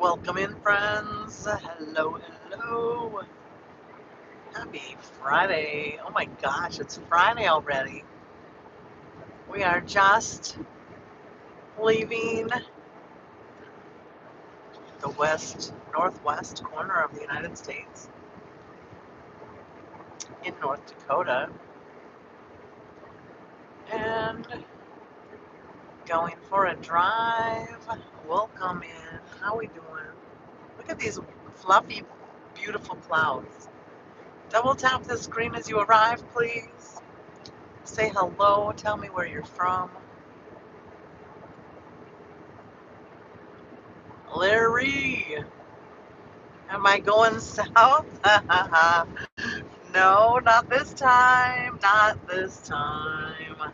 Welcome in, friends. Hello, hello. Happy Friday. Oh my gosh, it's Friday already. We are just leaving the northwest corner of the United States in North Dakota and going for a drive. Welcome in. How we doing? Look at these fluffy, beautiful clouds. Double tap the screen as you arrive, please. Say hello. Tell me where you're from. Larry, am I going south? No, not this time. Not this time.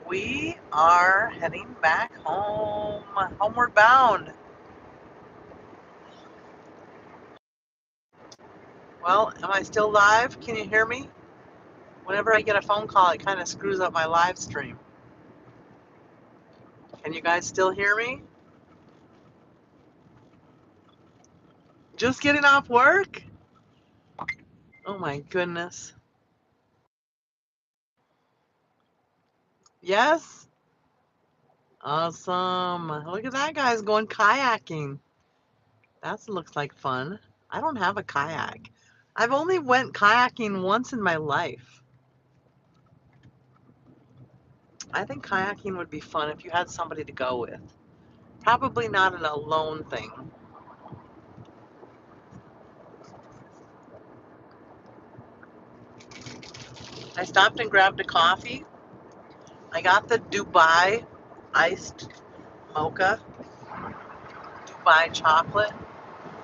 We are heading back home. Homeward bound. Well, am I still live? Can you hear me? Whenever I get a phone call, it kind of screws up my live stream. Can you guys still hear me? Just getting off work? Oh my goodness. Yes? Awesome. Look at that guy's going kayaking. That looks like fun. I don't have a kayak. I've only went kayaking once in my life. I think kayaking would be fun if you had somebody to go with. Probably not an alone thing. I stopped and grabbed a coffee. I got the Dubai iced mocha, Dubai chocolate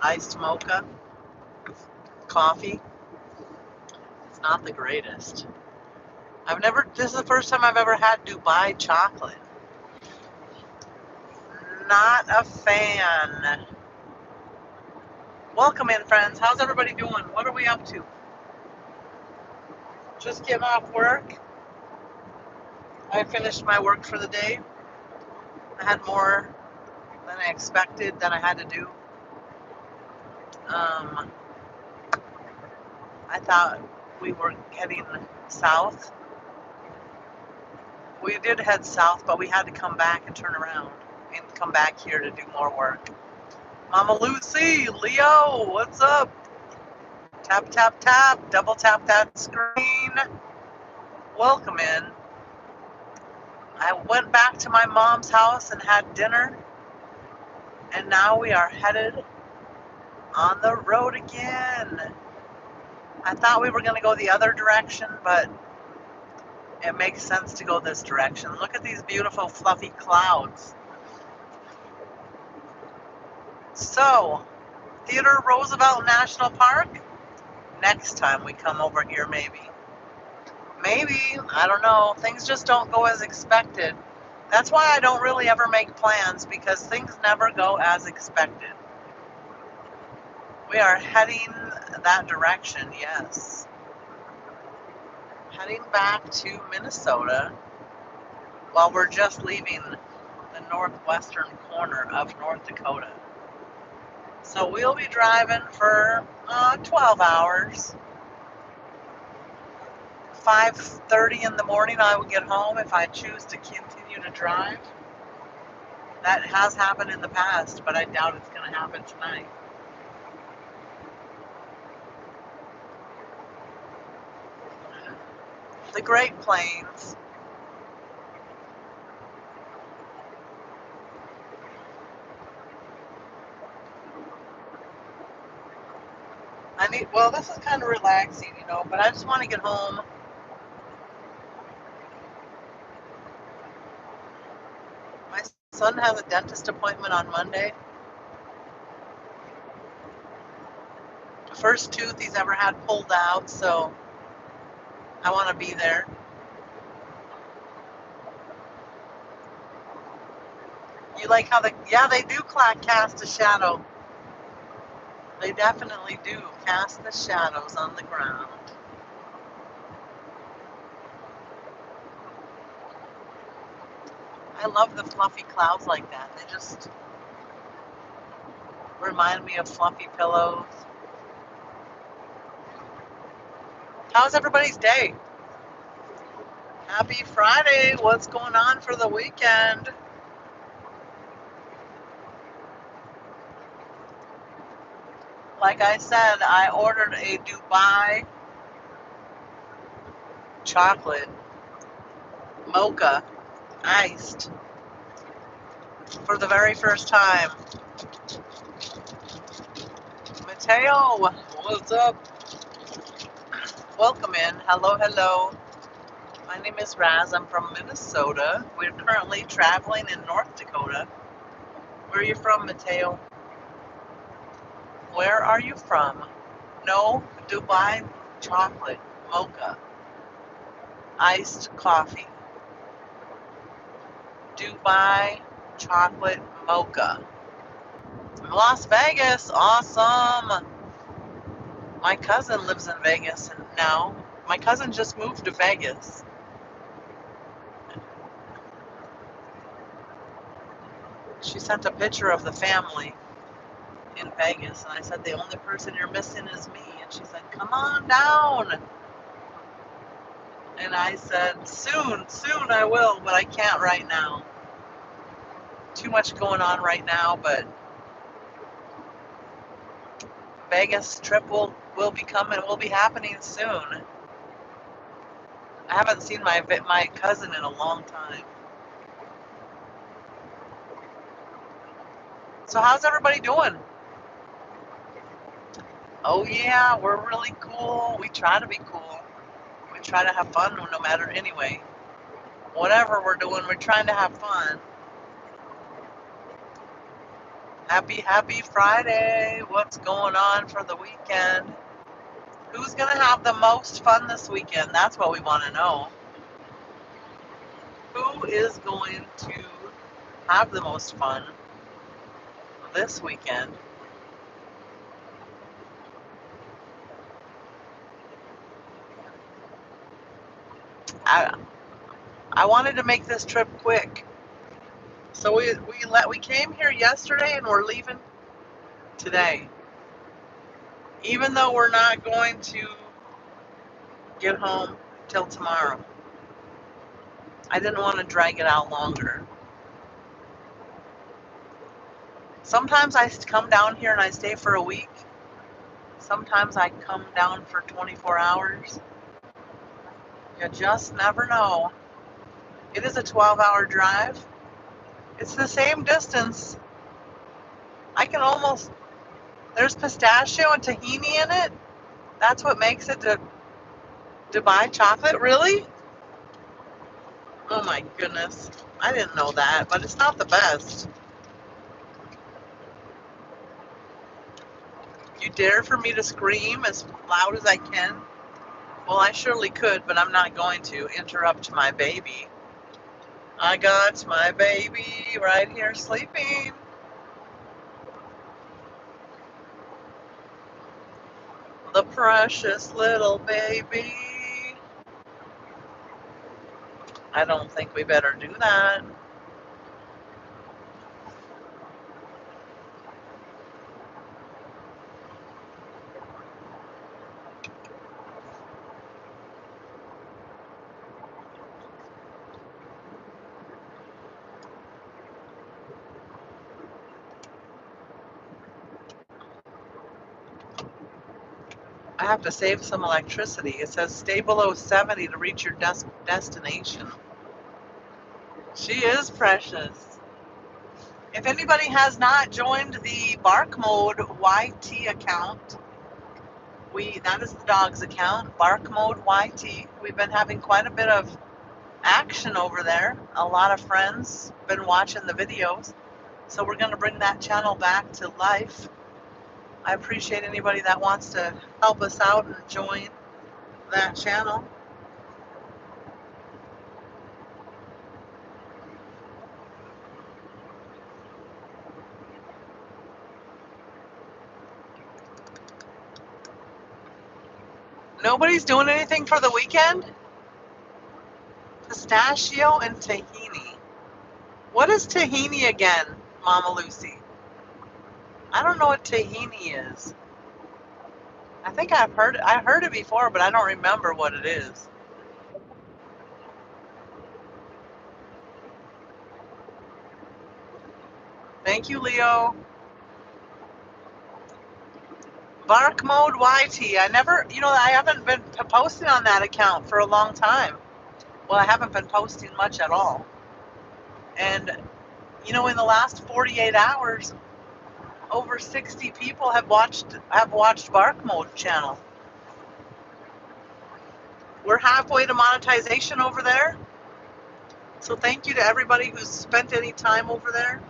iced mocha coffee. It's not the greatest. This is the first time I've ever had Dubai chocolate. Not a fan. Welcome in, friends. How's everybody doing? What are we up to? Just getting off work. I finished my work for the day. I had more than I expected that I had to do. I thought we were heading south. We did head south, but we had to come back and turn around and come back here to do more work. Mama Lucy, Leo, what's up? Tap, tap, tap. Double tap that screen. Welcome in. I went back to my mom's house and had dinner, and now we are headed on the road again. I thought we were going to go the other direction, but it makes sense to go this direction. Look at these beautiful fluffy clouds. So, Theodore Roosevelt National Park. Next time we come over here, maybe. Maybe, I don't know. Things just don't go as expected. That's why I don't really ever make plans, because things never go as expected. We are heading that direction, yes. Heading back to Minnesota while we're just leaving the northwestern corner of North Dakota. So we'll be driving for 12 hours. 5:30 in the morning I will get home if I choose to continue to drive. That has happened in the past, but I doubt it's going to happen tonight. The Great Plains. Well, this is kind of relaxing, but I just want to get home. My son has a dentist appointment on Monday. The first tooth he's ever had pulled out, so I want to be there. You like how they do cast a shadow. They definitely do cast the shadows on the ground. I love the fluffy clouds like that. Remind me of fluffy pillows. How's everybody's day? Happy Friday. What's going on for the weekend? Like I said, I ordered a Dubai chocolate mocha iced for the very first time. Mateo, what's up? Welcome in. Hello, hello. My name is Razz. I'm from Minnesota. We're currently traveling in North Dakota. Where are you from, Mateo? Where are you from? No, Dubai chocolate mocha iced coffee. Dubai chocolate mocha. Las Vegas, awesome. My cousin lives in Vegas now. My cousin just moved to Vegas. She sent a picture of the family in Vegas, and I said, the only person you're missing is me. And she said, come on down. And I said, soon I will, but I can't right now. Too much going on right now, but Vegas trip will be coming, will be happening soon. I haven't seen my cousin in a long time. So how's everybody doing? Oh yeah, we're really cool. We try to be cool. We try to have fun no matter anyway. Whatever we're doing, we're trying to have fun. Happy Friday. What's going on for the weekend? Who's going to have the most fun this weekend? That's what we want to know. Who is going to have the most fun this weekend? I wanted to make this trip quick. So we came here yesterday and we're leaving today. Even though we're not going to get home till tomorrow. I didn't want to drag it out longer. Sometimes I come down here and I stay for a week. Sometimes I come down for 24 hours. You just never know. It is a 12-hour drive. It's the same distance. I can almost... There's pistachio and tahini in it. That's what makes it Dubai chocolate? Really? Oh my goodness. I didn't know that, but it's not the best. You dare for me to scream as loud as I can? Well, I surely could, but I'm not going to interrupt my baby. I got my baby right here sleeping. The precious little baby. I don't think we better do that. I have to save some electricity. It says stay below 70 to reach your destination. She is precious. If anybody has not joined the Bark Mode YT account, that is the dog's account, Bark Mode YT. We've been having quite a bit of action over there. A lot of friends been watching the videos. So we're going to bring that channel back to life. I appreciate anybody that wants to help us out and join that channel. Nobody's doing anything for the weekend? Pistachio and tahini. What is tahini again, Mama Lucy? I don't know what tahini is. I think I heard it before, but I don't remember what it is. Thank you, Leo. Bark Mode YT. I never, I haven't been posting on that account for a long time. Well, I haven't been posting much at all. And, in the last 48 hours, over 60 people have watched Bark Mode channel. We're halfway to monetization over there. So thank you to everybody who's spent any time over there.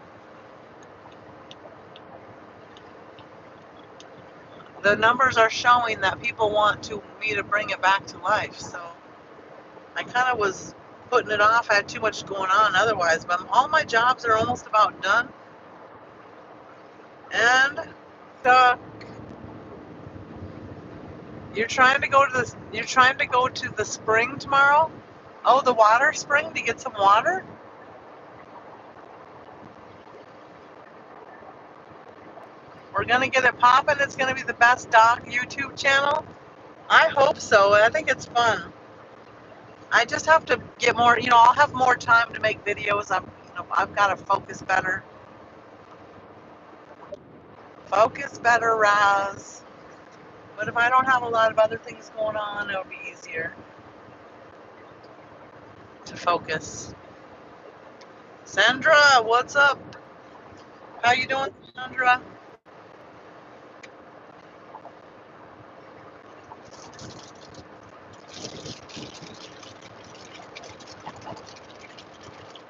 The numbers are showing that people want me to bring it back to life. So I kind of was putting it off. I had too much going on otherwise, but all my jobs are almost about done. And you're trying to go to the spring tomorrow? Oh, the water spring to get some water? We're gonna get it popping. It's gonna be the best dog YouTube channel. I hope so. I think it's fun. I just have to get more. I'll have more time to make videos. I've got to focus better. Focus better, Razz. But if I don't have a lot of other things going on, it'll be easier to focus. Sandra, what's up? How you doing, Sandra?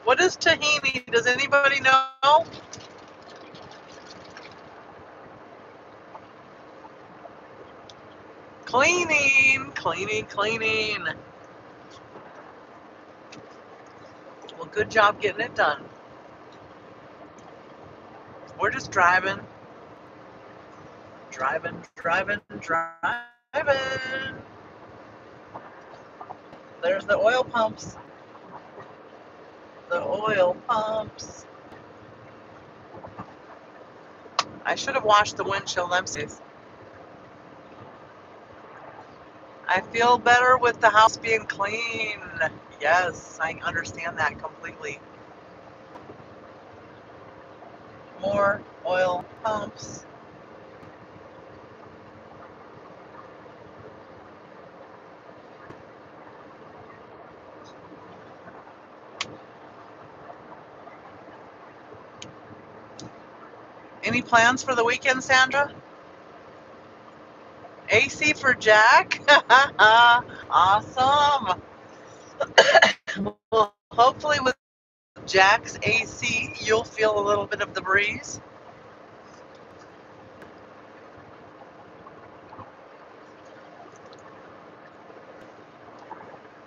What is tahini? Does anybody know? Cleaning. Well, good job getting it done. We're just driving. There's the oil pumps. I should have washed the windshield. I'm serious. I feel better with the house being clean. Yes, I understand that completely. More oil pumps. Any plans for the weekend, Sandra? AC for Jack? Awesome. Well, hopefully with Jack's AC, you'll feel a little bit of the breeze.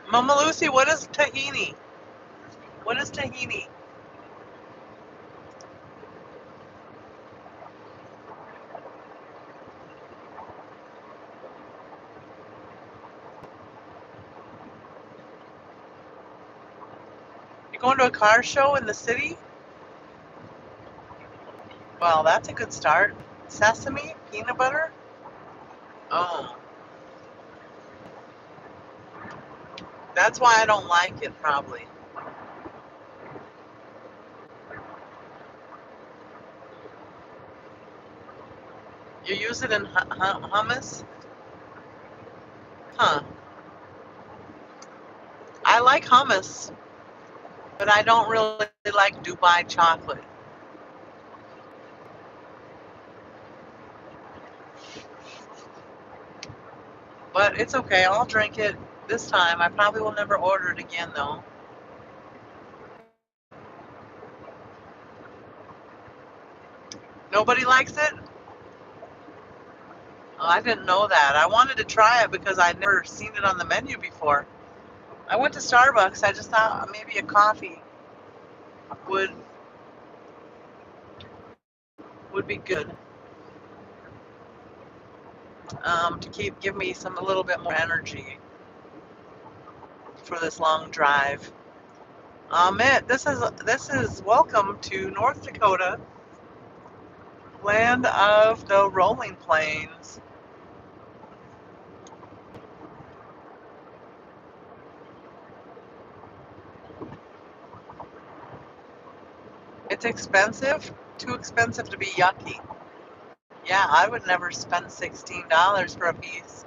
Mama Lucy, what is tahini? What is tahini? You going to a car show in the city? Well, that's a good start. Sesame? Peanut butter? Oh. That's why I don't like it, probably. You use it in hummus? Huh. I like hummus, but I don't really like Dubai chocolate. But it's okay, I'll drink it this time. I probably will never order it again, though. Nobody likes it? Oh, I didn't know that. I wanted to try it because I'd never seen it on the menu before. I went to Starbucks. I just thought maybe a coffee would be good to give me a little bit more energy for this long drive. Amit, this is welcome to North Dakota. Land of the rolling plains. It's expensive? Too expensive to be yucky. Yeah, I would never spend $16 for a piece.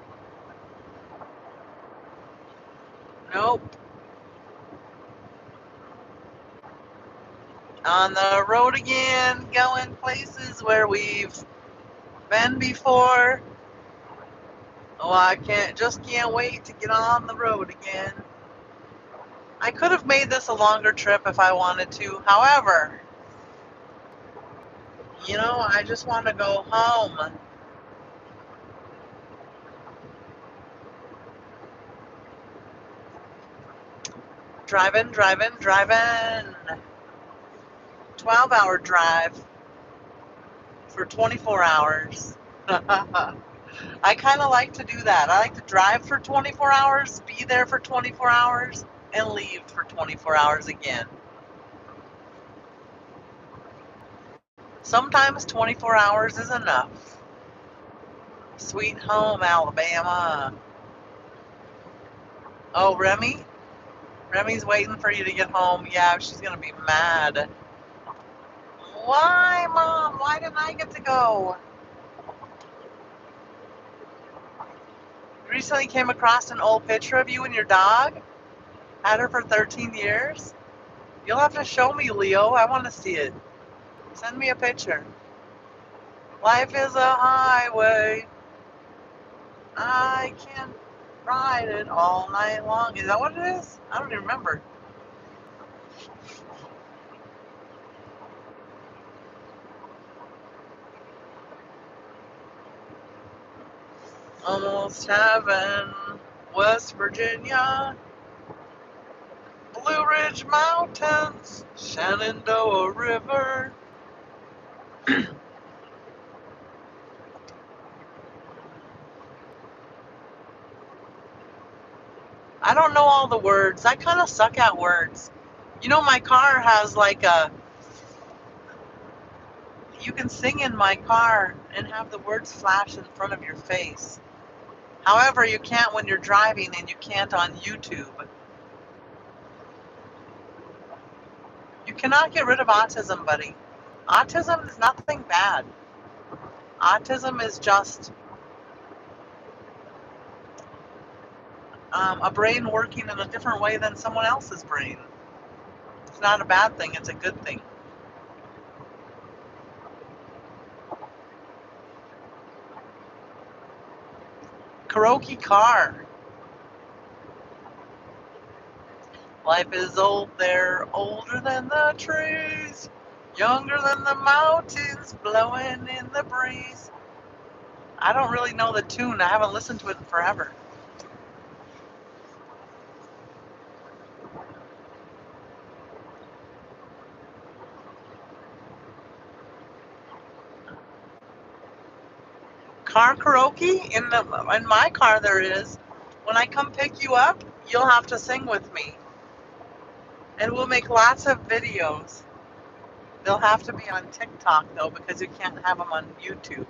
Nope. On the road again, going places where we've been before. Oh, I can't wait to get on the road again. I could have made this a longer trip if I wanted to. However, I just want to go home. Driving, driving, driving. 12-hour drive for 24 hours. I kind of like to do that. I like to drive for 24 hours, be there for 24 hours, and leave for 24 hours again. Sometimes 24 hours is enough. Sweet home, Alabama. Oh, Remy? Remy's waiting for you to get home. Yeah, she's going to be mad. Why, Mom? Why didn't I get to go? Recently came across an old picture of you and your dog. Had her for 13 years. You'll have to show me, Leo. I want to see it. Send me a picture. Life is a highway. I can ride it all night long. Is that what it is? I don't even remember. Almost heaven, West Virginia, Blue Ridge Mountains, Shenandoah River. I don't know all the words. I kind of suck at words. My car has you can sing in my car and have the words flash in front of your face. However, you can't when you're driving and you can't on YouTube. You cannot get rid of autism, buddy. Autism is nothing bad. Autism is just a brain working in a different way than someone else's brain. It's not a bad thing, it's a good thing. Karaoke car. Life is old, they're older than the trees, younger than the mountains, blowing in the breeze. I don't really know the tune. I haven't listened to it in forever. Car karaoke? In my car there is. When I come pick you up, you'll have to sing with me. And we'll make lots of videos. They'll have to be on TikTok though, because you can't have them on YouTube.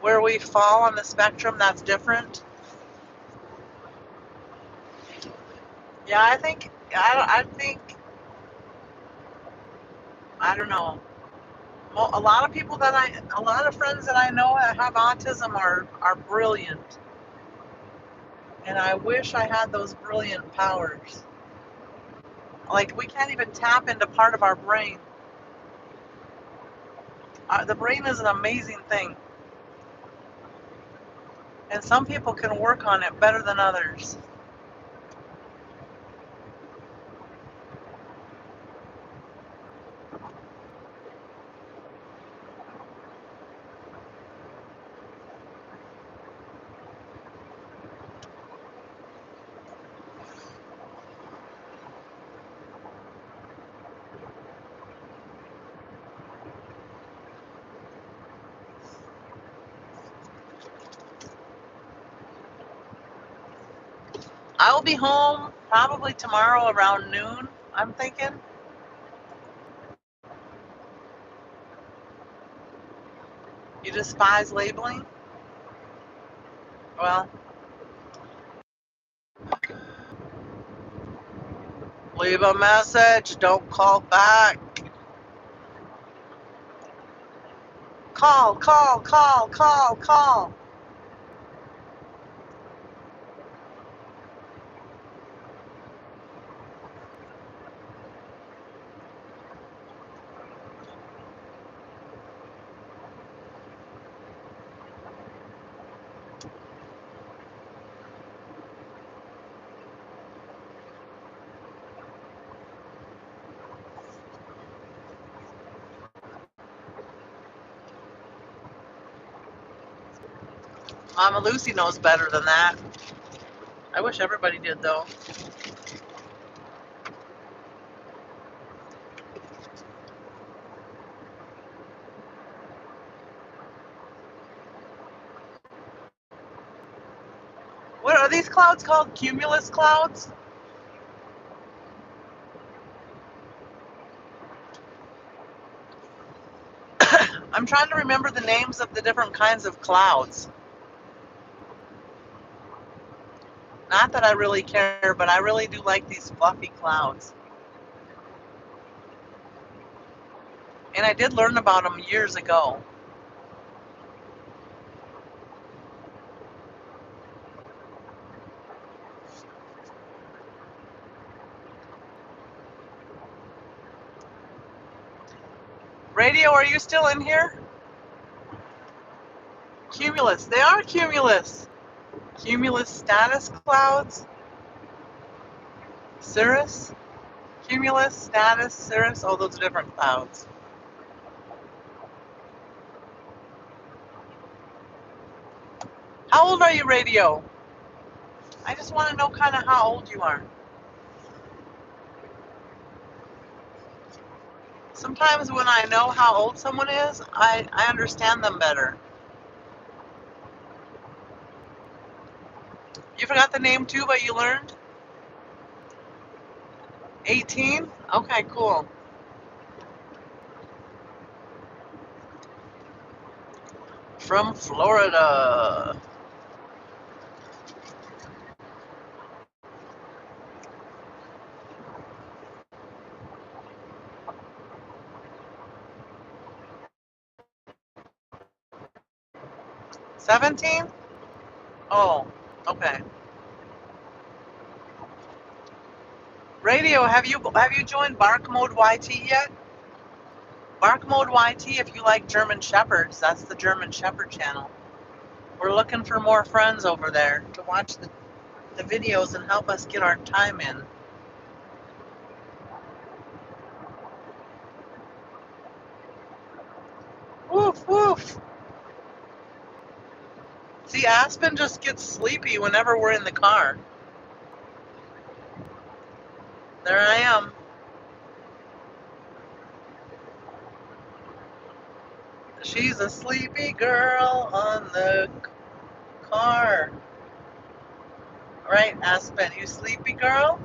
Where we fall on the spectrum, that's different. Yeah, I don't know. Well, a lot of friends that I know that have autism are brilliant. And I wish I had those brilliant powers. Like, we can't even tap into part of our brain. The brain is an amazing thing. And some people can work on it better than others. I will be home probably tomorrow around noon, I'm thinking. You despise labeling? Well, leave a message, don't call back. Call, call, call, call, call. Mama Lucy knows better than that. I wish everybody did, though. What are these clouds called? Cumulus clouds? I'm trying to remember the names of the different kinds of clouds. Not that I really care, but I really do like these fluffy clouds. And I did learn about them years ago. Radio, are you still in here? Cumulus. They are cumulus. Cumulus status clouds. Cirrus. Cumulus, status, cirrus. Oh, those are different clouds. How old are you, Radio? I just want to know kind of how old you are. Sometimes when I know how old someone is, I understand them better. You forgot the name too, but you learned? 18? Okay, cool. From Florida. $17? Oh, okay. Radio, have you joined Bark Mode YT yet? Bark Mode YT, if you like German Shepherds, that's the German Shepherd channel. We're looking for more friends over there to watch the videos and help us get our time in. Woof, woof. See, Aspen just gets sleepy whenever we're in the car. There I am. She's a sleepy girl on the car. Right, Aspen, you sleepy girl?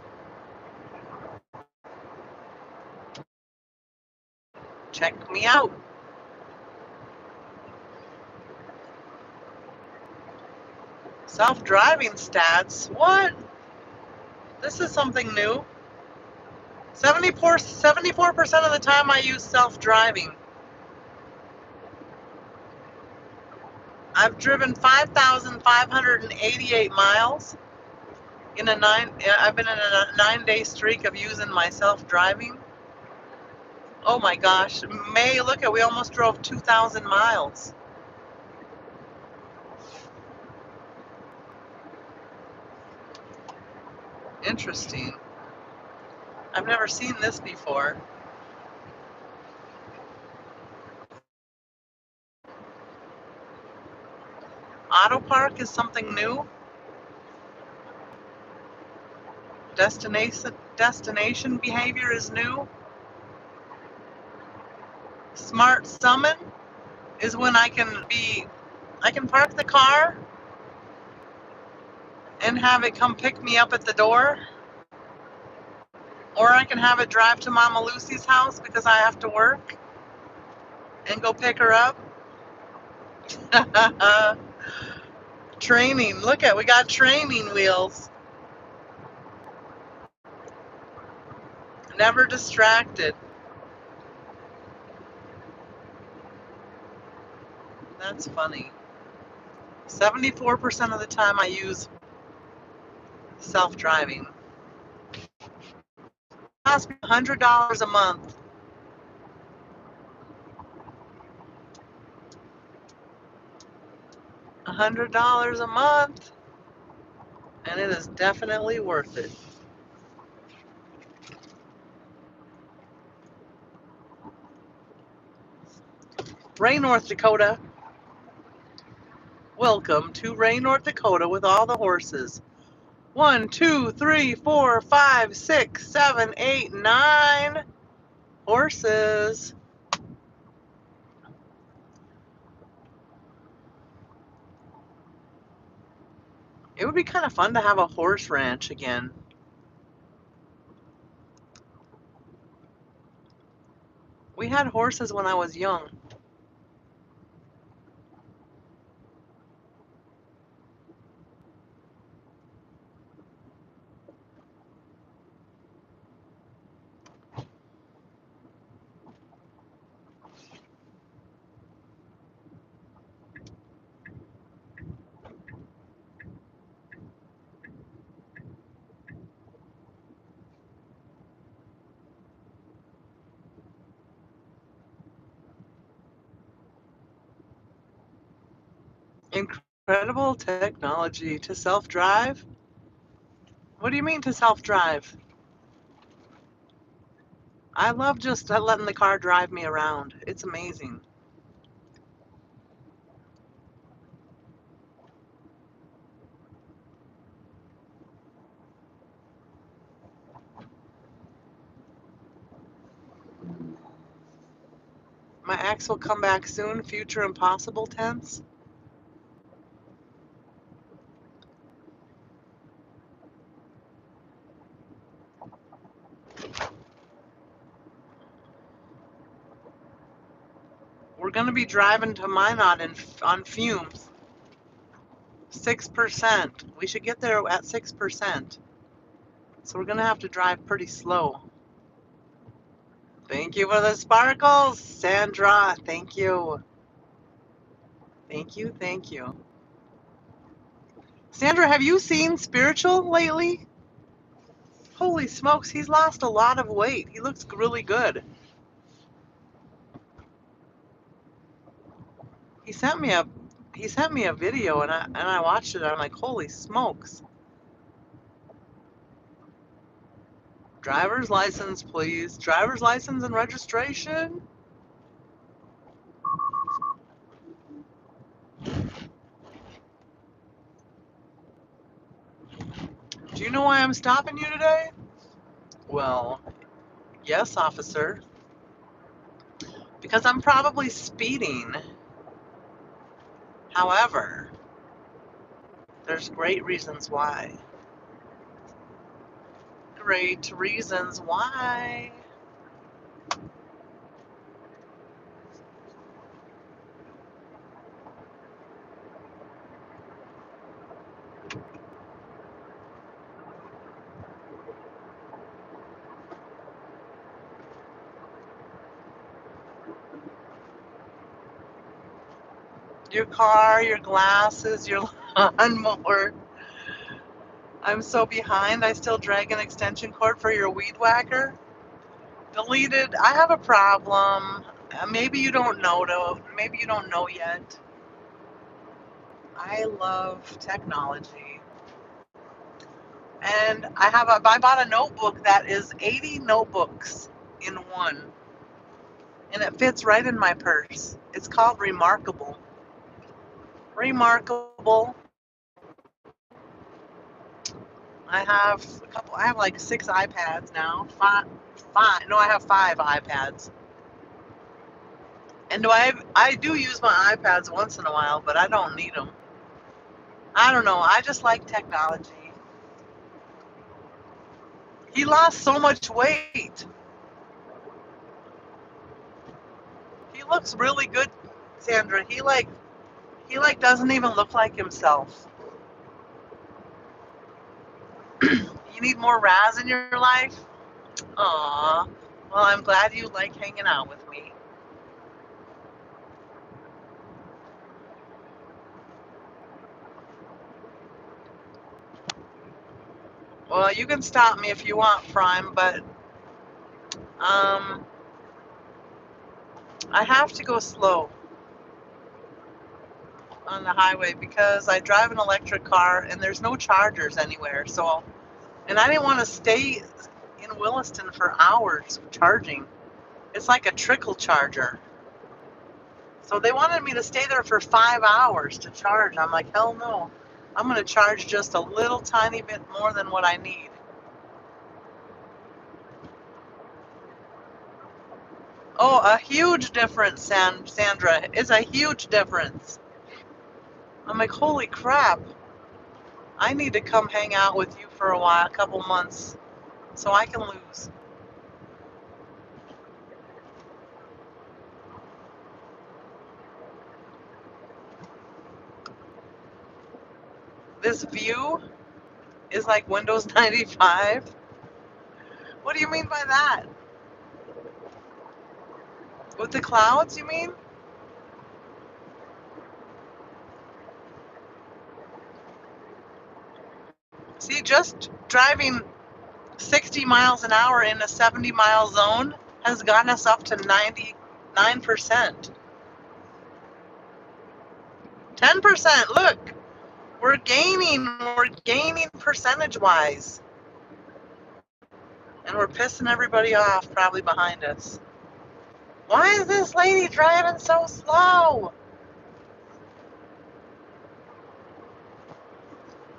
Check me out. Self-driving stats? What? This is something new. 74% of the time I use self-driving. I've driven 5,588 miles. I've been in a 9-day streak of using my self-driving. Oh my gosh, May, look at, we almost drove 2,000 miles. Interesting. I've never seen this before. Auto park is something new. Destination behavior is new. Smart summon is when I can park the car and have it come pick me up at the door. Or I can have it drive to Mama Lucy's house because I have to work and go pick her up. Training. Look at, we got training wheels. Never distracted. That's funny. 74% of the time I use self-driving. Cost me $100 a month. $100 a month, and it is definitely worth it. Ray, North Dakota. Welcome to Ray, North Dakota with all the horses. 1, 2, 3, 4, 5, 6, 7, 8, 9 horses. It would be kind of fun to have a horse ranch again. We had horses when I was young. Incredible technology to self-drive? What do you mean to self-drive? I love just letting the car drive me around. It's amazing. My ex will come back soon, future impossible tense. We're going to be driving to Minot on fumes. 6%. We should get there at 6%. So we're going to have to drive pretty slow. Thank you for the sparkles, Sandra. Thank you. Thank you, thank you. Sandra, have you seen Spiritual lately? Holy smokes, he's lost a lot of weight. He looks really good. He sent me a video and I watched it. And I'm like, holy smokes. Driver's license, please. Driver's license and registration. Do you know why I'm stopping you today? Well, yes, officer. Because I'm probably speeding. However, there's great reasons why. Great reasons why. Your car, your glasses, your lawnmower. I'm so behind, I still drag an extension cord for your weed whacker. Deleted. I have a problem. Maybe you don't know though. Maybe you don't know yet. I love technology. And I bought a notebook that is 80 notebooks in one. And it fits right in my purse. It's called Remarkable. Remarkable. I have like 6 iPads now. Five. No, I have 5 iPads. And I do use my iPads once in a while, but I don't need them. I don't know. I just like technology. He lost so much weight. He looks really good, Sandra. He doesn't even look like himself. You need more Razz in your life? Aw. Well, I'm glad you like hanging out with me. Well, you can stop me if you want, Prime, but um, I have to go slow on the highway because I drive an electric car and there's no chargers anywhere. So, and I didn't want to stay in Williston for hours charging. It's like a trickle charger. So they wanted me to stay there for 5 hours to charge. I'm like, hell no. I'm going to charge just a little tiny bit more than what I need. Oh, a huge difference, Sandra. It's a huge difference. I'm like, holy crap. I need to come hang out with you for a while, a couple months, so I can lose. This view is like Windows 95. What do you mean by that? With the clouds, you mean? See, just driving 60 miles an hour in a 70-mile zone has gotten us up to 99%. 10%, look, we're gaining percentage-wise. And we're pissing everybody off probably behind us. Why is this lady driving so slow?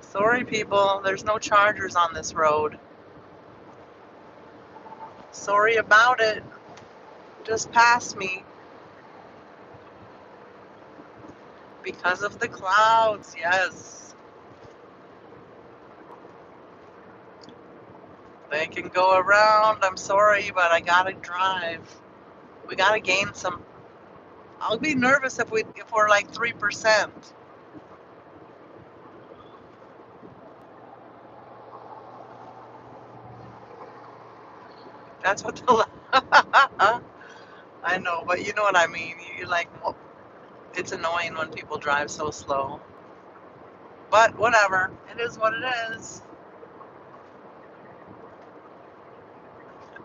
Sorry, people, there's no chargers on this road. Sorry about it. Just pass me. Because of the clouds, yes. They can go around. I'm sorry, but I gotta drive. We gotta gain some. I'll be nervous if we're like 3%. That's what the. I know, but you know what I mean. You're like, well, it's annoying when people drive so slow. But whatever. It is what it is.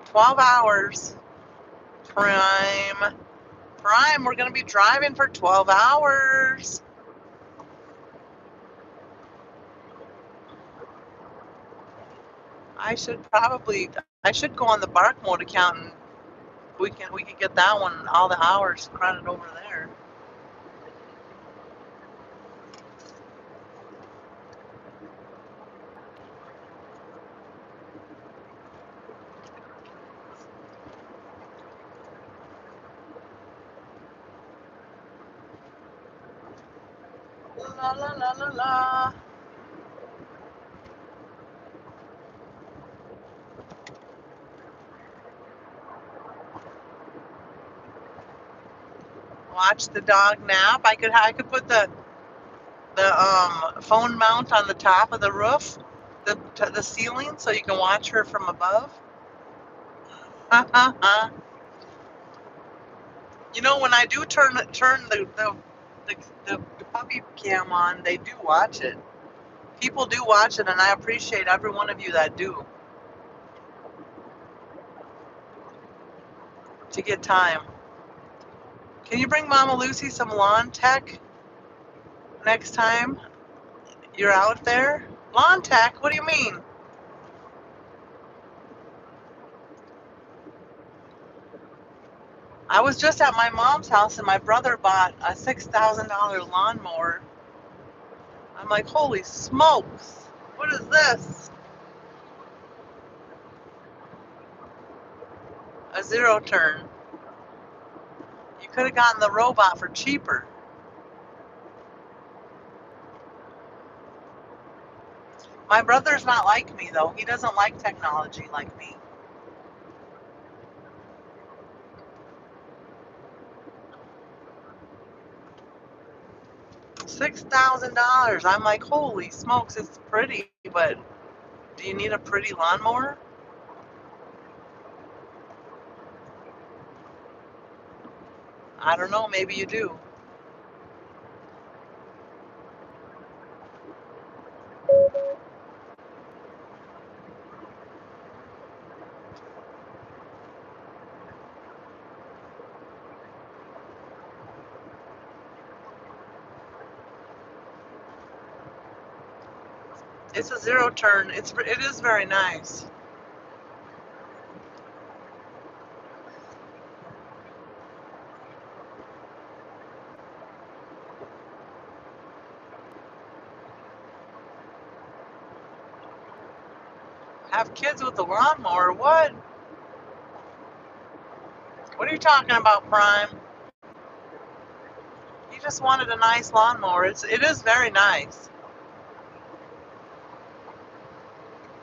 12 hours. Prime. Prime, we're going to be driving for 12 hours. I should go on the bark mode account and we can get that one, all the hours credited over there. La la la la la. Watch the dog nap. I could put the phone mount on the top of the roof, the ceiling, so you can watch her from above. You know, when I do turn the puppy cam on, they do watch it. People do watch it, and I appreciate every one of you that do. To get time. Can you bring Mama Lucy some lawn tech next time you're out there? Lawn tech? What do you mean? I was just at my mom's house and my brother bought a $6,000 lawnmower. I'm like, holy smokes, what is this? A zero turn. You could have gotten the robot for cheaper. My brother's not like me, though. He doesn't like technology like me. $6,000. I'm like, holy smokes, it's pretty, but do you need a pretty lawnmower? I don't know, maybe you do. It's a zero turn. It is very nice. Have kids with a lawnmower? What? What are you talking about, Prime? He just wanted a nice lawnmower. It is very nice.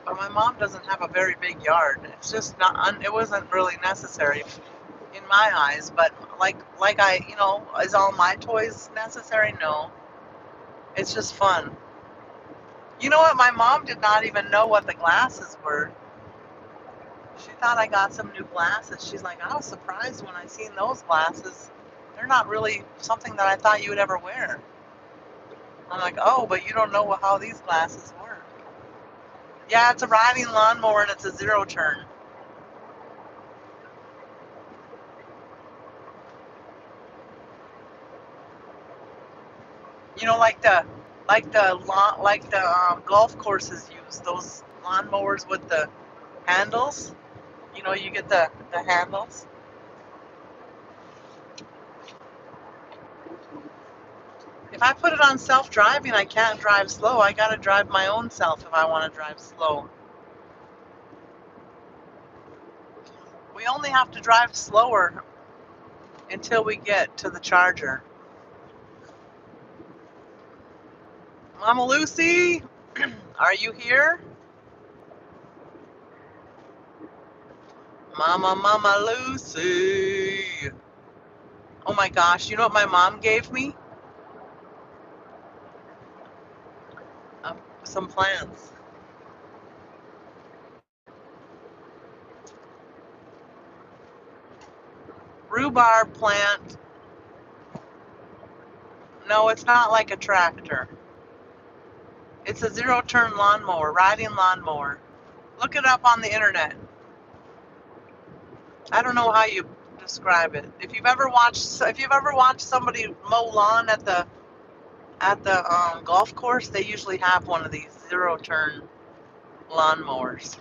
But my mom doesn't have a very big yard. It's just not. It wasn't really necessary in my eyes. But like is all my toys necessary? No. It's just fun. You know what? My mom did not even know what the glasses were. She thought I got some new glasses. She's like, I was surprised when I seen those glasses. They're not really something that I thought you would ever wear. I'm like, oh, but you don't know how these glasses work. Yeah, it's a riding lawnmower and it's a zero turn. You know, like the golf courses use those lawnmowers with the handles. You know, you get the handles. If I put it on self-driving, I can't drive slow. I gotta drive my own self if I want to drive slow. We only have to drive slower until we get to the charger. Mama Lucy, are you here? Mama Lucy. Oh my gosh, you know what my mom gave me? Some plants. Rhubarb plant. No, it's not like a tractor. It's a zero turn lawnmower, riding lawnmower. Look it up on the internet. I don't know how you describe it. If you've ever watched somebody mow lawn at the golf course, they usually have one of these zero turn lawnmowers.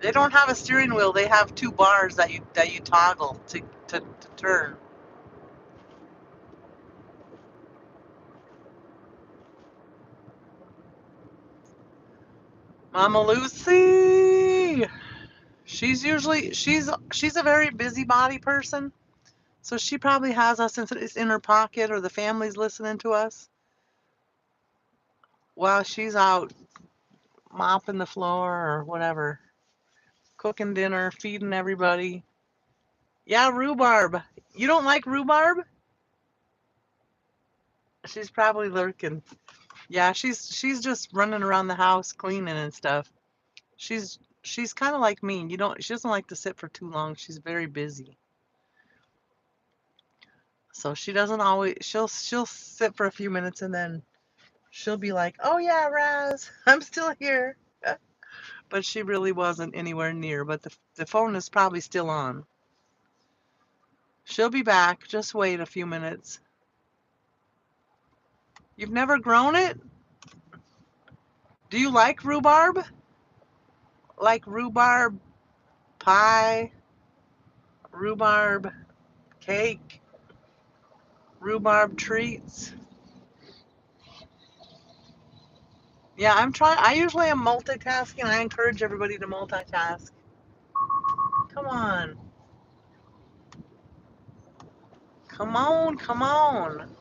They don't have a steering wheel. They have two bars that you toggle to turn. Mama Lucy. She's a very busybody person, so she probably has us in her pocket, or the family's listening to us while she's out mopping the floor or whatever, cooking dinner, feeding everybody. Yeah, rhubarb. You don't like rhubarb? She's probably lurking. Yeah, she's just running around the house cleaning and stuff. She's kind of like me. She doesn't like to sit for too long. She's very busy. So she doesn't always she'll sit for a few minutes and then she'll be like, "Oh yeah, Razz, I'm still here." But she really wasn't anywhere near, but the phone is probably still on. She'll be back. Just wait a few minutes. You've never grown it? Do you like rhubarb? Like rhubarb pie, rhubarb cake, rhubarb treats? Yeah, I usually am multitasking. I encourage everybody to multitask. Come on. Come on, come on.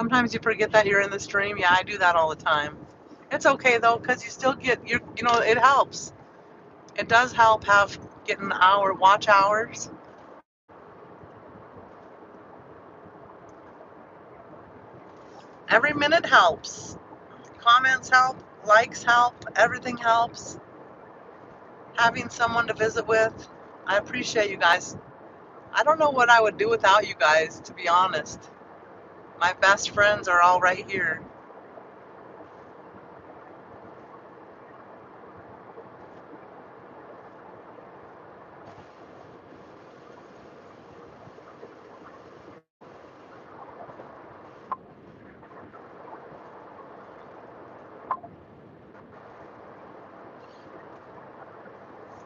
Sometimes you forget that you're in the stream. Yeah, I do that all the time. It's okay though, because you still get it helps. It does help getting watch hours. Every minute helps. Comments help, likes help, everything helps. Having someone to visit with. I appreciate you guys. I don't know what I would do without you guys, to be honest. My best friends are all right here.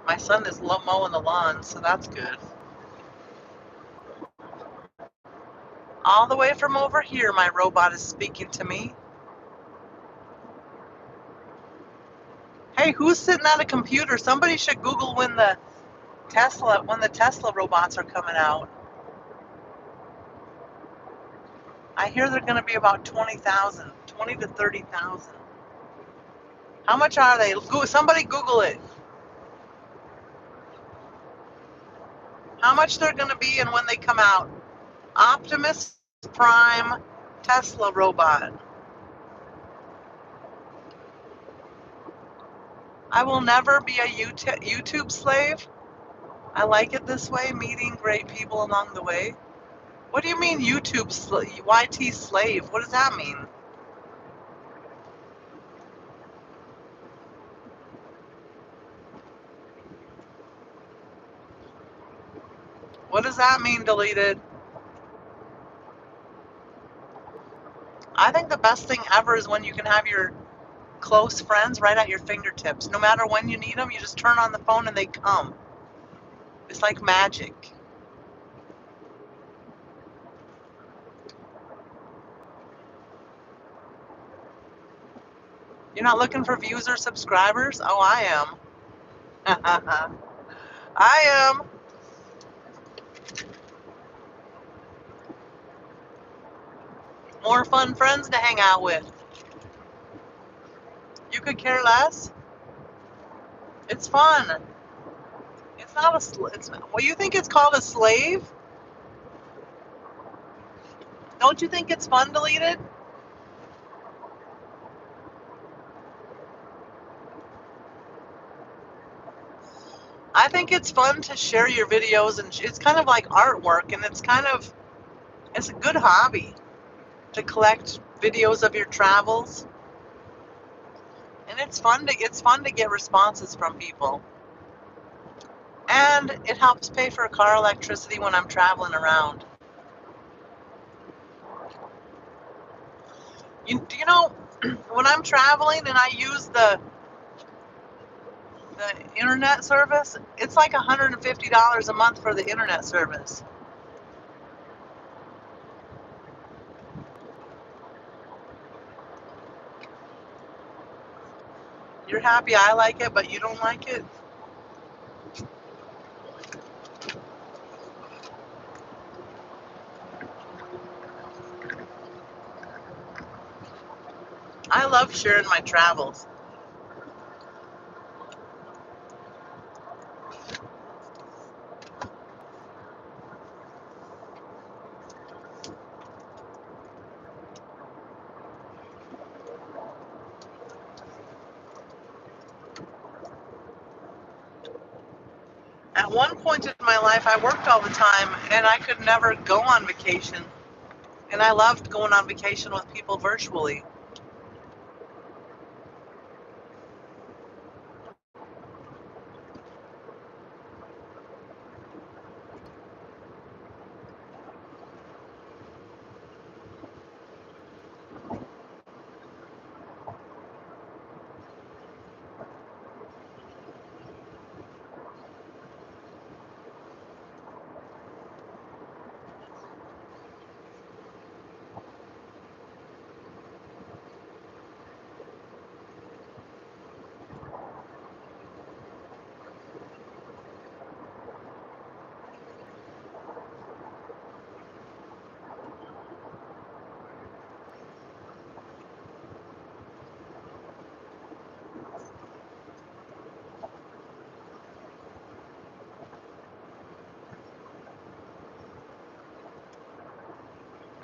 My son is mowing the lawn, so that's good. All the way from over here, my robot is speaking to me. Hey, who's sitting at a computer? Somebody should Google when the Tesla robots are coming out. I hear they're going to be about 20,000, 20 to 30,000. How much are they? Somebody Google it. How much they're going to be and when they come out. Optimus Prime Tesla robot. I will never be a YouTube slave. I like it this way, meeting great people along the way. What do you mean YT slave? What does that mean? What does that mean, deleted? I think the best thing ever is when you can have your close friends right at your fingertips. No matter when you need them, you just turn on the phone and they come. It's like magic. You're not looking for views or subscribers? Oh, I am. I am. More fun friends to hang out with. You could care less. It's fun. It's not well, you think it's called a slave? Don't you think it's fun, deleted? I think it's fun to share your videos, and it's kind of like artwork, and it's a good hobby to collect videos of your travels, and it's fun to get responses from people, and it helps pay for car electricity when I'm traveling around. Do you know when I'm traveling and I use the internet service, it's like $150 a month for the internet service. You're happy I like it, but you don't like it? I love sharing my travels. At one point in my life, I worked all the time, and I could never go on vacation. And I loved going on vacation with people virtually.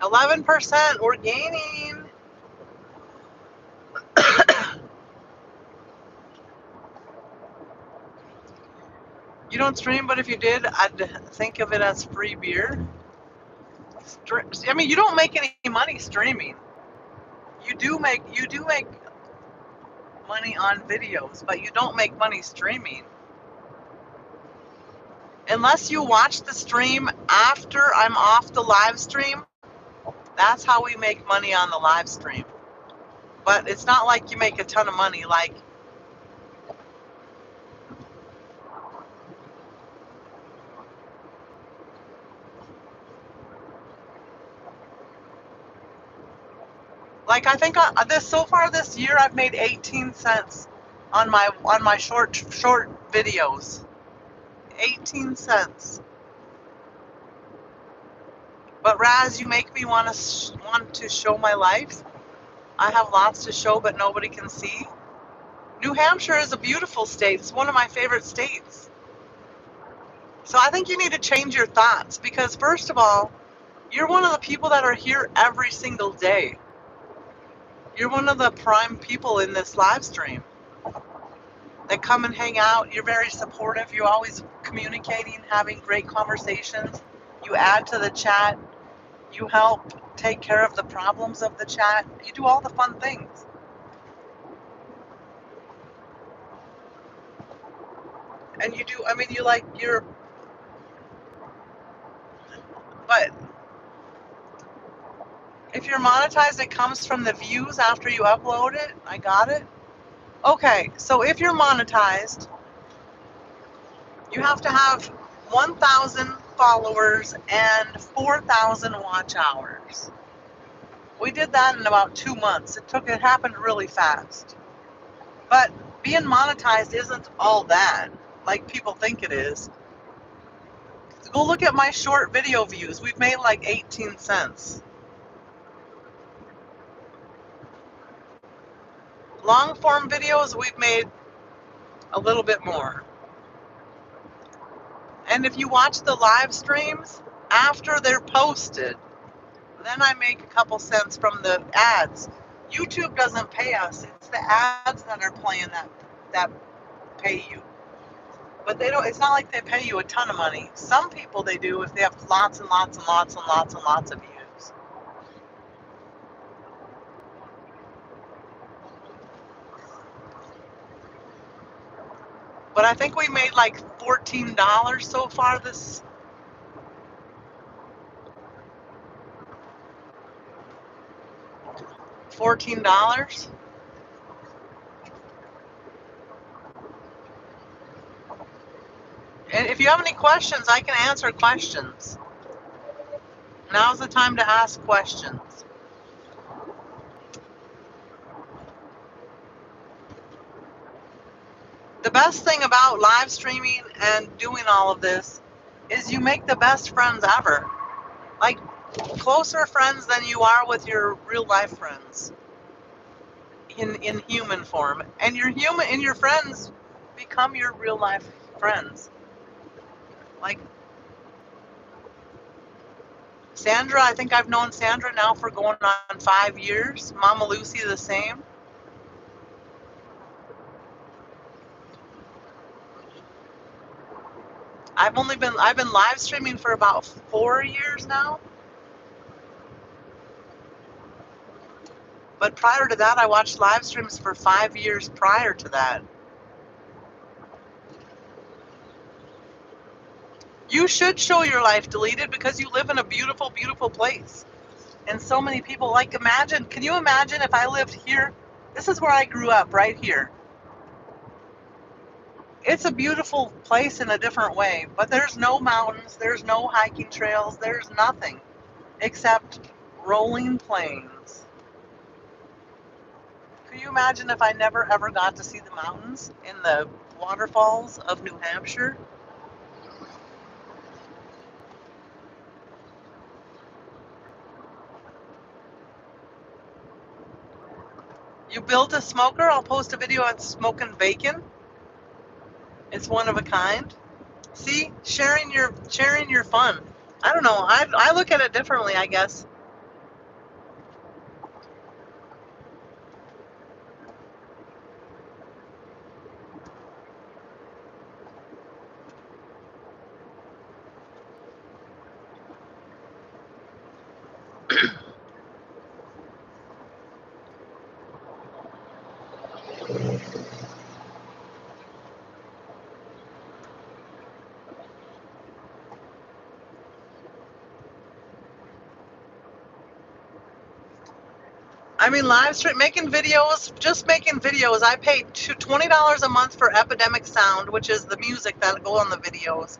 11%. We're gaining. You don't stream, but if you did, I'd think of it as free beer. I mean, you don't make any money streaming. You do make money on videos, but you don't make money streaming. Unless you watch the stream after I'm off the live stream, that's how we make money on the live stream. But it's not like you make a ton of money. Like I think so far this year I've made 18 cents on my short videos. 18 cents. But Razz, you make me want to show my life. I have lots to show, but nobody can see. New Hampshire is a beautiful state. It's one of my favorite states. So I think you need to change your thoughts because first of all, you're one of the people that are here every single day. You're one of the prime people in this live stream that come and hang out. You're very supportive. You're always communicating, having great conversations. You add to the chat. You help take care of the problems of the chat. You do all the fun things. And you do, I mean, but if you're monetized, it comes from the views after you upload it. I got it. Okay, so if you're monetized, you have to have 1,000 followers and 4,000 watch hours. We did that in about 2 months. It happened really fast. But being monetized isn't all that, like people think it is. Go look at my short video views. We've made like 18 cents. Long form videos, we've made a little bit more. And if you watch the live streams after they're posted, then I make a couple cents from the ads. YouTube doesn't pay us. It's the ads that are playing that pay you. But they don't. It's not like they pay you a ton of money. Some people they do if they have lots and lots and lots and lots and lots of views. But I think we made like $14 so far this. $14. And if you have any questions, I can answer questions. Now's the time to ask questions. The best thing about live streaming and doing all of this is you make the best friends ever. Like closer friends than you are with your real life friends in human form. And your friends become your real life friends. Like Sandra, I think I've known Sandra now for going on 5 years. Mama Lucy the same. I've been live streaming for about 4 years now. But prior to that, I watched live streams for 5 years prior to that. You should show your life deleted because you live in a beautiful, beautiful place. And so many people, like can you imagine if I lived here? This is where I grew up, right here. It's a beautiful place in a different way, but there's no mountains, there's no hiking trails, there's nothing except rolling plains. Could you imagine if I never ever got to see the mountains in the waterfalls of New Hampshire? You built a smoker? I'll post a video on smoking bacon. It's one of a kind. See, sharing your fun. I don't know. I look at it differently, I guess. I mean, live stream, making videos, just making videos. I pay $20 a month for Epidemic Sound, which is the music that go on the videos.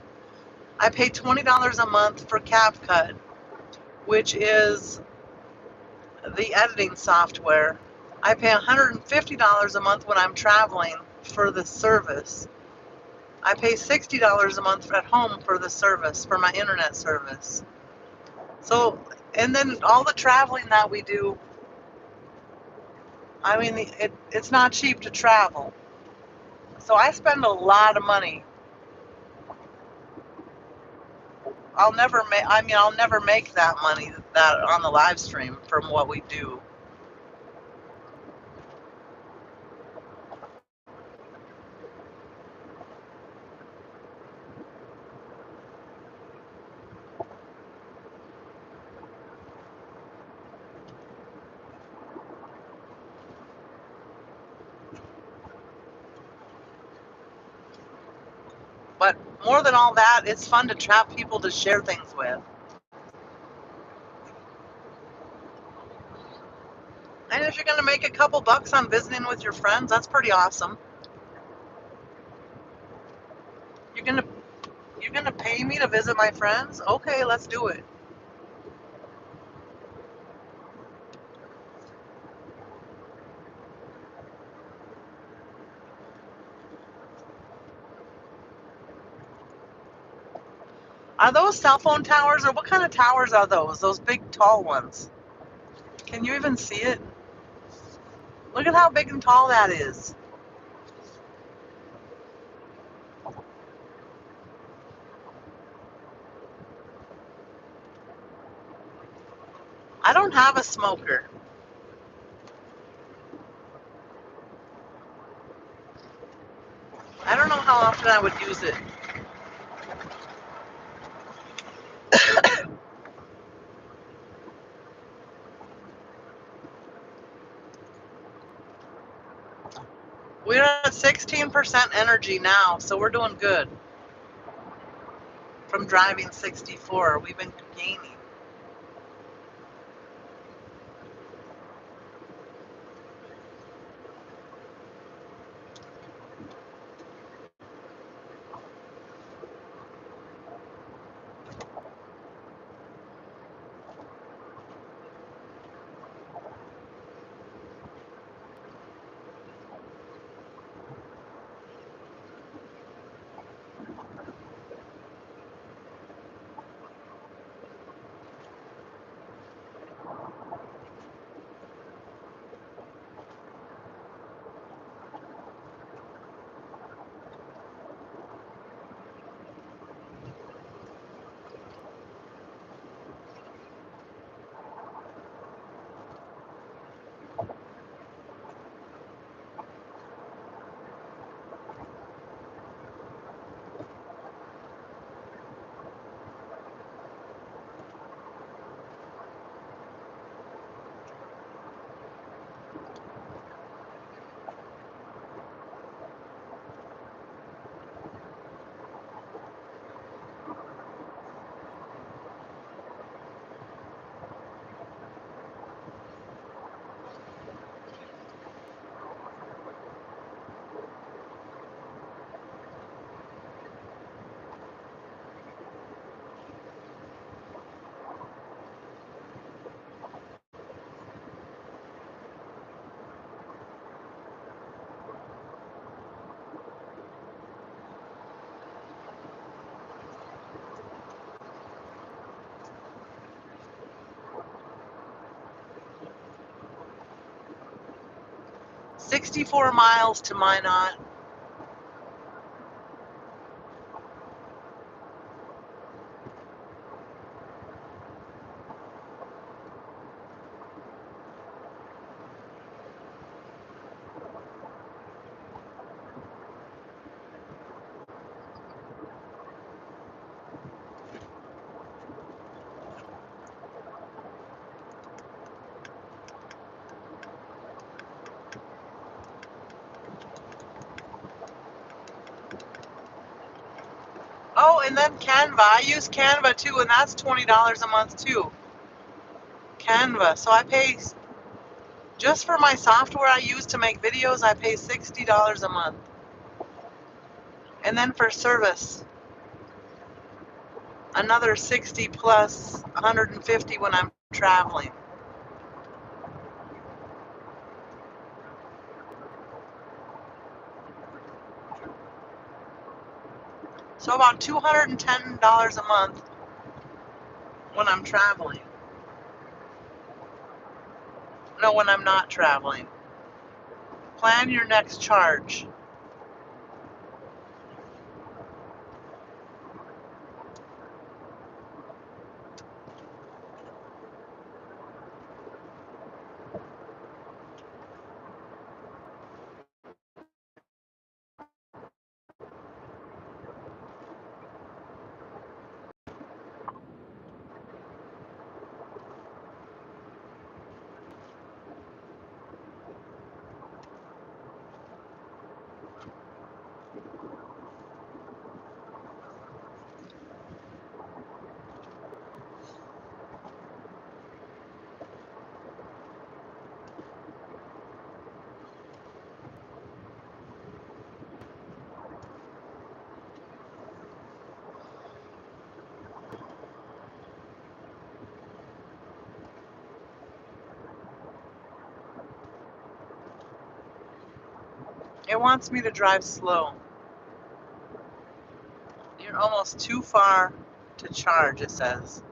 I pay $20 a month for CapCut, which is the editing software. I pay $150 a month when I'm traveling for the service. I pay $60 a month at home for the service, for my internet service. So, and then all the traveling that we do, I mean, it's not cheap to travel. So I spend a lot of money. I'll never make that money that on the live stream from what we do. But more than all that, it's fun to trap people to share things with. And if you're going to make a couple bucks on visiting with your friends, that's pretty awesome. You're going to pay me to visit my friends? Okay, let's do it. Are those cell phone towers, or what kind of towers are those? Those big, tall ones. Can you even see it? Look at how big and tall that is. I don't have a smoker. I don't know how often I would use it. We're at 16% energy now, so we're doing good. From driving 64, we've been gaining. $64 miles to Minot. Oh, and then Canva. I use Canva too, and that's $20 a month too. Canva. So I pay Just for my software I use to make videos, I pay $60 a month. And then for service, another 60 plus 150 when I'm traveling. So about $210 a month when I'm traveling. No, when I'm not traveling. Plan your next charge. It wants me to drive slow. You're almost too far to charge, it says.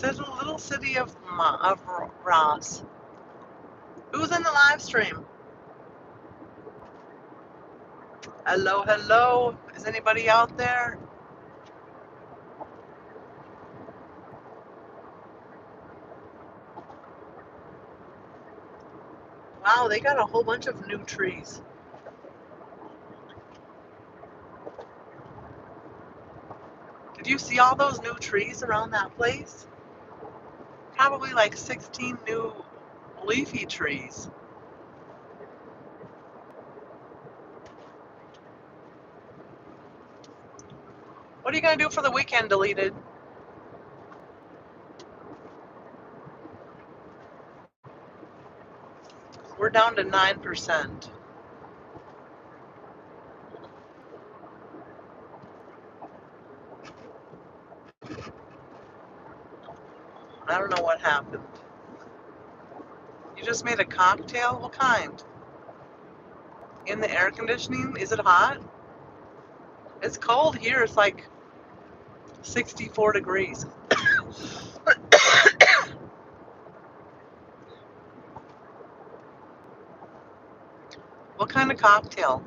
The little city of Razz. Who's in the live stream? Hello, hello. Is anybody out there? Wow, they got a whole bunch of new trees. Did you see all those new trees around that place? Probably like 16 new leafy trees. What are you going to do for the weekend, Deleted? We're down to 9%. I don't know what happened. You just made a cocktail? What kind? In the air conditioning? Is it hot? It's cold here. It's like 64 degrees. What kind of cocktail?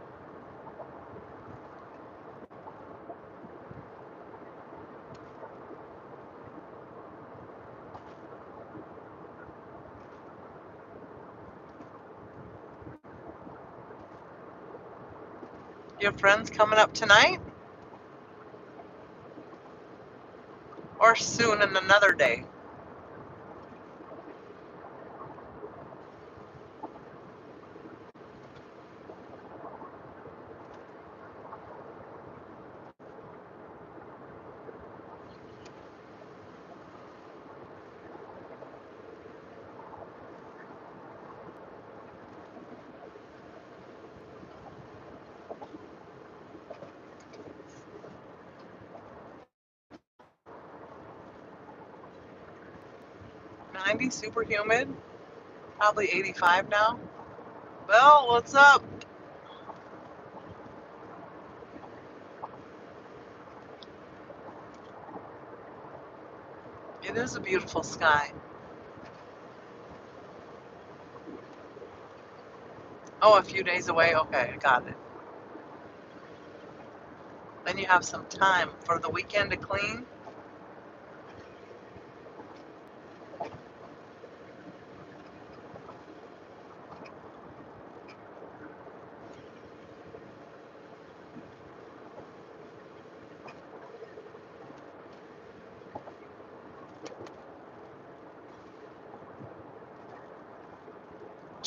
You have friends coming up tonight? Or soon in another day? '90, super humid. Probably 85 now. Well, what's up? It is a beautiful sky. Oh, a few days away? Okay, I got it. Then you have some time for the weekend to clean.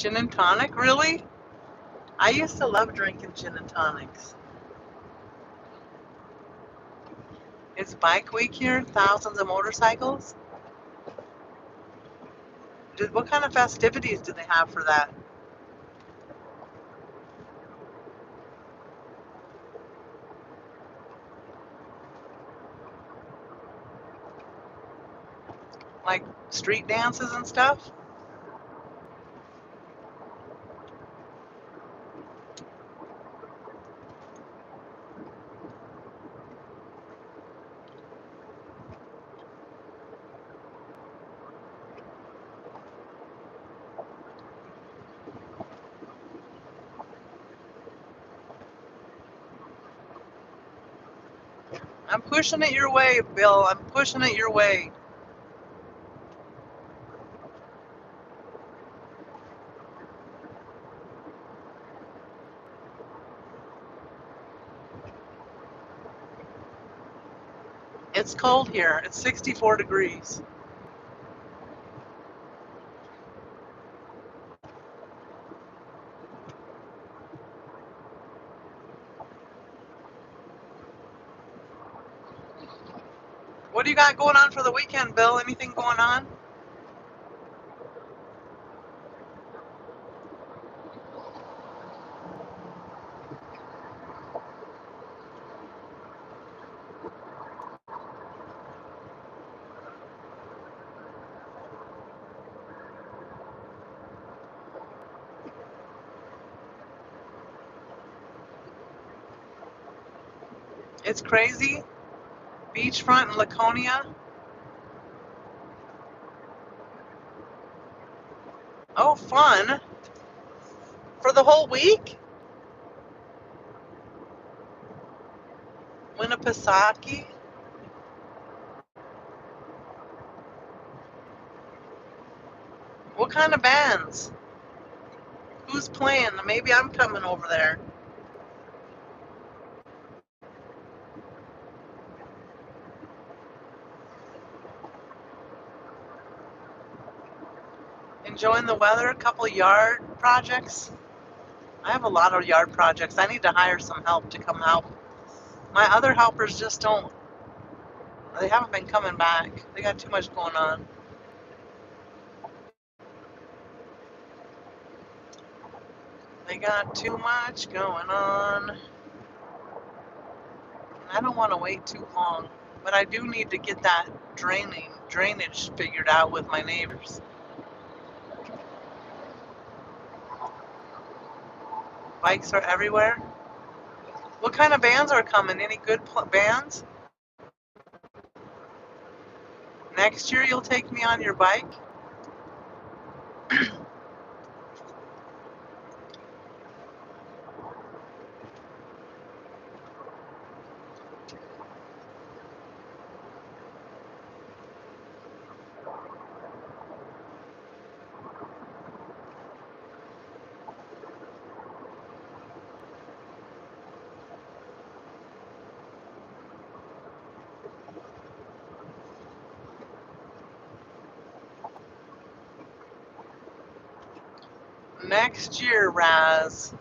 Gin and tonic, really? I used to love drinking gin and tonics. It's bike week here, thousands of motorcycles. What kind of festivities do they have for that? Like street dances and stuff? I'm pushing it your way, Bill. I'm pushing it your way. It's cold here. It's 64 degrees. What do you got going on for the weekend, Bill? Anything going on? It's crazy. Beachfront in Laconia. Oh, fun. For the whole week? Winnipesaukee? What kind of bands? Who's playing? Maybe I'm coming over there. Enjoying the weather? A couple yard projects? I have a lot of yard projects. I need to hire some help to come help. My other helpers just don't, they haven't been coming back. They got too much going on. They got too much going on. And I don't want to wait too long. But I do need to get that drainage figured out with my neighbors. Bikes are everywhere. What kind of bands are coming? Any good bands? Next year you'll take me on your bike? Next year, Razz.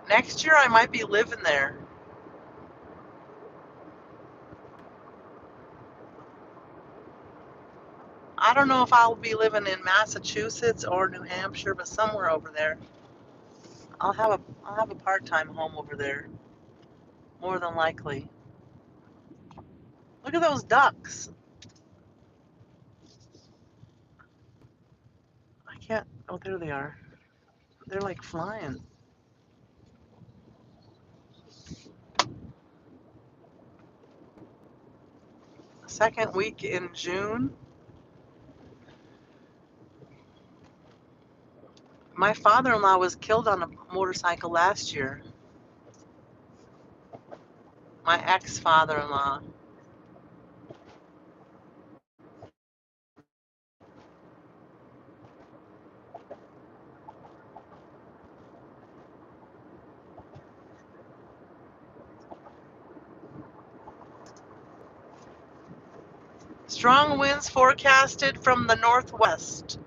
Next year I might be living there. I don't know if I'll be living in Massachusetts or New Hampshire, but somewhere over there. I'll have a part-time home over there, more than likely. Look at those ducks. I can't. Oh, there they are. They're like flying. Second week in June. My father-in-law was killed on a motorcycle last year. My ex-father-in-law. Strong winds forecasted from the northwest.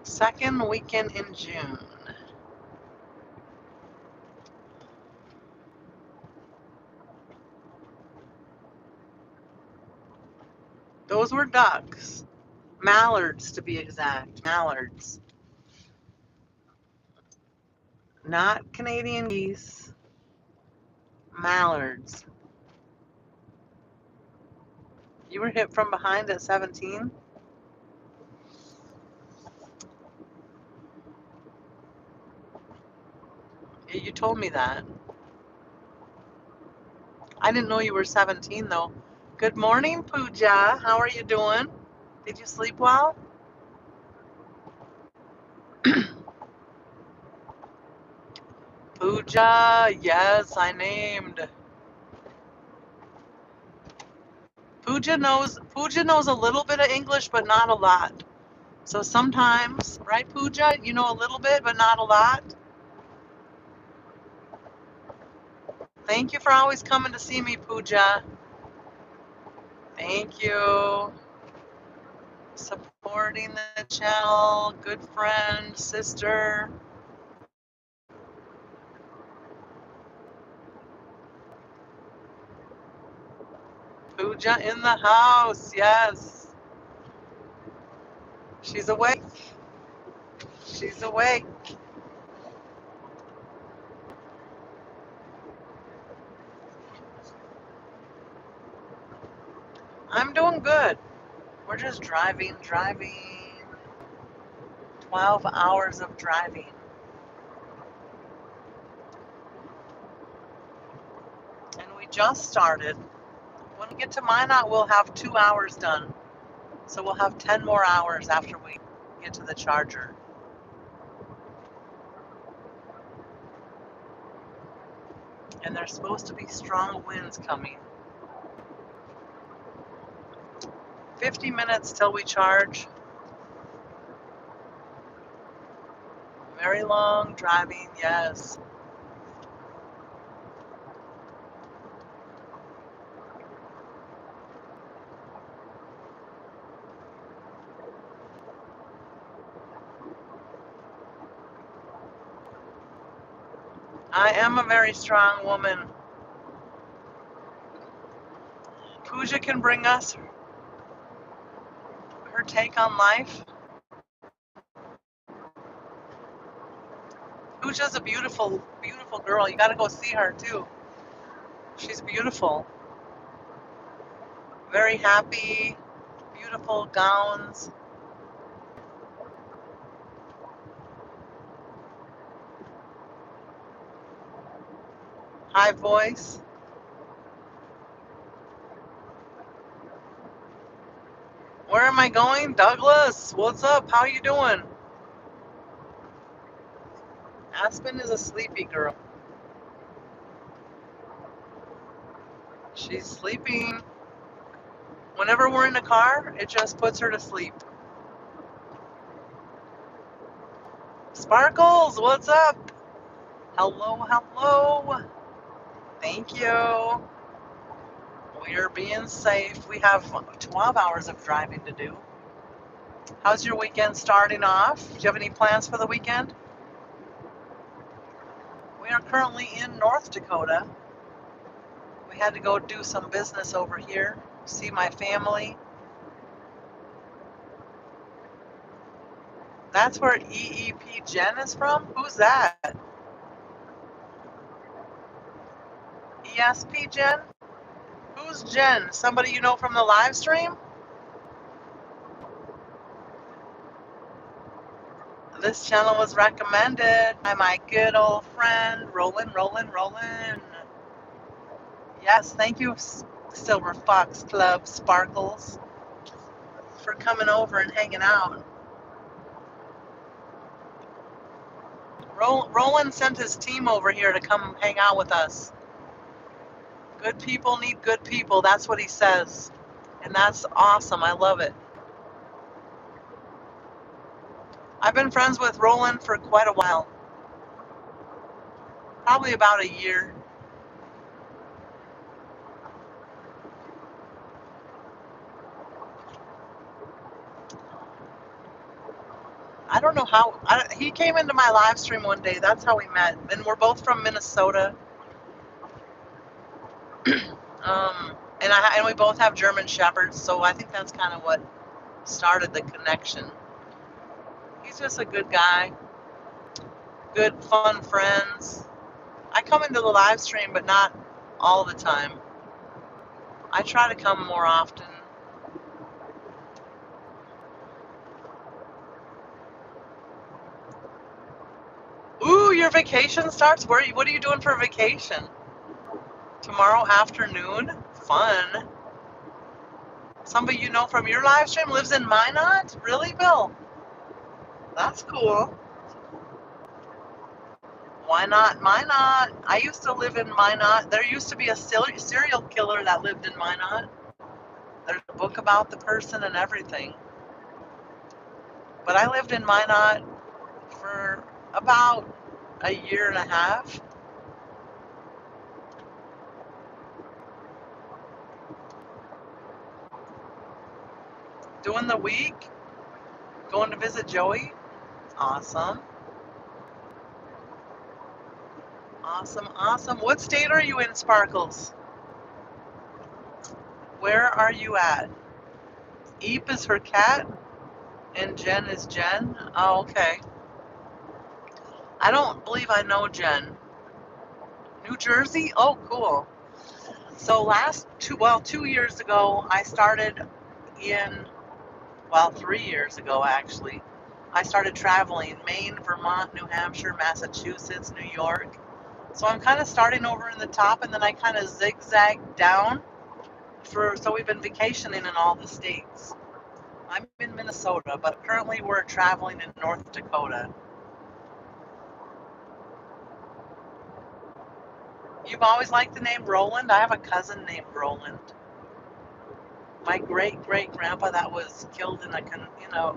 Second weekend in June. Those were ducks. Mallards, to be exact. Mallards. Not Canadian geese. Mallards. You were hit from behind at 17? Yeah, you told me that. I didn't know you were 17, though. Good morning, Pooja. How are you doing? Did you sleep well? Pooja, yes, I named. Pooja knows a little bit of English, but not a lot. So sometimes, right, Pooja? You know a little bit, but not a lot. Thank you for always coming to see me, Pooja. Thank you. Supporting the channel, good friend, sister. Pooja in the house, yes. She's awake. She's awake. I'm doing good. We're just driving. 12 hours of driving. And we just started. When we get to Minot, we'll have 2 hours done. So we'll have 10 more hours after we get to the charger. And there's supposed to be strong winds coming. 50 minutes till we charge. Very long driving, yes. I am a very strong woman. Pooja can bring us her take on life. Pooja's a beautiful, beautiful girl. You gotta go see her too. She's beautiful. Very happy, beautiful gowns. High voice. Where am I going? Douglas, what's up? How you doing? Aspen is a sleepy girl. She's sleeping. Whenever we're in a car, it just puts her to sleep. Sparkles, what's up? Hello, hello. Thank you. We're being safe. We have 12 hours of driving to do. How's your weekend starting off? Do you have any plans for the weekend? We are currently in North Dakota. We had to go do some business over here, see my family. That's where EEP Jen is from? Who's that? ESP Jen? Who's Jen? Somebody you know from the live stream? This channel was recommended by my good old friend, Rollin'. Yes, thank you, Silver Fox Club Sparkles, for coming over and hanging out. Roland sent his team over here to come hang out with us. Good people need good people, that's what he says. And that's awesome, I love it. I've been friends with Roland for quite a while. Probably about a year. I don't know how. He came into my live stream one day. That's how we met. And we're both from Minnesota. And we both have German Shepherds, so I think that's kind of what started the connection. He's just a good guy, good, fun friends. I come into the live stream, but not all the time. I try to come more often. Ooh, your vacation starts? What are you doing for vacation? Tomorrow afternoon? Fun. Somebody you know from your live stream lives in Minot? Really, Bill? That's cool. Why not Minot? I used to live in Minot. There used to be a serial killer that lived in Minot. There's a book about the person and everything. But I lived in Minot for about a year and a half. Doing the week, going to visit Joey. Awesome. Awesome, awesome. What state are you in, Sparkles? Where are you at? Eep is her cat, and Jen is Jen. Oh, okay. I don't believe I know Jen. New Jersey? Oh, cool. So 2 years ago, I started in, 3 years ago actually, I started traveling Maine, Vermont, New Hampshire, Massachusetts, New York. So I'm kind of starting over in the top, and then I kind of zigzag down so we've been vacationing in all the states. I'm in Minnesota, but currently we're traveling in North Dakota. You've always liked the name Roland? I have a cousin named Roland. My great-great-grandpa that was killed in a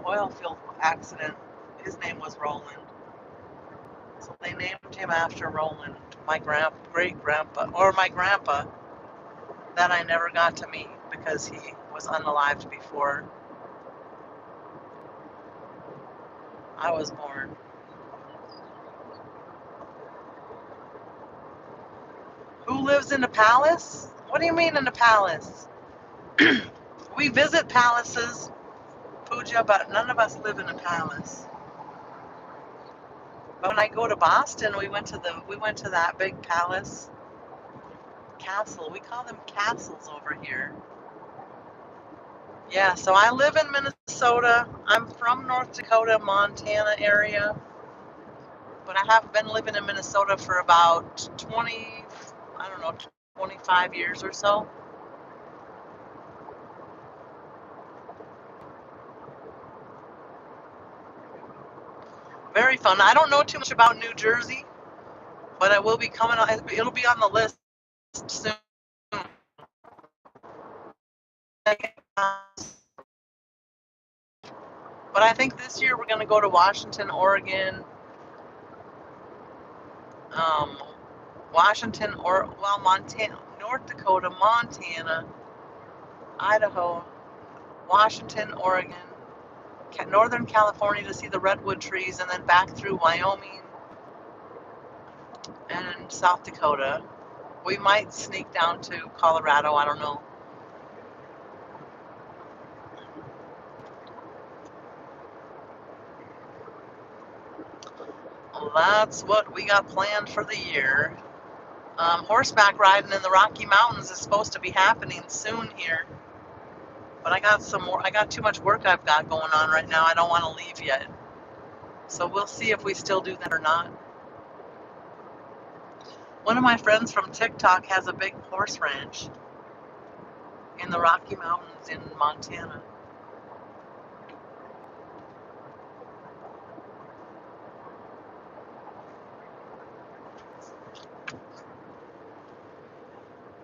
oil field accident, his name was Roland. So they named him after Roland, my great-grandpa, or my grandpa, that I never got to meet because he was unalived before I was born. Who lives in a palace? What do you mean in a palace? We visit palaces, Pooja, but none of us live in a palace. But when I go to Boston, we went to that big palace castle. We call them castles over here. Yeah, so I live in Minnesota. I'm from North Dakota, Montana area. But I have been living in Minnesota for about 25 years or so. Very fun. I don't know too much about New Jersey, but I will be coming on. It'll be on the list soon. But I think this year we're going to go to Washington, Oregon, Montana, North Dakota, Montana, Idaho, Washington, Oregon, Northern California to see the redwood trees, and then back through Wyoming and South Dakota. We might sneak down to Colorado, I don't know. Well, that's what we got planned for the year. Horseback riding in the Rocky Mountains is supposed to be happening soon here. But I got too much work I've got going on right now. I don't want to leave yet. So we'll see if we still do that or not. One of my friends from TikTok has a big horse ranch in the Rocky Mountains in Montana.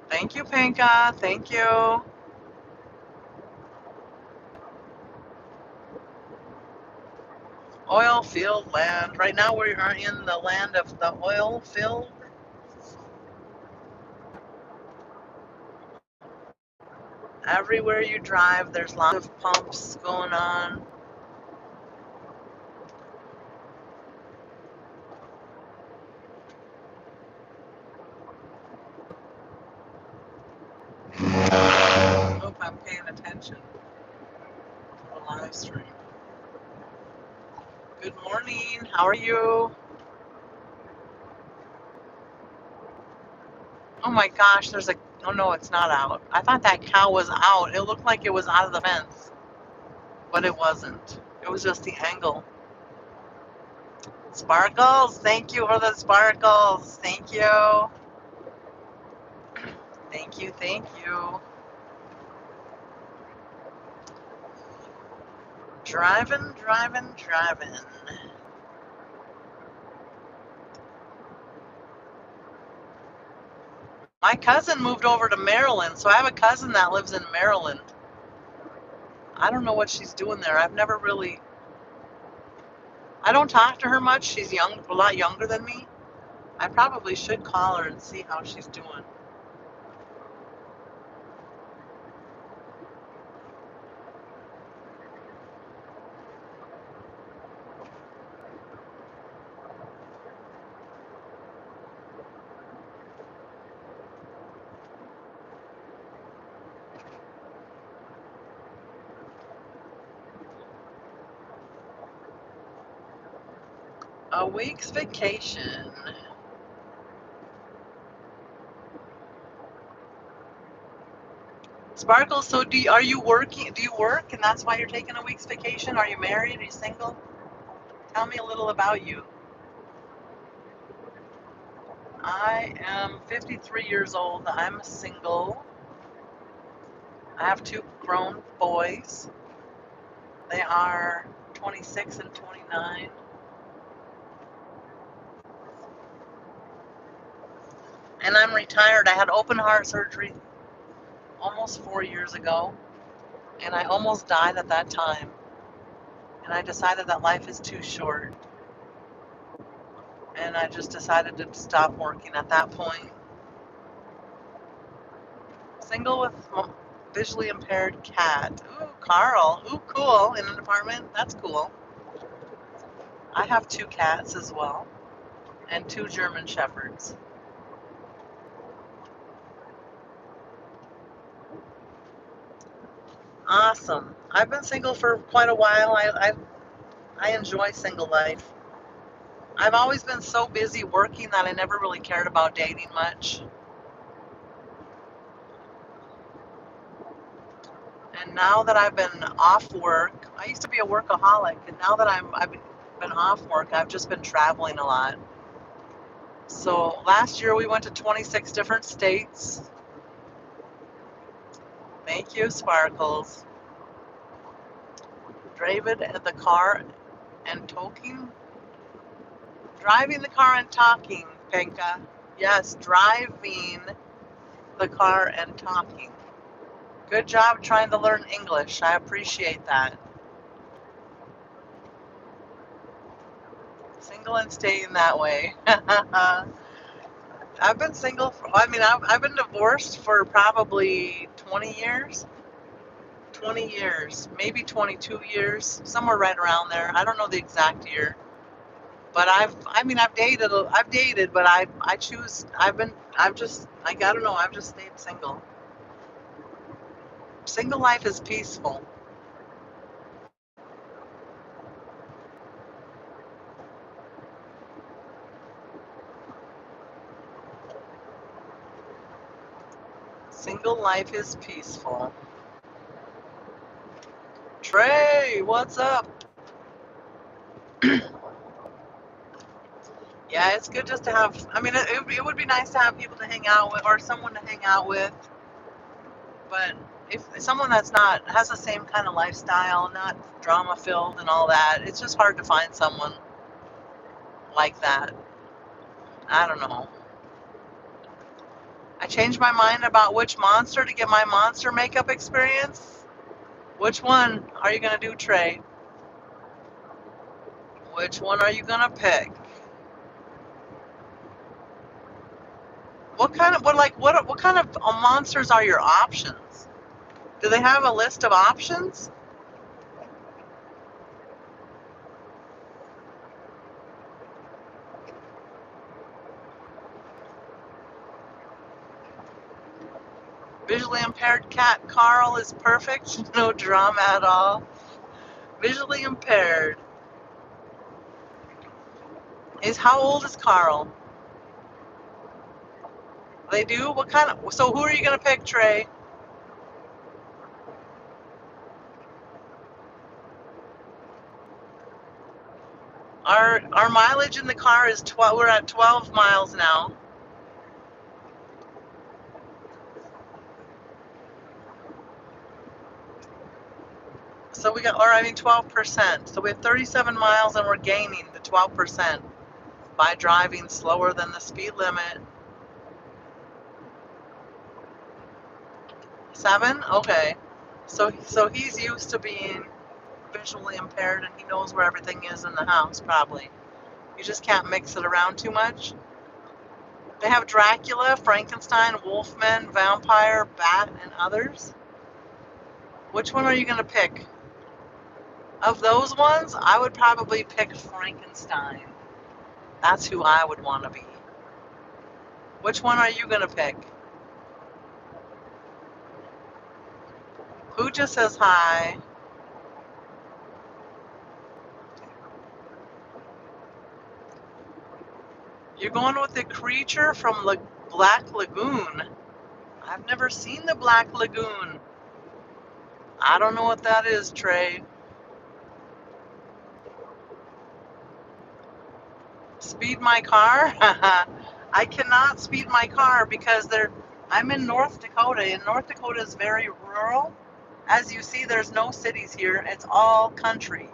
Thank you, Pinka. Thank you. Oil field land. Right now we are in the land of the oil field. Everywhere you drive, there's lots of pumps going on. paying attention to the live stream. Good morning. How are you? Oh my gosh, there's a. Oh no, it's not out. I thought that cow was out. It looked like it was out of the fence, but it wasn't. It was just the angle. Sparkles, thank you for the sparkles. Thank you. Thank you, thank you. Driving, driving, driving. My cousin moved over to Maryland, so I have a cousin that lives in Maryland. I don't know what she's doing there. I've never really. I don't talk to her much. She's a lot younger than me. I probably should call her and see how she's doing. A week's vacation. Sparkle, so are you working? Do you work and that's why you're taking a week's vacation? Are you married? Are you single? Tell me a little about you. I am 53 years old. I'm single. I have 2 grown boys. They are 26 and 29. And I'm retired. I had open heart surgery almost 4 years ago. And I almost died at that time. And I decided that life is too short. And I just decided to stop working at that point. Single with visually impaired cat. Ooh, Carl. Ooh, cool. In an apartment? That's cool. I have 2 cats as well. And 2 German Shepherds. Awesome. I've been single for quite a while. I enjoy single life. I've always been so busy working that I never really cared about dating much. And now that I've been off work, I used to be a workaholic, and now that I've been off work, I've just been traveling a lot. So last year we went to 26 different states. Thank you, Sparkles. Driving the car and talking. Driving the car and talking, Penka. Yes, driving the car and talking. Good job trying to learn English. I appreciate that. Single and staying that way. I've been single for, I've been divorced for probably 20 years. 20 years, maybe 22 years, somewhere right around there. I don't know the exact year. But I've dated, but I choose, I don't know, I've just stayed single. Single life is peaceful. Single life is peaceful. Trey, what's up? Yeah, it's good just to have, it would be nice to have people to hang out with or someone to hang out with. But if someone that's not, has the same kind of lifestyle, not drama filled and all that, it's just hard to find someone like that. I don't know. I changed my mind about which monster to get my monster makeup experience. Which one are you going to do, Trey? Which one are you going to pick? What kind of monsters are your options? Do they have a list of options? Visually impaired cat Carl is perfect. No drama at all. Visually impaired. How old is Carl? They do? What kind of, so who are you going to pick, Trey? Our mileage in the car is 12, we're at 12 miles now. So we got, 12%. So we have 37 miles and we're gaining the 12% by driving slower than the speed limit. 7? Okay. So he's used to being visually impaired and he knows where everything is in the house, probably. You just can't mix it around too much. They have Dracula, Frankenstein, Wolfman, Vampire, Bat, and others. Which one are you going to pick? Of those ones, I would probably pick Frankenstein. That's who I would want to be. Which one are you going to pick? Who just says hi? You're going with the creature from Black Lagoon. I've never seen the Black Lagoon. I don't know what that is, Trey. Speed my car? I cannot speed my car because I'm in North Dakota, and North Dakota is very rural. As you see, there's no cities here. It's all country.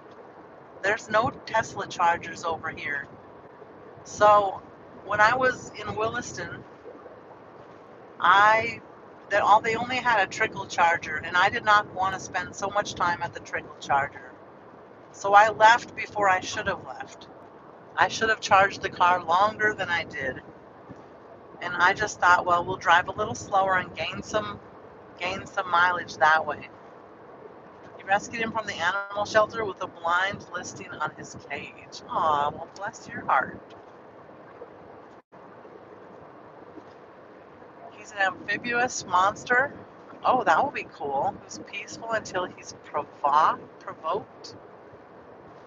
There's no Tesla chargers over here. So when I was in Williston, they only had a trickle charger, and I did not want to spend so much time at the trickle charger. So I left before I should have left. I should have charged the car longer than I did. And I just thought, well, we'll drive a little slower and gain some mileage that way. You rescued him from the animal shelter with a blind listing on his cage. Aw, well, bless your heart. He's an amphibious monster. Oh, that will be cool. Who's peaceful until he's provoked,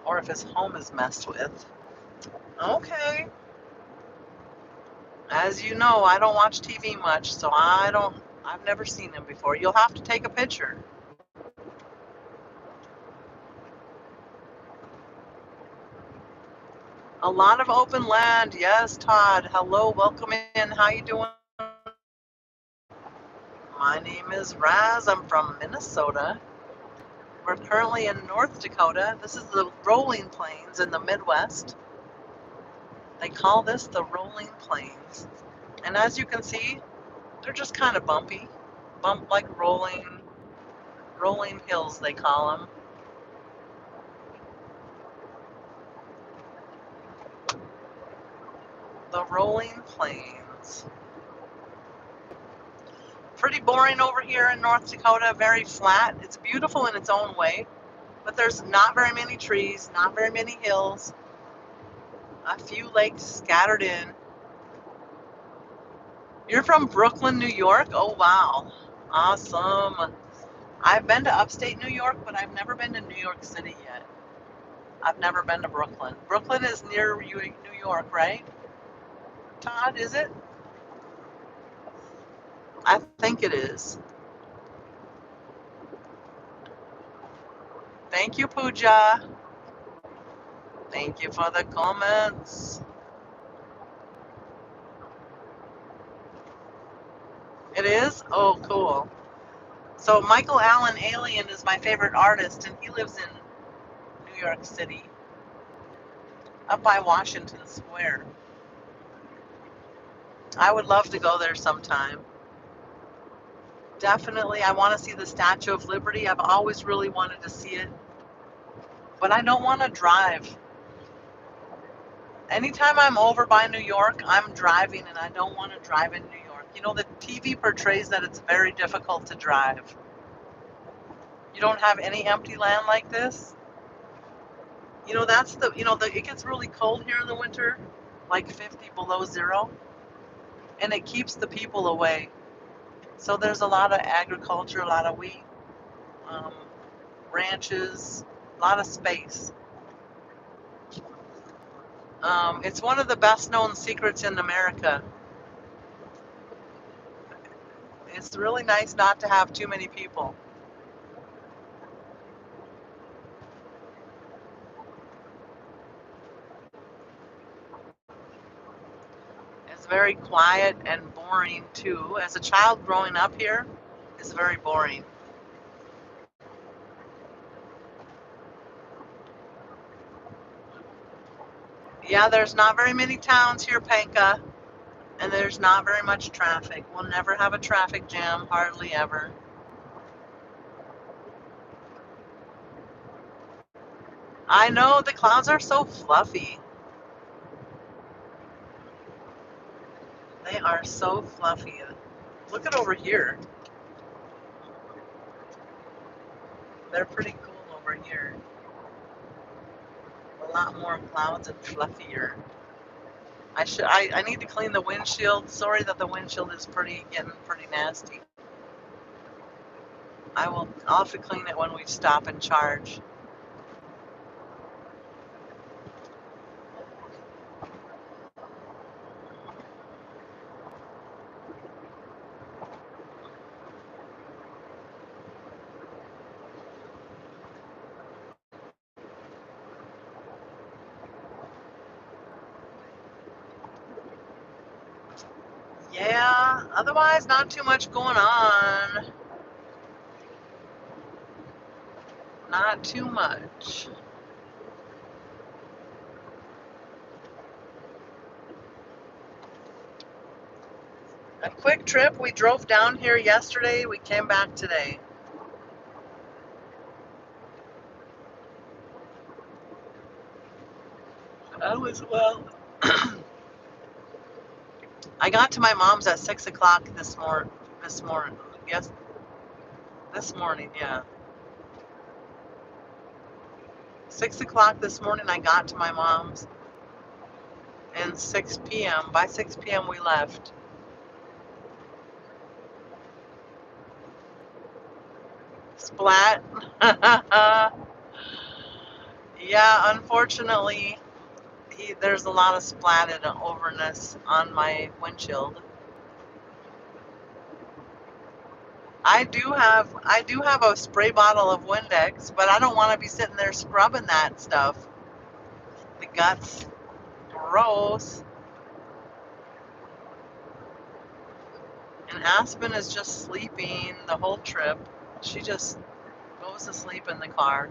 or if his home is messed with. Okay. As you know, I don't watch TV much, so I've never seen him before. You'll have to take a picture. A lot of open land. Yes, Todd. Hello, welcome in. How you doing? My name is Razz. I'm from Minnesota. We're currently in North Dakota. This is the rolling plains in the Midwest. They call this the rolling plains. And as you can see, they're just kind of bumpy. Like rolling hills, they call them. The rolling plains. Pretty boring over here in North Dakota, very flat. It's beautiful in its own way, but there's not very many trees, not very many hills, a few lakes scattered in. You're from Brooklyn, New York? Oh, wow. Awesome. I've been to upstate New York, but I've never been to New York City yet. I've never been to Brooklyn. Brooklyn is near New York, right? Todd, is it? I think it is. Thank you, Pooja. Thank you for the comments. It is? Oh, cool. So Michael Allen Alien is my favorite artist, and he lives in New York City, up by Washington Square. I would love to go there sometime. Definitely, I want to see the Statue of Liberty. I've always really wanted to see it, but I don't want to drive. Anytime I'm over by New York, I'm driving, and I don't want to drive in New York. You know, the TV portrays that it's very difficult to drive. You don't have any empty land like this? You know, it gets really cold here in the winter, like 50 below zero, and it keeps the people away. So there's a lot of agriculture, a lot of wheat, um, ranches, a lot of space. It's one of the best known secrets in America. It's really nice not to have too many people. It's very quiet and boring too. As a child growing up here, it's very boring. Yeah, there's not very many towns here, Panka, and there's not very much traffic. We'll never have a traffic jam, hardly ever. I know, the clouds are so fluffy. They are so fluffy. Look at over here. They're pretty cool over here. A lot more clouds and fluffier. I need to clean the windshield. Sorry that the windshield is getting pretty nasty. I'll have to clean it when we stop and charge. Yeah, otherwise not too much going on. Not too much. A quick trip. We drove down here yesterday. We came back today. I was well. I got to my mom's at 6 o'clock this morning. Yes, this morning. Yeah, 6 o'clock this morning. I got to my mom's, and 6 p.m. By 6 p.m. we left. Splat. Yeah, unfortunately, there's a lot of splatted overness on my windshield. I do have a spray bottle of Windex, but I don't want to be sitting there scrubbing that stuff. The guts, gross. And Aspen is just sleeping the whole trip. She just goes to sleep in the car.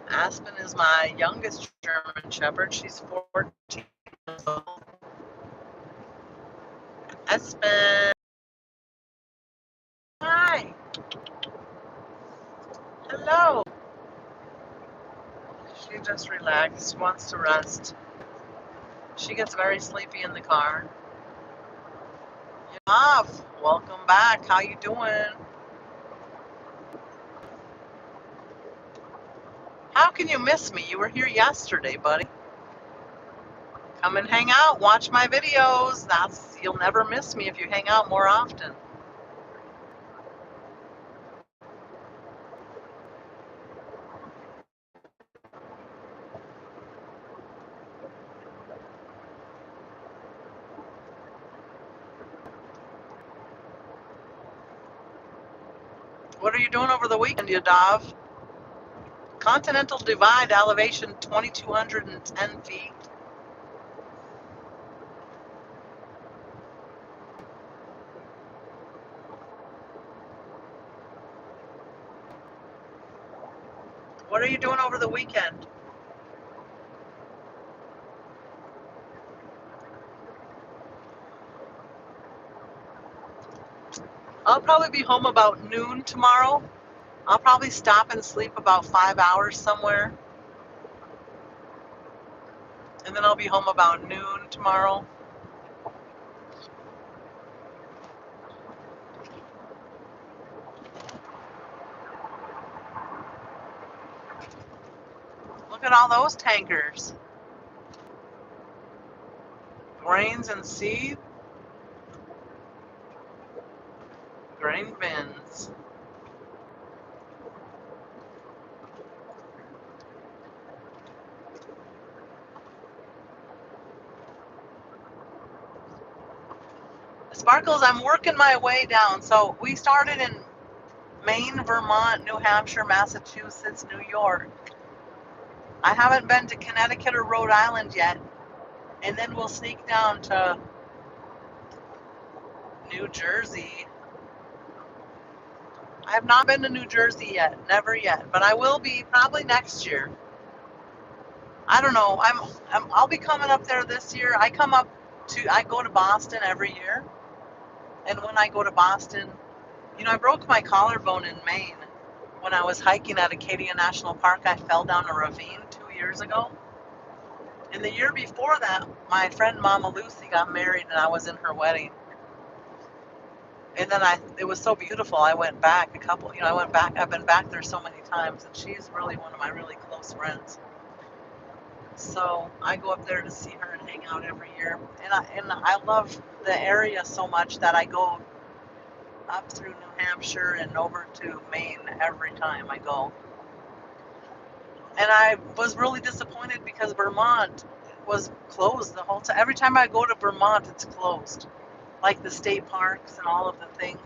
Aspen is my youngest German Shepherd. She's 14 years old. Aspen. Hi. Hello. She just relaxed, wants to rest. She gets very sleepy in the car. Off. Welcome back. How you doing? How can you miss me? You were here yesterday, buddy. Come and hang out. Watch my videos. You'll never miss me if you hang out more often. What are you doing over the weekend, Yadav? Continental Divide, elevation 2,210 feet. What are you doing over the weekend? I'll probably be home about noon tomorrow. I'll probably stop and sleep about 5 hours somewhere. And then I'll be home about noon tomorrow. Look at all those tankers. grains and seed, grain bins. Sparkles, I'm working my way down. So we started in Maine, Vermont, New Hampshire, Massachusetts, New York. I haven't been to Connecticut or Rhode Island yet. And then we'll sneak down to New Jersey. I have not been to New Jersey yet, never yet, but I will be probably next year. I don't know. I'll be coming up there this year. I go to Boston every year, and when I go to Boston, I broke my collarbone in Maine when I was hiking at Acadia National Park. I fell down a ravine 2 years ago. And the year before that, my friend Mama Lucy got married, and I was in her wedding. And then it was so beautiful. I went back I've been back there so many times, and she's really one of my really close friends. So I go up there to see her and hang out every year. And I love the area so much that I go up through New Hampshire and over to Maine every time I go. And I was really disappointed because Vermont was closed the whole time. Every time I go to Vermont, it's closed. Like the state parks and all of the things.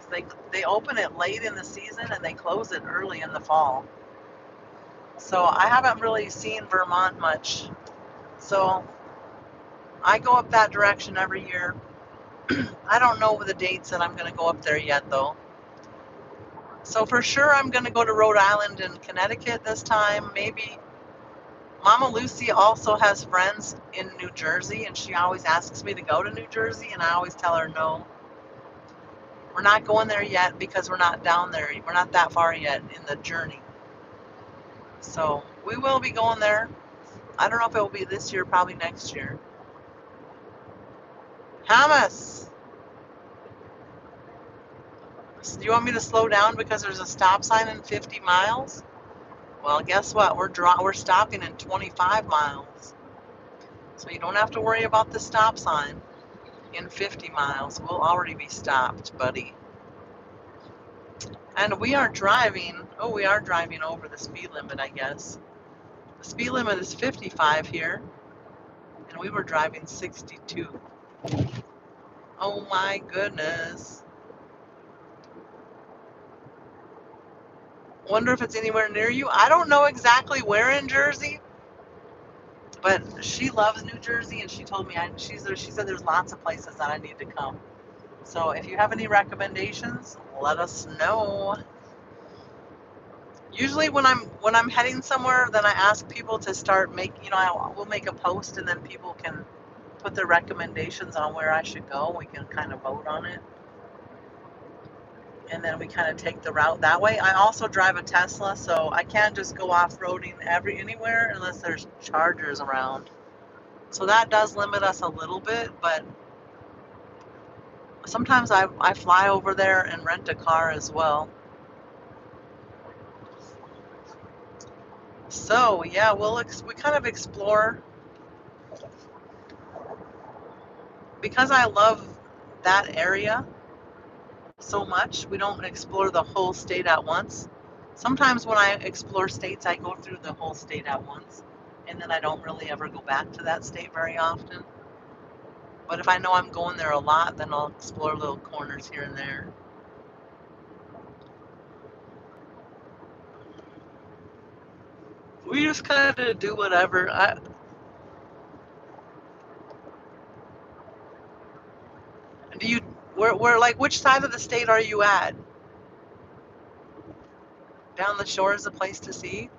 They open it late in the season and they close it early in the fall. So I haven't really seen Vermont much. So I go up that direction every year. I don't know the dates that I'm going to go up there yet, though. So for sure, I'm going to go to Rhode Island and Connecticut this time. Maybe Mama Lucy also has friends in New Jersey, and she always asks me to go to New Jersey, and I always tell her no. We're not going there yet because we're not down there. We're not that far yet in the journey. So we will be going there. I don't know if it will be this year, probably next year. Hamas, do you want me to slow down because there's a stop sign in 50 miles? Well, guess what? We're stopping in 25 miles. So you don't have to worry about the stop sign in 50 miles. We'll already be stopped, buddy. And we are driving over the speed limit, I guess. The speed limit is 55 here, and we were driving 62. Oh my goodness. Wonder if it's anywhere near you. I don't know exactly where in Jersey, but she loves New Jersey, and she told me she said there's lots of places that I need to come. So if you have any recommendations, let us know. Usually when I'm heading somewhere, then I ask people to start we'll make a post, and then people can put their recommendations on where I should go. We can kind of vote on it. And then we kind of take the route that way. I also drive a Tesla, so I can't just go off-roading anywhere unless there's chargers around. So that does limit us a little bit, but sometimes I fly over there and rent a car as well. So yeah, we kind of explore. Because I love that area so much, we don't explore the whole state at once. Sometimes when I explore states, I go through the whole state at once, and then I don't really ever go back to that state very often. But if I know I'm going there a lot, then I'll explore little corners here and there. We just kind of do whatever. Which side of the state are you at? Down the shore is a place to see?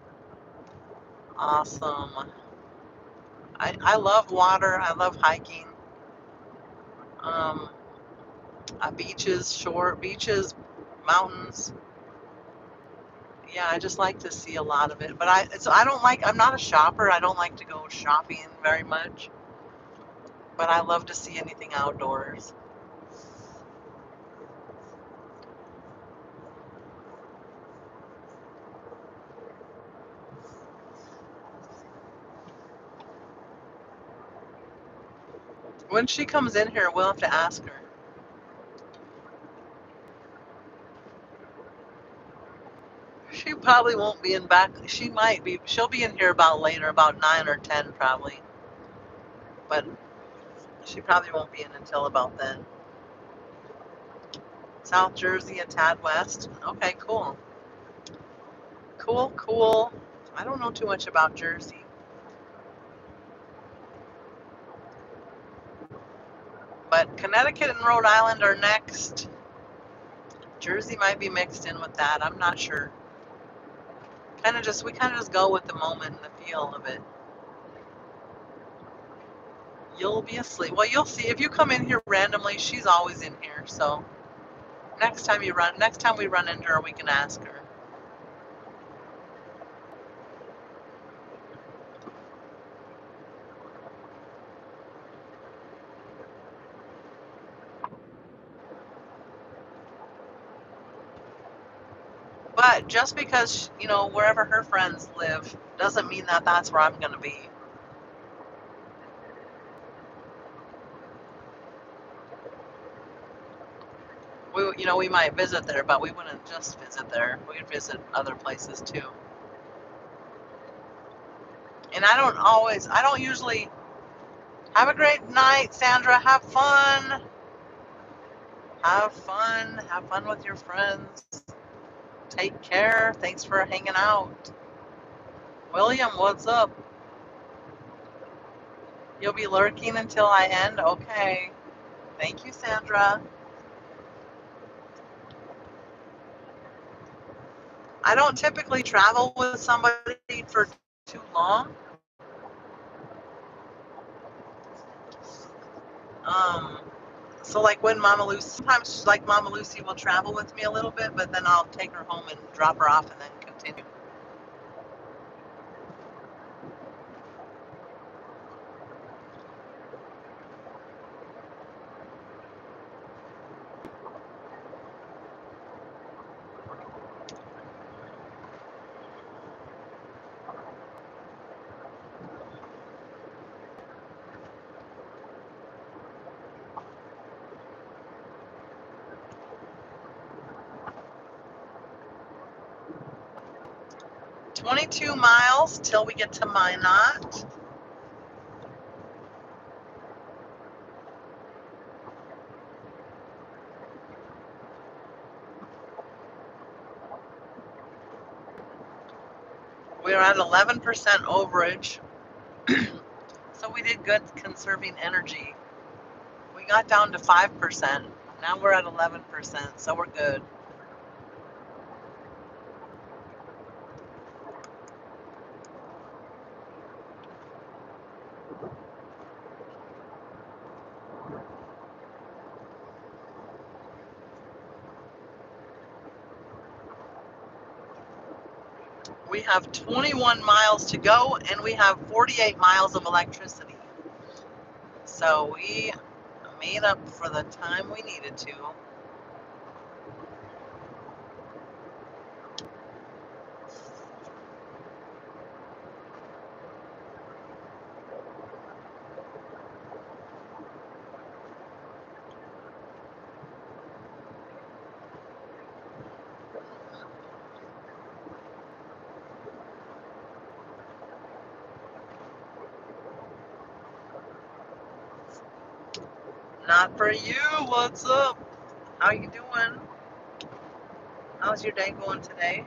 Awesome. I love water. I love hiking. Um, beaches, mountains. Yeah, I just like to see a lot of it. But I'm not a shopper. I don't like to go shopping very much. But I love to see anything outdoors. When she comes in here, we'll have to ask her. She probably won't be in back. She might be. She'll be in here about later, about 9 or 10 probably. But she probably won't be in until about then. South Jersey, a tad west. Okay, cool. Cool, cool. I don't know too much about Jersey. But Connecticut and Rhode Island are next. Jersey might be mixed in with that. I'm not sure. We kind of just go with the moment and the feel of it. You'll be asleep. Well, you'll see. If you come in here randomly, she's always in here. So next time we run into her, we can ask her. But just because, wherever her friends live, doesn't mean that that's where I'm going to be. We might visit there, but we wouldn't just visit there. We'd visit other places too. And I don't usually, have a great night, Sandra. Have fun. Have fun. Have fun with your friends. Take care. Thanks for hanging out. William, what's up? You'll be lurking until I end? Okay. Thank you, Sandra. I don't typically travel with somebody for too long. So like when sometimes like Mama Lucy will travel with me a little bit, but then I'll take her home and drop her off and then continue. "22 miles till we get to Minot." We're at 11% overage, so we did good conserving energy. We got down to 5%. Now we're at 11%, so we're good. We have 21 miles to go, and we have 48 miles of electricity. So we made up for the time we needed to. Not for you. What's up? How you doing? How's your day going today?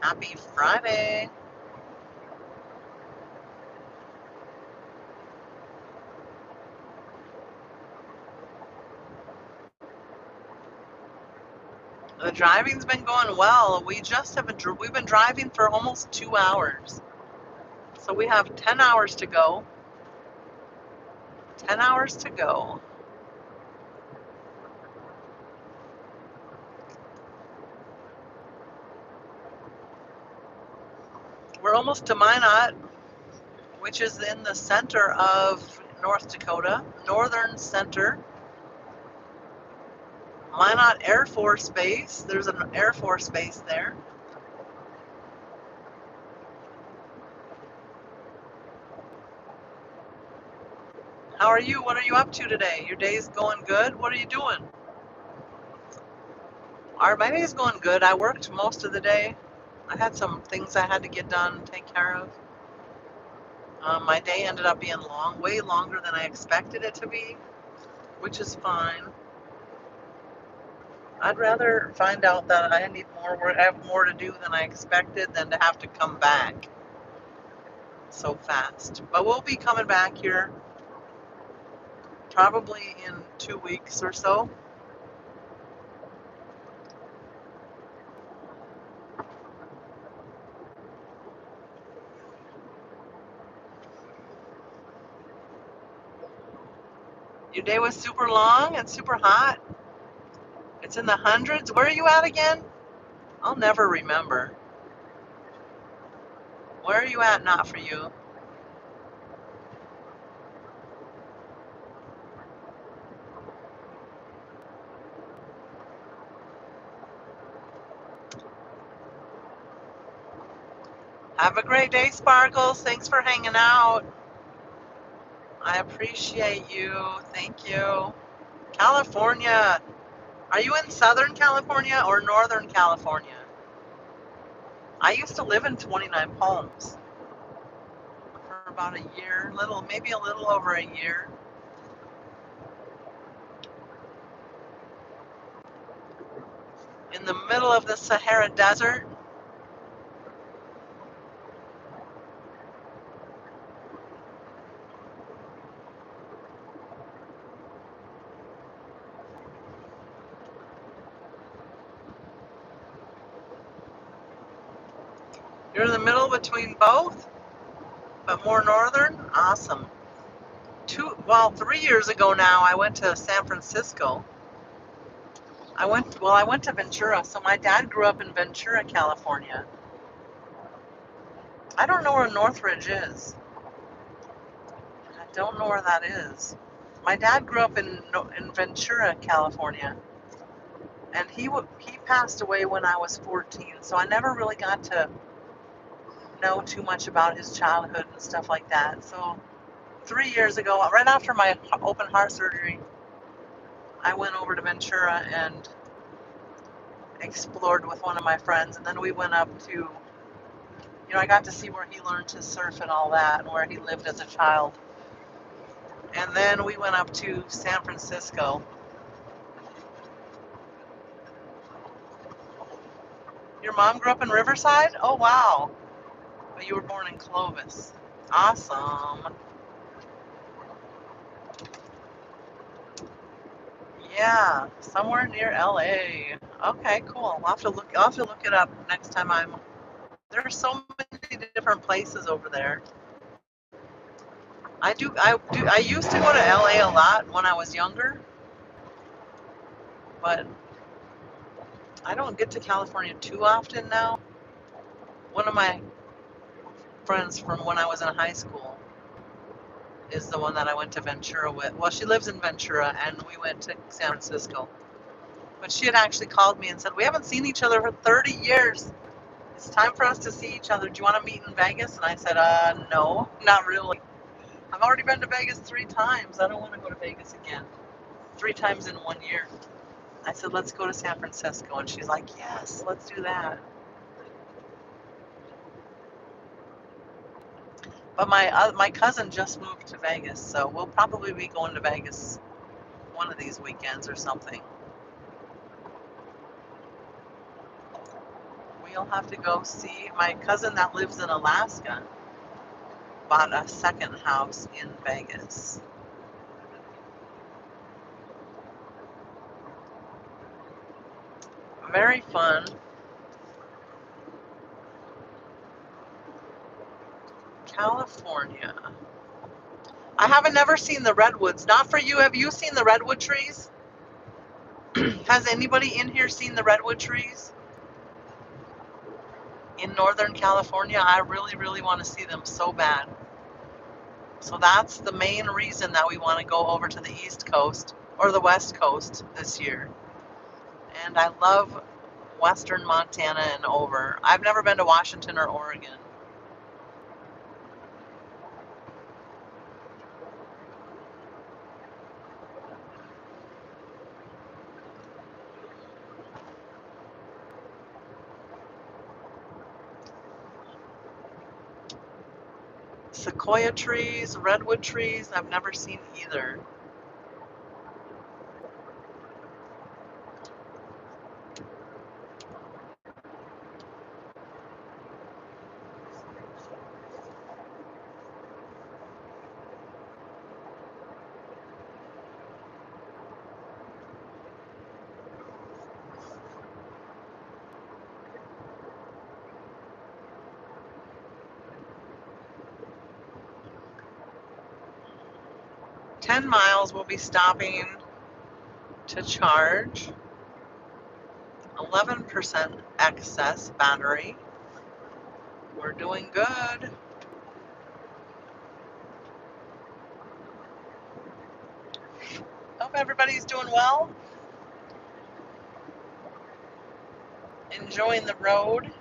Happy Friday. The driving's been going well. We've been driving for almost 2 hours. So we have 10 hours to go. 10 hours to go. We're almost to Minot, which is in the center of North Dakota, northern center. Minot Air Force Base. There's an Air Force Base there. How are you? What are you up to today? Your day's going good? What are you doing? My day's going good. I worked most of the day. I had some things I had to get done, take care of. My day ended up being long, way longer than I expected it to be, which is fine. I'd rather find out that I need more work, I have more to do than I expected than to have to come back so fast. But we'll be coming back here probably in 2 weeks or so. Your day was super long and super hot. It's in the hundreds. Where are you at again? I'll never remember. Where are you at? Not for you. Have a great day, Sparkles. Thanks for hanging out. I appreciate you. Thank you. California. Are you in Southern California or Northern California? I used to live in 29 Palms for about a year, maybe a little over a year. In the middle of the Sahara Desert. You're in the middle between both, but more northern? Awesome. 3 years ago now, I went to San Francisco. I went to Ventura. So my dad grew up in Ventura, California. I don't know where Northridge is. I don't know where that is. My dad grew up in Ventura, California, and he passed away when I was 14. So I never really got to know too much about his childhood and stuff like that. So 3 years ago, right after my open heart surgery, I went over to Ventura and explored with one of my friends, and then we went up to, I got to see where he learned to surf and all that, and where he lived as a child. And then we went up to San Francisco. Your mom grew up in Riverside? Oh, wow. But you were born in Clovis. Awesome. Yeah, somewhere near LA. Okay, cool. I'll have to look it up next time there's so many different places over there. I used to go to LA a lot when I was younger, but I don't get to California too often now. One of my friends from when I was in high school is the one that I went to Ventura with. Well, she lives in Ventura, and we went to San Francisco. But she had actually called me and said, we haven't seen each other for 30 years. It's time for us to see each other. Do you want to meet in Vegas? And I said, no, not really. I've already been to Vegas 3 times. I don't want to go to Vegas again. 3 times in 1 year. I said, let's go to San Francisco. And she's like, yes, let's do that. But my cousin just moved to Vegas, so we'll probably be going to Vegas one of these weekends or something. We'll have to go see my cousin that lives in Alaska. Bought a second house in Vegas. Very fun. California. I haven't never seen the redwoods. Not for you. Have you seen the redwood trees? Has anybody in here seen the redwood trees? In Northern California, I really, really want to see them so bad. So that's the main reason that we want to go over to the East Coast or the West Coast this year. And I love Western Montana and over. I've never been to Washington or Oregon. Sequoia trees, redwood trees, I've never seen either. "10 miles we'll be stopping to charge. 11% excess battery. We're doing good." Hope everybody's doing well. Enjoying the road,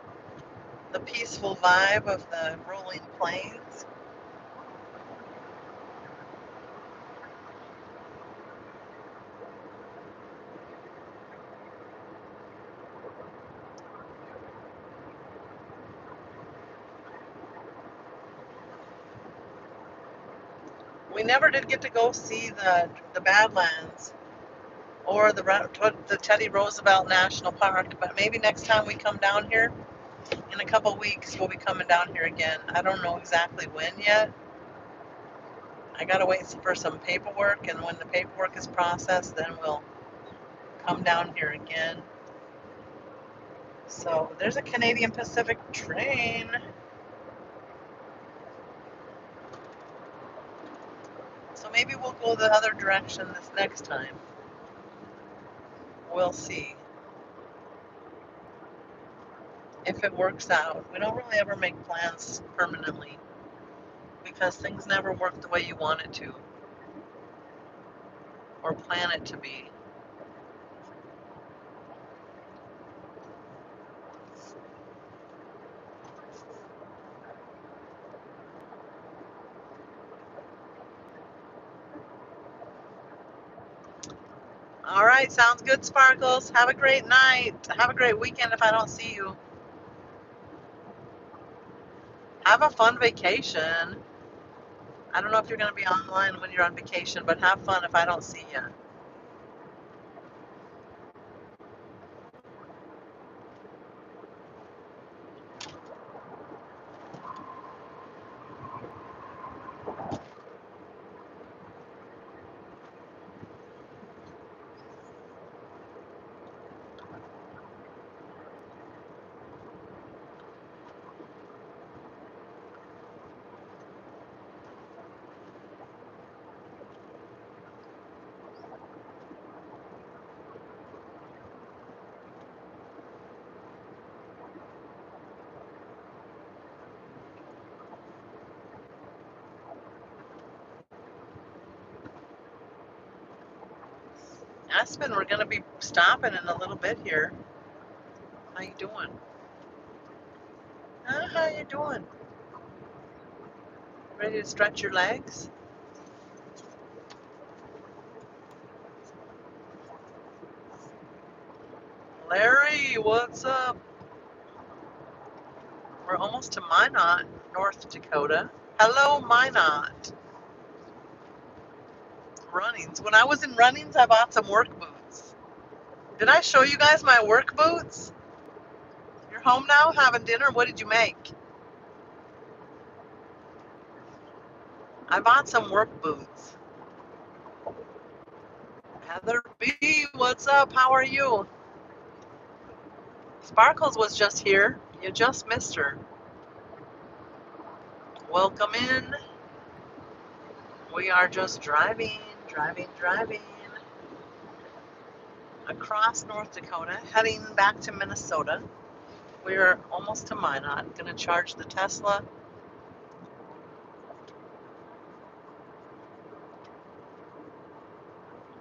the peaceful vibe of the rolling plains. We never did get to go see the Badlands or the Teddy Roosevelt National Park, but maybe next time we come down here, in a couple weeks, we'll be coming down here again. I don't know exactly when yet. I gotta wait for some paperwork, and when the paperwork is processed, then we'll come down here again. So there's a Canadian Pacific train. So maybe we'll go the other direction this next time. We'll see if it works out. We don't really ever make plans permanently because things never work the way you want it to or plan it to be. All right, sounds good, Sparkles. Have a great night. Have a great weekend if I don't see you. Have a fun vacation. I don't know if you're going to be online when you're on vacation, but have fun if I don't see you. Aspen, we're going to be stopping in a little bit here. How you doing? How you doing? Ready to stretch your legs? Larry, what's up? We're almost to Minot, North Dakota. Hello, Minot. Runnings. When I was in Runnings, I bought some work boots. Did I show you guys my work boots? You're home now, having dinner? What did you make? I bought some work boots. Heather B, what's up? How are you? Sparkles was just here. You just missed her. Welcome in. We are just driving across North Dakota, heading back to Minnesota. We're almost to Minot. Gonna charge the Tesla.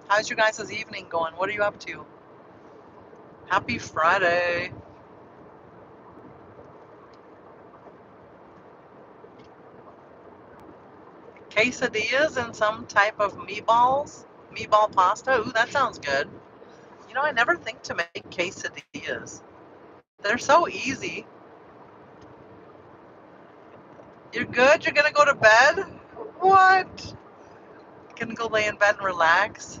How's your guys' evening going? What are you up to? Happy Friday. Quesadillas and some type of meatball pasta. Ooh, that sounds good. You know, I never think to make quesadillas. They're so easy. You're good? You're gonna go to bed? What? Gonna go lay in bed and relax?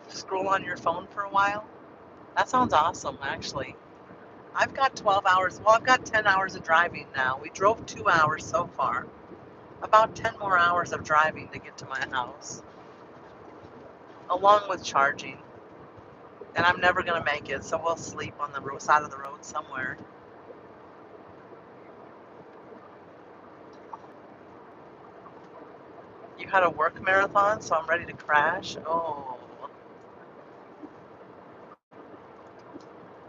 Scroll on your phone for a while? That sounds awesome, actually. I've got 12 hours. Well, I've got 10 hours of driving now. We drove 2 hours so far. About 10 more hours of driving to get to my house, along with charging. And I'm never gonna make it, so we'll sleep on the side of the road somewhere. You had a work marathon, so I'm ready to crash. Oh.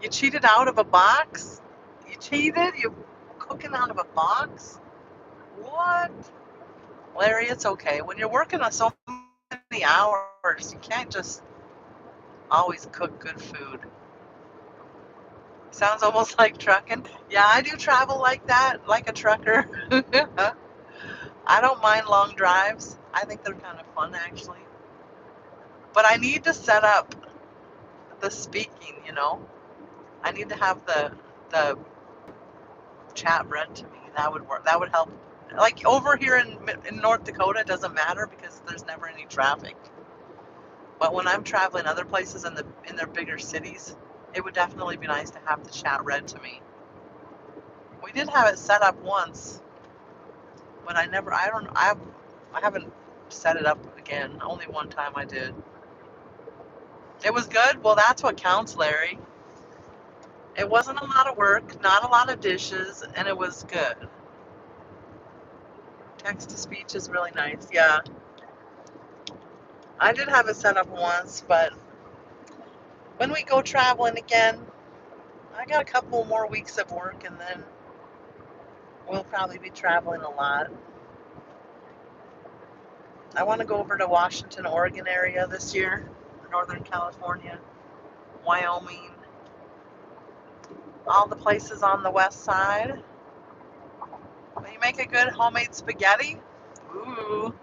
You cheated out of a box? You cheated? You cooking out of a box? What? Larry, it's okay. When you're working on so many hours, you can't just always cook good food. Sounds almost like trucking. Yeah, I do travel like that, like a trucker. I don't mind long drives. I think they're kind of fun, actually. But I need to set up the speaking, you know. I need to have the chat read to me. That would work. That would help. Like over here in North Dakota, it doesn't matter because there's never any traffic. But when I'm traveling other places in their bigger cities, it would definitely be nice to have the chat read to me. We did have it set up once, but I haven't set it up again. Only one time I did. It was good. Well, that's what counts, Larry. It wasn't a lot of work, not a lot of dishes, and it was good. Text to speech is really nice. Yeah. I did have it set up once, but when we go traveling again, I got a couple more weeks of work and then we'll probably be traveling a lot. I want to go over to Washington, Oregon area this year, Northern California, Wyoming, all the places on the west side. Will you make a good homemade spaghetti? Ooh,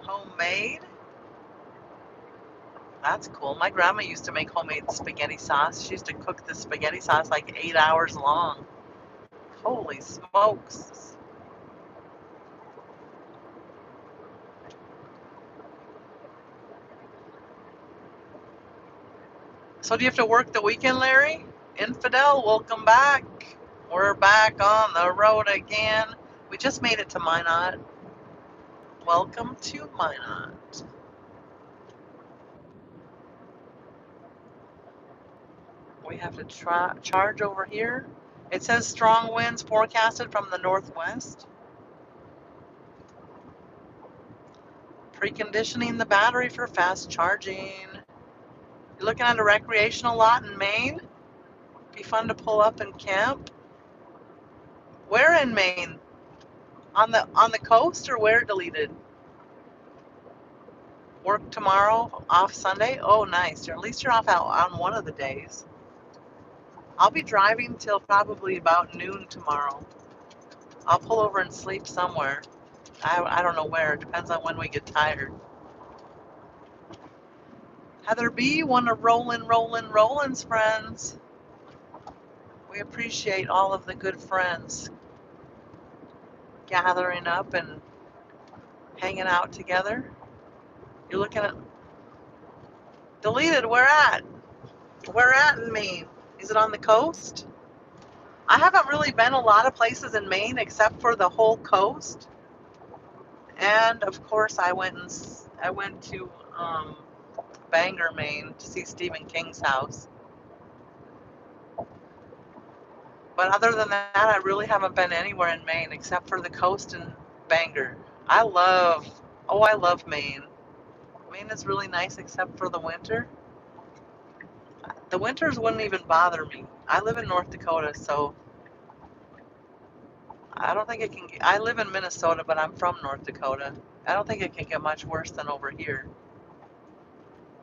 homemade? That's cool. My grandma used to make homemade spaghetti sauce. She used to cook the spaghetti sauce like 8 hours long. Holy smokes. So do you have to work the weekend, Larry? Infidel, welcome back. We're back on the road again. We just made it to Minot. Welcome to Minot. We have to charge over here. It says strong winds forecasted from the northwest. Preconditioning the battery for fast charging. You're looking at a recreational lot in Maine? Be fun to pull up and camp. Where in Maine? On the coast or where deleted? Work tomorrow, off Sunday? Oh, nice. At least you're off out on one of the days. I'll be driving till probably about noon tomorrow. I'll pull over and sleep somewhere. I don't know where. It depends on when we get tired. Heather B, one of Rollins friends. We appreciate all of the good friends gathering up and hanging out together. You're looking at deleted. Where at? Where at in Maine? Is it on the coast? I haven't really been a lot of places in Maine except for the whole coast. And of course, I went to Bangor, Maine, to see Stephen King's house. But other than that, I really haven't been anywhere in Maine except for the coast and Bangor. I love Maine. Maine is really nice except for the winter. The winters wouldn't even bother me. I live in North Dakota, so I don't think it can. I live in Minnesota, but I'm from North Dakota. I don't think it can get much worse than over here.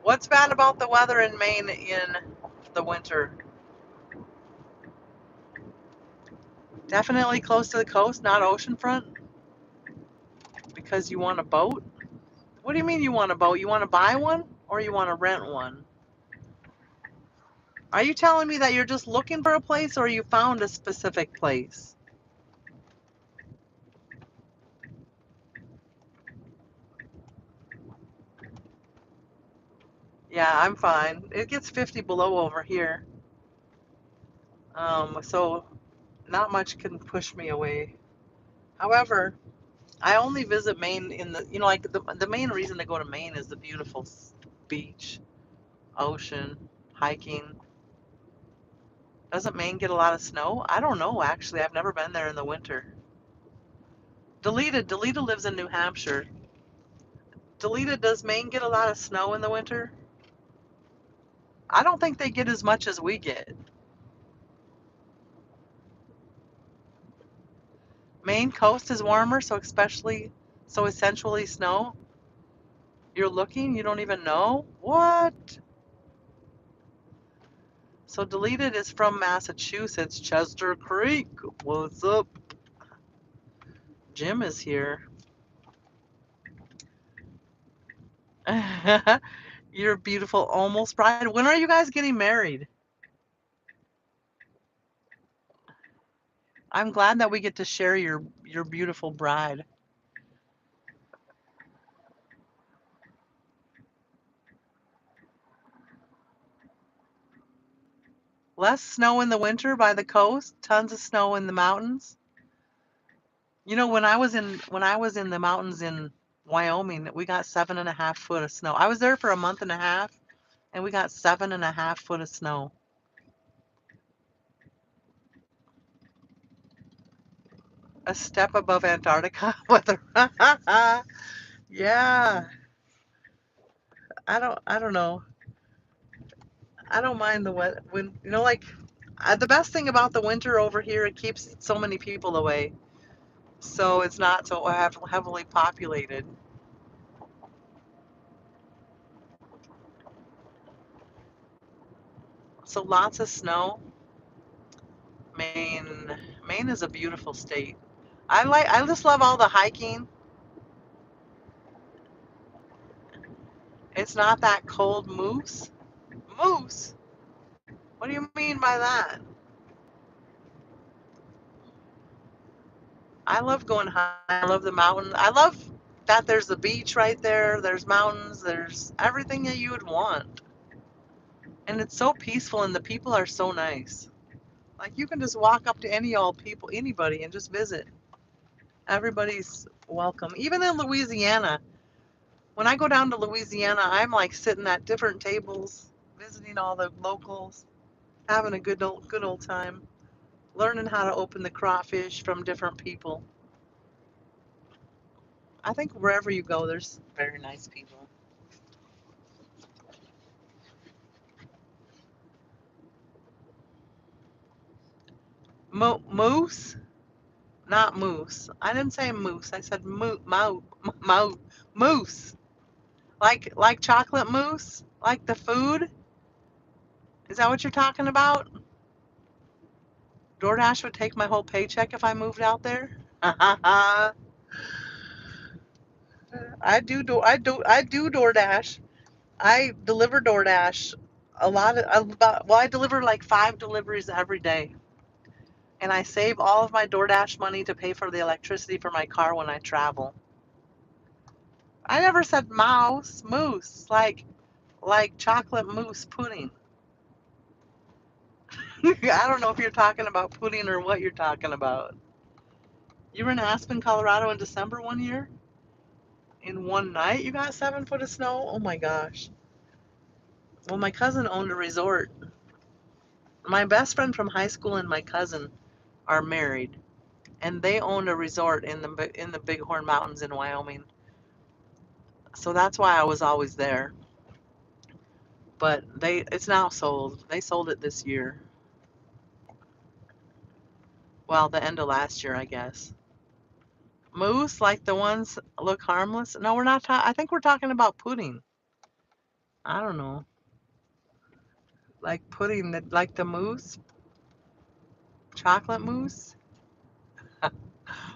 What's bad about the weather in Maine in the winter? Definitely close to the coast, not oceanfront. Because you want a boat? What do you mean you want a boat? You want to buy one or you want to rent one? Are you telling me that you're just looking for a place or you found a specific place? Yeah, I'm fine. It gets 50 below over here. So not much can push me away. However, I only visit Maine in the, like the main reason to go to Maine is the beautiful beach, ocean, hiking. Doesn't Maine get a lot of snow? I don't know, actually. I've never been there in the winter. Delita lives in New Hampshire. Delita, does Maine get a lot of snow in the winter? I don't think they get as much as we get. Maine coast is warmer, so essentially snow. You're looking, you don't even know? What? So Deleted is from Massachusetts, Chester Creek. What's up? Jim is here. You're a beautiful almost bride. When are you guys getting married? I'm glad that we get to share your beautiful bride. Less snow in the winter by the coast, tons of snow in the mountains. When I was in the mountains in Wyoming, we got 7.5 foot of snow. I was there for a month and a half, and we got 7.5 foot of snow. A step above Antarctica weather. Yeah, I don't know. I don't mind the wet when the best thing about the winter over here, it keeps so many people away, so it's not so heavily populated. So lots of snow. Maine, Maine is a beautiful state. I just love all the hiking. It's not that cold. Moose. Moose. What do you mean by that? I love going high. I love the mountains. I love that there's the beach right there. There's mountains. There's everything that you would want. And it's so peaceful and the people are so nice. Like you can just walk up to anybody and just visit. Everybody's welcome. Even in Louisiana, when I go down to Louisiana, I'm like sitting at different tables, visiting all the locals, having a good old time, learning how to open the crawfish from different people. I think wherever you go, there's very nice people. Moose, not moose. I didn't say moose. I said moose. Like chocolate mousse, like the food. Is that what you're talking about? DoorDash would take my whole paycheck if I moved out there. I do DoorDash. I deliver DoorDash a lot of about well, I deliver like 5 deliveries every day, and I save all of my DoorDash money to pay for the electricity for my car when I travel. I never said moose, like chocolate mousse pudding. I don't know if you're talking about pudding or what you're talking about. You were in Aspen, Colorado in December one year? In one night you got 7 foot of snow? Oh my gosh. Well, my cousin owned a resort. My best friend from high school and my cousin are married, and they owned a resort in the Bighorn Mountains in Wyoming. So that's why I was always there. But it's now sold. They sold it this year. Well, the end of last year, I guess. Moose, like the ones look harmless? No, we're not. I think we're talking about pudding. I don't know. Like pudding, like the mousse, chocolate mousse.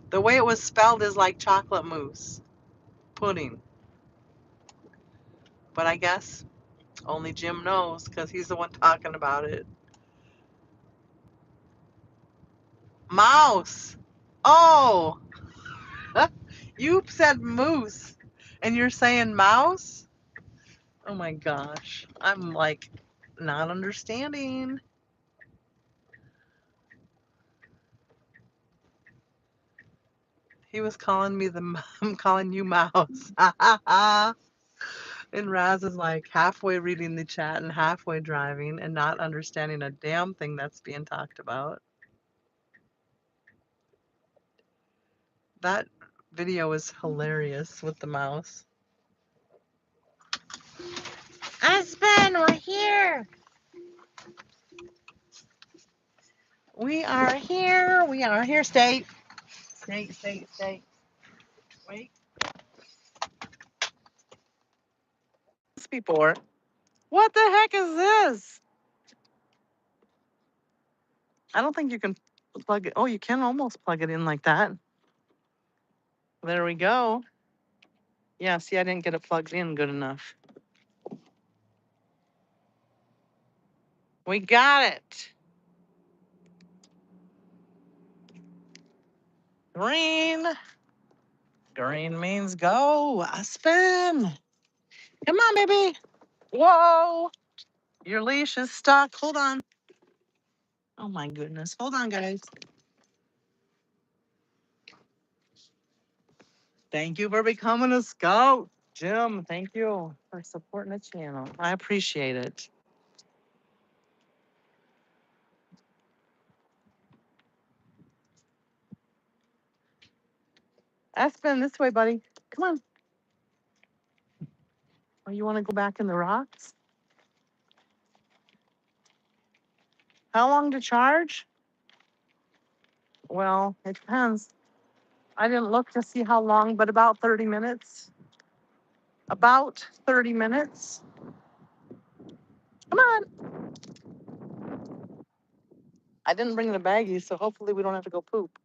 The way it was spelled is like chocolate mousse pudding. But I guess only Jim knows because he's the one talking about it. Mouse. Oh, you said moose, and you're saying mouse? Oh my gosh. I'm like not understanding. He was calling me I'm calling you mouse. And Razz is like halfway reading the chat and halfway driving and not understanding a damn thing that's being talked about. That video is hilarious with the mouse. Aspen, we're here. We are here. We are here. Stay. Stay, stay, stay. Wait. Before. What the heck is this? I don't think you can plug it. Oh, you can almost plug it in like that. There we go. Yeah, see, I didn't get it plugged in good enough. We got it. Green. Green means go. I spin. Come on, baby. Whoa. Your leash is stuck. Hold on. Oh, my goodness. Hold on, guys. Thank you for becoming a scout. Jim, thank you for supporting the channel. I appreciate it. Aspen, this way, buddy. Come on. Oh, you want to go back in the rocks? How long to charge? Well, it depends. I didn't look to see how long, but about 30 minutes. About 30 minutes. Come on. I didn't bring the baggies, so hopefully we don't have to go poop.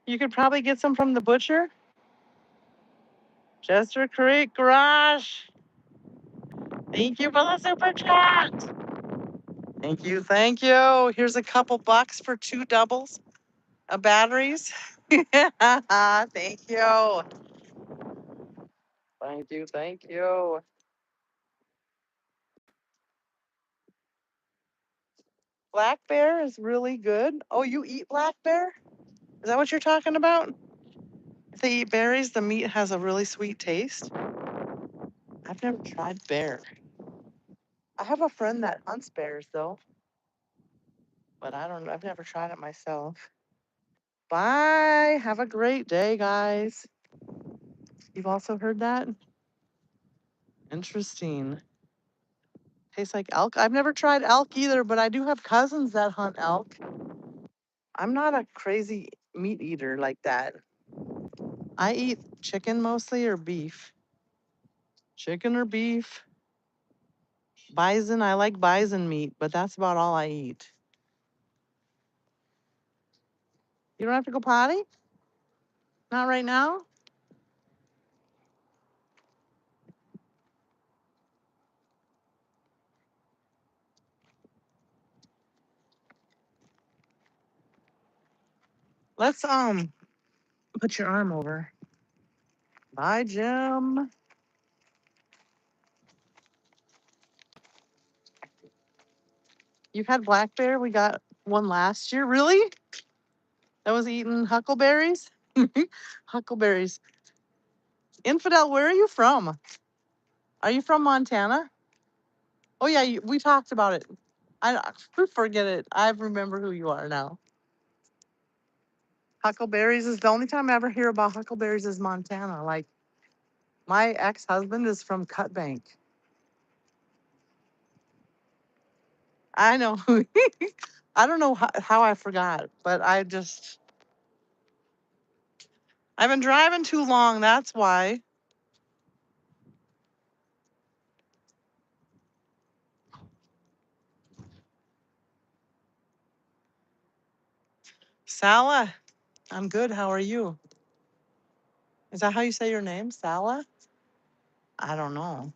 You could probably get some from the butcher. Chester Creek Garage. Thank you for the super chat. Thank you, thank you. Here's a couple bucks for 2 doubles of batteries. Thank you. Thank you, thank you. Black bear is really good. Oh, you eat black bear? Is that what you're talking about? If they eat berries, the meat has a really sweet taste. I've never tried bear. I have a friend that hunts bears though, but I don't know. I've never tried it myself. Bye. Have a great day, guys. You've also heard that? Interesting. Tastes like elk. I've never tried elk either, but I do have cousins that hunt elk. I'm not a crazy meat eater like that. I eat chicken mostly or beef. Chicken or beef. Bison, I like bison meat, but that's about all I eat. You don't have to go potty? Not right now? Let's put your arm over. Bye, Jim. You've had black bear? We got one last year. Really? That was eating huckleberries? Huckleberries. Infidel, where are you from? Are you from Montana? Oh, yeah, we talked about it. I forget it. I remember who you are now. Huckleberries is the only time I ever hear about huckleberries is Montana. Like, my ex-husband is from Cut Bank. I know. I don't know how I forgot, but I've been driving too long. That's why. Sala, I'm good. How are you? Is that how you say your name, Sala? I don't know.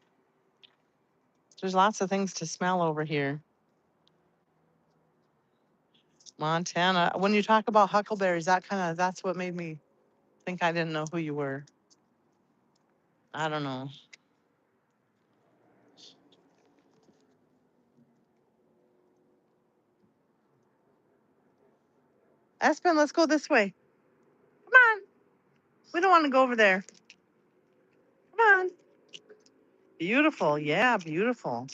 There's lots of things to smell over here. Montana. When you talk about huckleberries, that's what made me Think I didn't know who you were. I don't know. Espen, let's go this way. Come on. We don't want to go over there. Come on. Beautiful. Yeah, beautiful.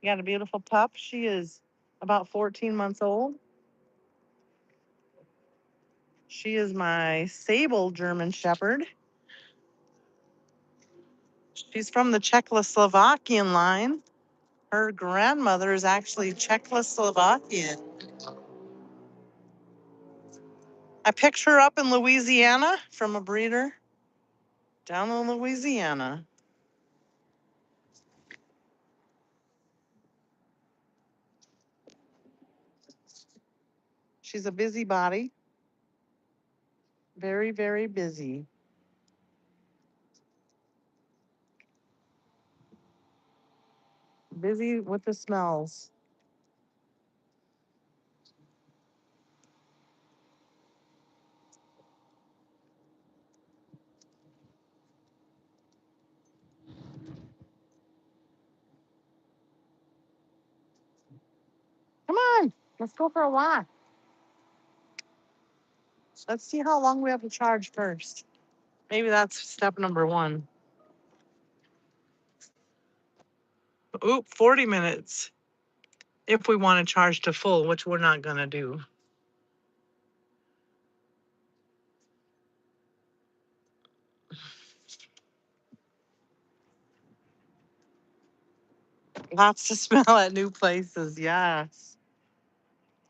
You got a beautiful pup. She is about 14 months old. She is my sable German Shepherd. She's from the Czechoslovakian line. Her grandmother is actually Czechoslovakian. I picked her up in Louisiana from a breeder down in Louisiana. She's a busybody. Very, very busy. Busy with the smells. Come on, let's go for a walk. Let's see how long we have to charge first. Maybe that's step number one. Oop, 40 minutes. If we want to charge to full, which we're not going to do. Lots to smell at new places, yes.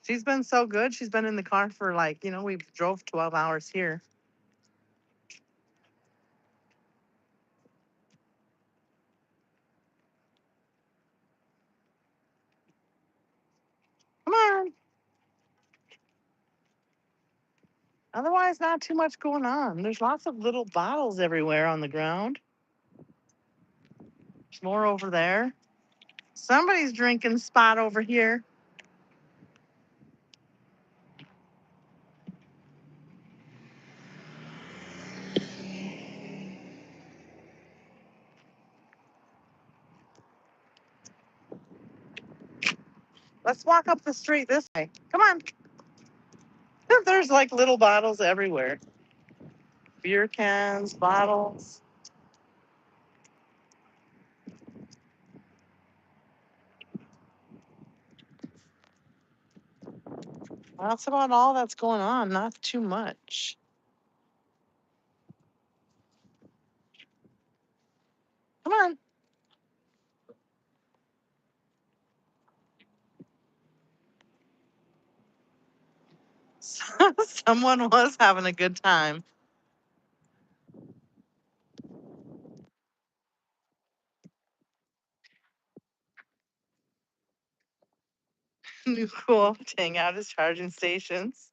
She's been so good. She's been in the car for we drove 12 hours here. Come on. Otherwise, not too much going on. There's lots of little bottles everywhere on the ground. There's more over there. Somebody's drinking spot over here. Let's walk up the street this way. Come on. There's like little bottles everywhere. Beer cans, bottles. That's about all that's going on. Not too much. Come on. Someone was having a good time. New cool to hang out at charging stations.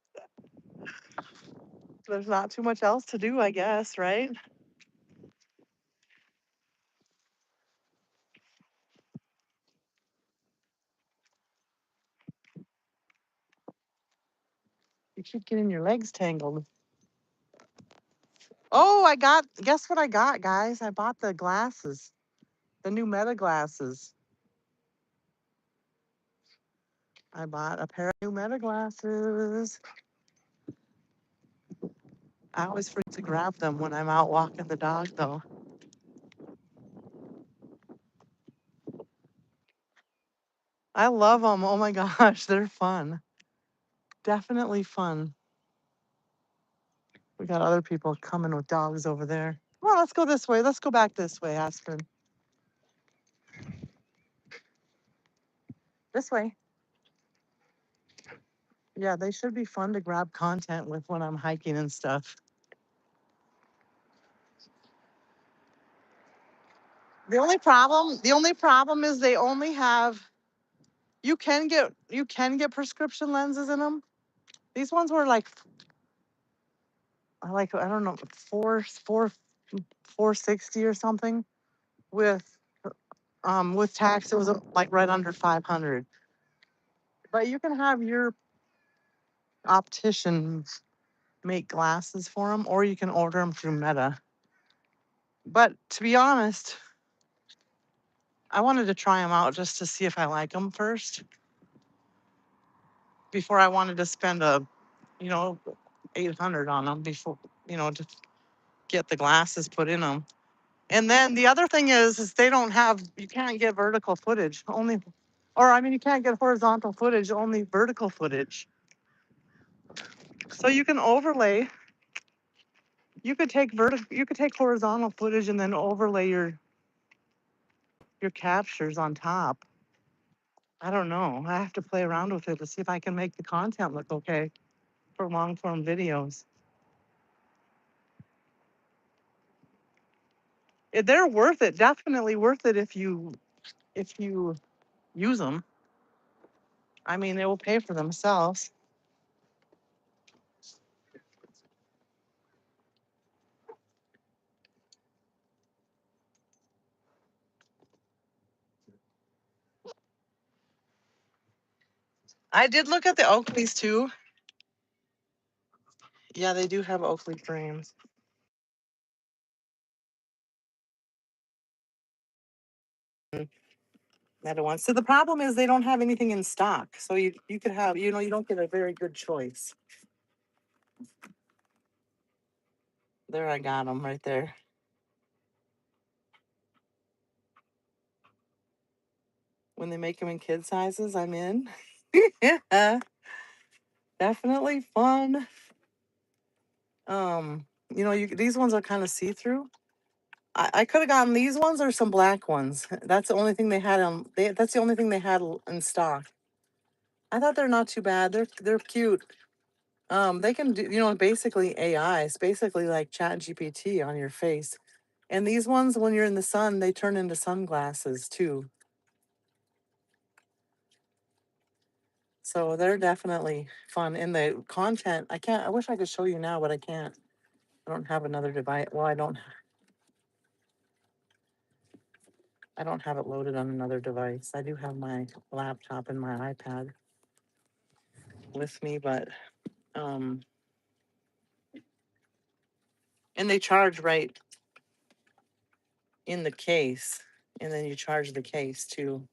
There's not too much else to do, I guess, right? You keep getting your legs tangled. Oh, guess what I got, guys? I bought the glasses, the new Meta glasses. I bought a pair of new Meta glasses. I always forget to grab them when I'm out walking the dog, though. I love them. Oh my gosh, they're fun. Definitely fun. We got other people coming with dogs over there. Come on, let's go this way. Let's go back this way, Aspen. This way. Yeah, they should be fun to grab content with when I'm hiking and stuff. The only problem is they only have you can get prescription lenses in them. These ones were like I don't know, 460 or something. With tax it was like right under 500. But you can have your optician make glasses for them, or you can order them through Meta. But to be honest, I wanted to try them out just to see if I like them first before I wanted to spend you know, 800 on them before, to get the glasses put in them. And then the other thing is they don't have, you can't get vertical footage, only, or I mean, you can't get horizontal footage, only vertical footage. So you can overlay, you could take horizontal footage and then overlay your captures on top. I don't know. I have to play around with it to see if I can make the content look okay for long form videos. They're worth it, definitely worth it if you use them. I mean, they will pay for themselves. I did look at the Oakleys too. Yeah, they do have Oakley frames. That one. So the problem is they don't have anything in stock. So you could have, you don't get a very good choice. There, I got them right there. When they make them in kid sizes, I'm in. Yeah, definitely fun. These ones are kind of see-through. I could have gotten these ones or some black ones. That's the only thing they had that's the only thing they had in stock. I thought they're not too bad. They're cute. They can do, basically AI. It's basically like Chat GPT on your face. And these ones, when you're in the sun, they turn into sunglasses too. So they're definitely fun. And the content, I wish I could show you now, but I can't. I don't have another device. Well, I don't have it loaded on another device. I do have my laptop and my iPad with me, but and they charge right in the case, and then you charge the case too.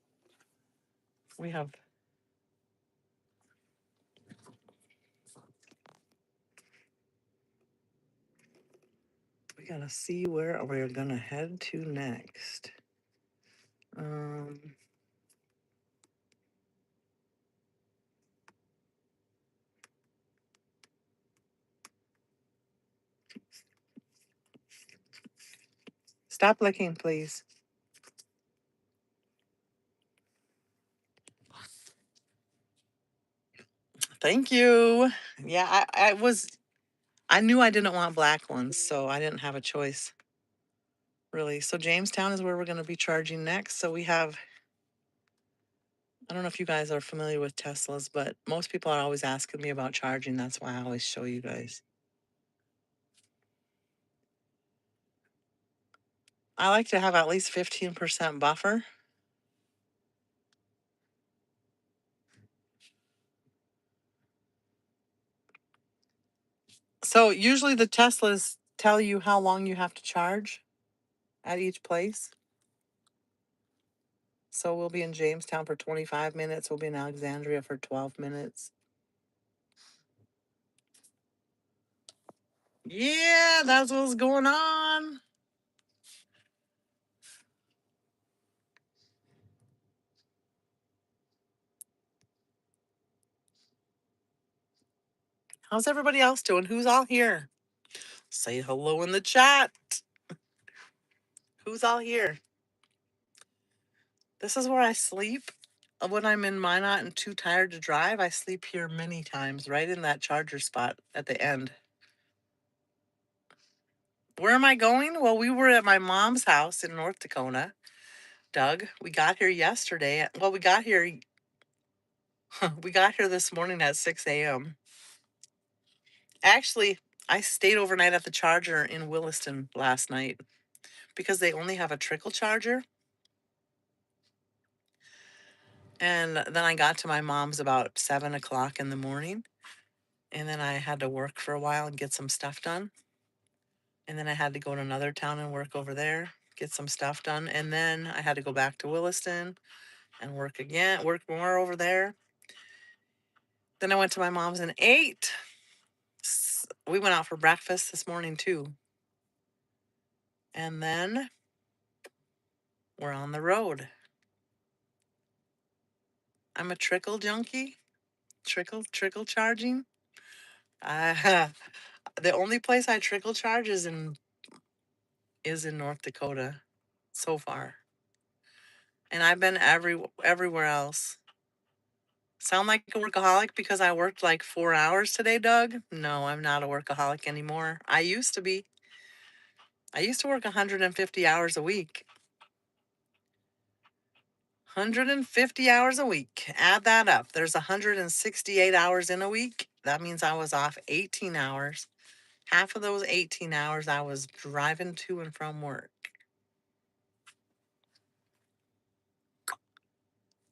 We gotta see where we're gonna head to next. Stop licking, please. Thank you. Yeah, I knew I didn't want black ones, so I didn't have a choice, really. So Jamestown is where we're going to be charging next. So we have, I don't know if you guys are familiar with Teslas, but most people are always asking me about charging. That's why I always show you guys. I like to have at least 15% buffer. So usually the Teslas tell you how long you have to charge at each place. So we'll be in Jamestown for 25 minutes. We'll be in Alexandria for 12 minutes. Yeah, that's what's going on. How's everybody else doing? Who's all here? Say hello in the chat. Who's all here? This is where I sleep. When I'm in Minot and too tired to drive, I sleep here many times, right in that charger spot at the end. Where am I going? Well, we were at my mom's house in North Dakota. Doug, we got here yesterday. Well, we got here this morning at 6 a.m. Actually, I stayed overnight at the charger in Williston last night because they only have a trickle charger. And then I got to my mom's about 7 o'clock in the morning. And then I had to work for a while and get some stuff done. And then I had to go to another town and work over there, get some stuff done. And then I had to go back to Williston and work again, work more over there. Then I went to my mom's and ate. We went out for breakfast this morning too. And then we're on the road. I'm a trickle junkie. Trickle charging. Uh, the only place I trickle charge is in North Dakota so far. And I've been everywhere else. Sound like a workaholic because I worked like 4 hours today, Doug? No, I'm not a workaholic anymore. I used to be. I used to work 150 hours a week. 150 hours a week. Add that up. There's 168 hours in a week. That means I was off 18 hours. Half of those 18 hours I was driving to and from work.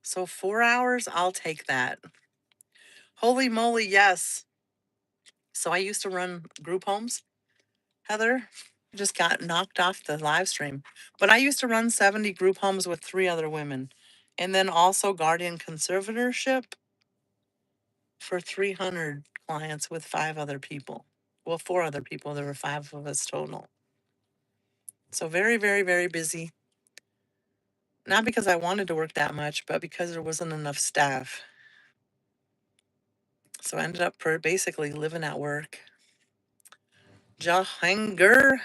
So 4 hours, I'll take that. Holy moly, yes. So I used to run group homes, Heather. Just got knocked off the live stream. But I used to run 70 group homes with 3 other women. And then also guardian conservatorship for 300 clients with 5 other people. Well, 4 other people. There were 5 of us total. So very, very, very busy. Not because I wanted to work that much, but because there wasn't enough staff. So I ended up basically living at work. Jahanger.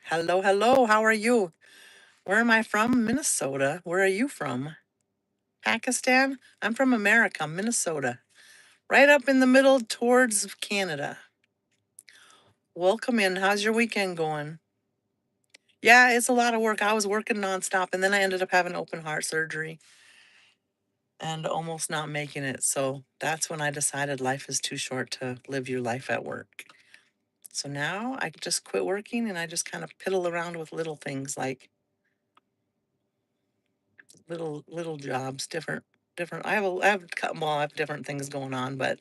Hello, hello. How are you? Where am I from? Minnesota. Where are you from? Pakistan? I'm from America, Minnesota. Right up in the middle towards Canada. Welcome in. How's your weekend going? Yeah, it's a lot of work. I was working nonstop and then I ended up having open heart surgery and almost not making it. So that's when I decided life is too short to live your life at work. So now I just quit working and I just kind of piddle around with little things like little jobs, different. I have different things going on, but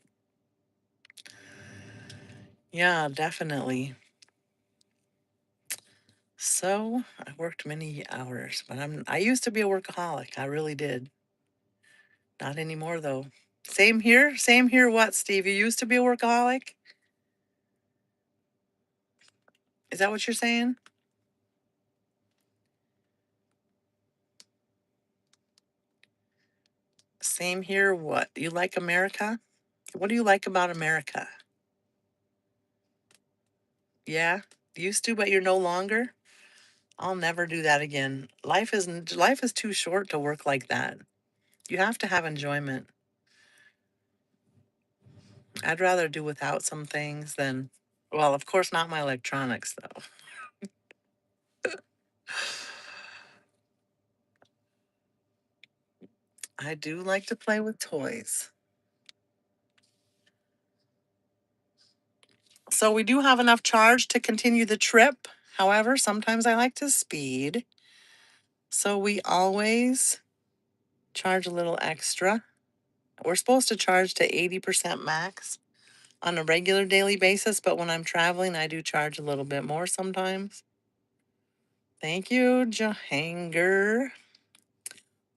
yeah, definitely. So I worked many hours, but I used to be a workaholic. I really did. Not anymore though. Same here. Same here. What, Steve? You used to be a workaholic? Is that what you're saying? Same here. What? You like America? What do you like about America? Yeah, used to, but you're no longer. I'll never do that again. Life is too short to work like that. You have to have enjoyment. I'd rather do without some things than, well, of course, not my electronics though. I do like to play with toys. So we do have enough charge to continue the trip. However, sometimes I like to speed. So we always charge a little extra. We're supposed to charge to 80% max on a regular daily basis, but when I'm traveling, I do charge a little bit more sometimes. Thank you, Jahanger.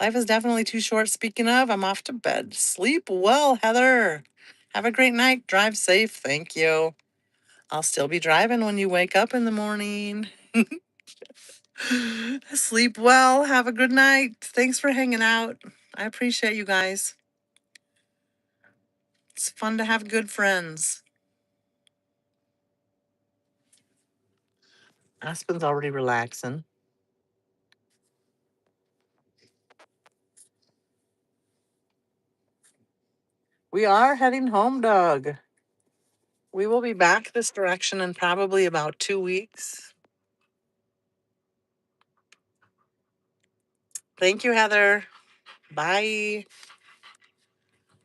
Life is definitely too short. Speaking of, I'm off to bed. Sleep well, Heather. Have a great night. Drive safe. Thank you. I'll still be driving when you wake up in the morning. Sleep well. Have a good night. Thanks for hanging out. I appreciate you guys. It's fun to have good friends. Aspen's already relaxing. We are heading home, Doug. We will be back this direction in probably about 2 weeks. Thank you, Heather. Bye.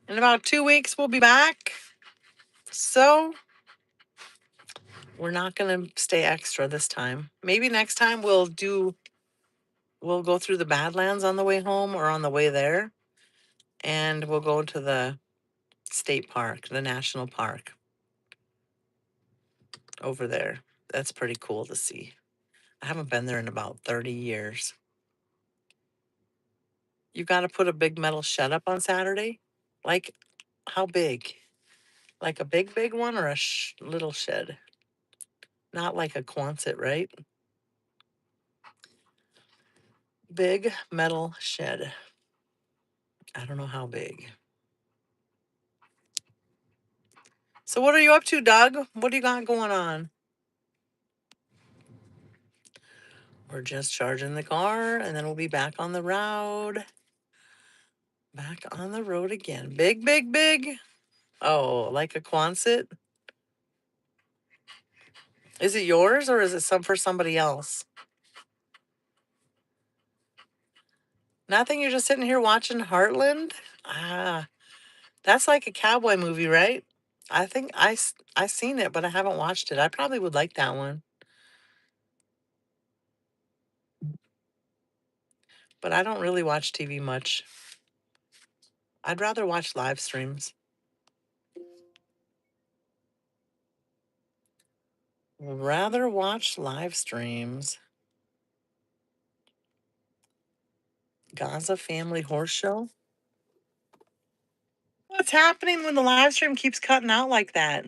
In about 2 weeks, we'll be back. So we're not going to stay extra this time. Maybe next time we'll go through the Badlands on the way home or on the way there. And we'll go to the state park, the national park. over there. That's pretty cool to see. I haven't been there in about 30 years. You got to put a big metal shed up on Saturday? Like, how big? Like a big, big one or a little shed? Not like a Quonset, right? Big metal shed. I don't know how big. So what are you up to, Doug? What do you got going on? We're just charging the car, and then we'll be back on the road. Back on the road again. Big, big, big. Oh, like a Quonset? Is it yours or is it some for somebody else? Nothing. You're just sitting here watching Heartland? Ah, that's like a cowboy movie, right? I think I seen it, but I haven't watched it. I probably would like that one. But I don't really watch TV much. I'd rather watch live streams. Rather watch live streams. Gaza Family Horse Show? What's happening when the live stream keeps cutting out like that?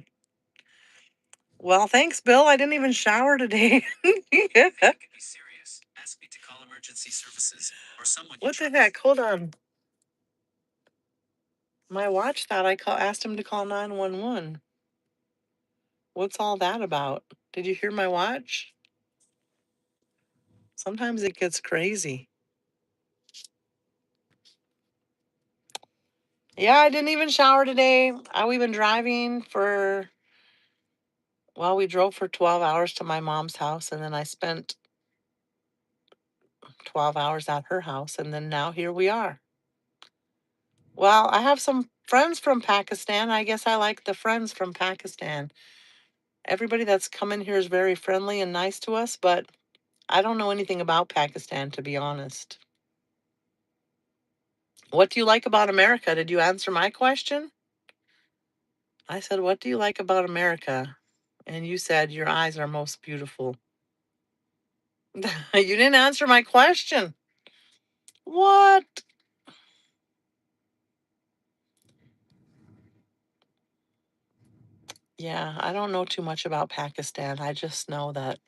Well, thanks, Bill. I didn't even shower today. Be serious. Ask me to call emergency services or someone. What the heck? Hold on. My watch thought asked him to call 911. What's all that about? Did you hear my watch? Sometimes it gets crazy. Yeah, I didn't even shower today. We've been driving we drove for 12 hours to my mom's house, and then I spent 12 hours at her house, and then now here we are. Well, I have some friends from Pakistan. I guess I like the friends from Pakistan. Everybody that's come in here is very friendly and nice to us, but I don't know anything about Pakistan, to be honest. What do you like about America? Did you answer my question? I said, what do you like about America? And you said, your eyes are most beautiful. You didn't answer my question. What? Yeah, I don't know too much about Pakistan. I just know that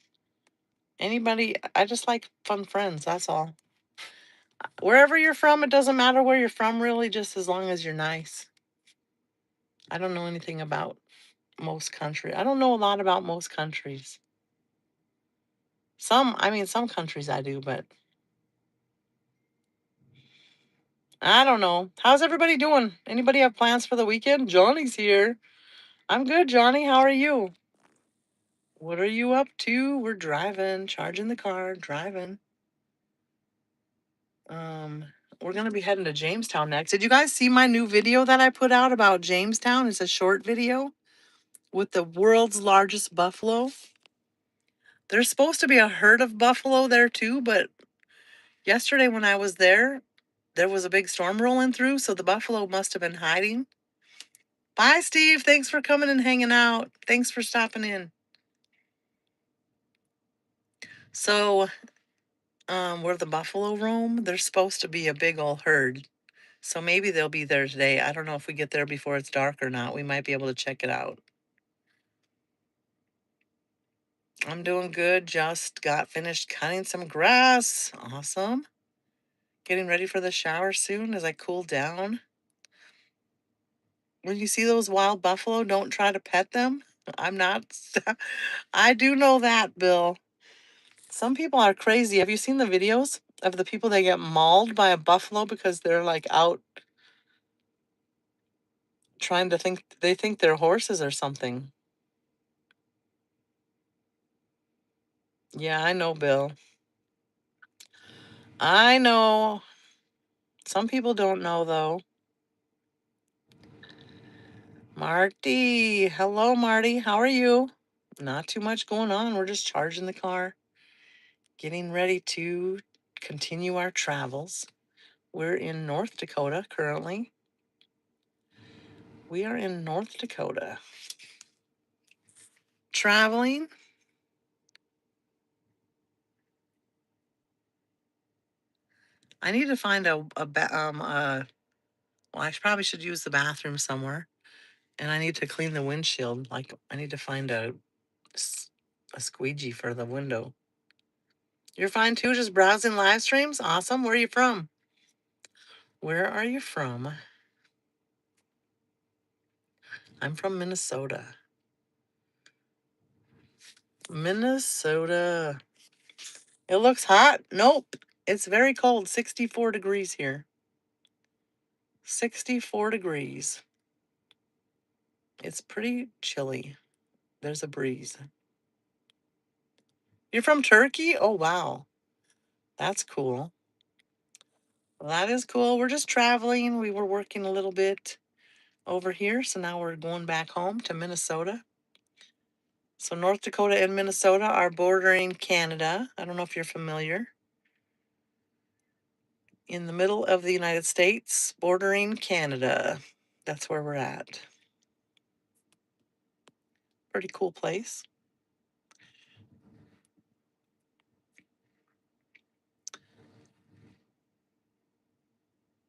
I just like fun friends. That's all. Wherever you're from, it doesn't matter where you're from, really, just as long as you're nice. I don't know anything about most countries. I don't know a lot about most countries. Some countries I do, but I don't know. How's everybody doing? Anybody have plans for the weekend? Johnny's here. I'm good, Johnny. How are you? What are you up to? We're driving, charging the car, driving. We're gonna be heading to Jamestown next. Did you guys see my new video that I put out about Jamestown? It's a short video with the world's largest buffalo. There's supposed to be a herd of buffalo there too, but yesterday when I was there was a big storm rolling through, so the buffalo must have been hiding. Bye, Steve. Thanks for coming and hanging out. Thanks for stopping in. So, where the buffalo roam, there's supposed to be a big old herd. So maybe they'll be there today. I don't know if we get there before it's dark or not. We might be able to check it out. I'm doing good. Just got finished cutting some grass. Awesome. Getting ready for the shower soon as I cool down. When you see those wild buffalo, don't try to pet them. I'm not. I do know that, Bill. Some people are crazy. Have you seen the videos of the people that get mauled by a buffalo because they're like out trying to they think they're horses or something? Yeah, I know, Bill. I know. Some people don't know, though. Marty. Hello, Marty. How are you? Not too much going on. We're just charging the car, getting ready to continue our travels. We're in North Dakota currently. We are in North Dakota. traveling. I need to find well, I probably should use the bathroom somewhere. And I need to clean the windshield. Like, I need to find a squeegee for the window. You're fine too, just browsing live streams? Awesome. Where are you from? Where are you from? I'm from Minnesota. Minnesota. It looks hot. Nope. It's very cold. 64 degrees here. 64 degrees. It's pretty chilly. There's a breeze. You're from Turkey? Oh, wow. That's cool. Well, that is cool. We're just traveling. We were working a little bit over here, so now we're going back home to Minnesota. So North Dakota and Minnesota are bordering Canada. I don't know if you're familiar. In the middle of the United States, bordering Canada. That's where we're at. Pretty cool place.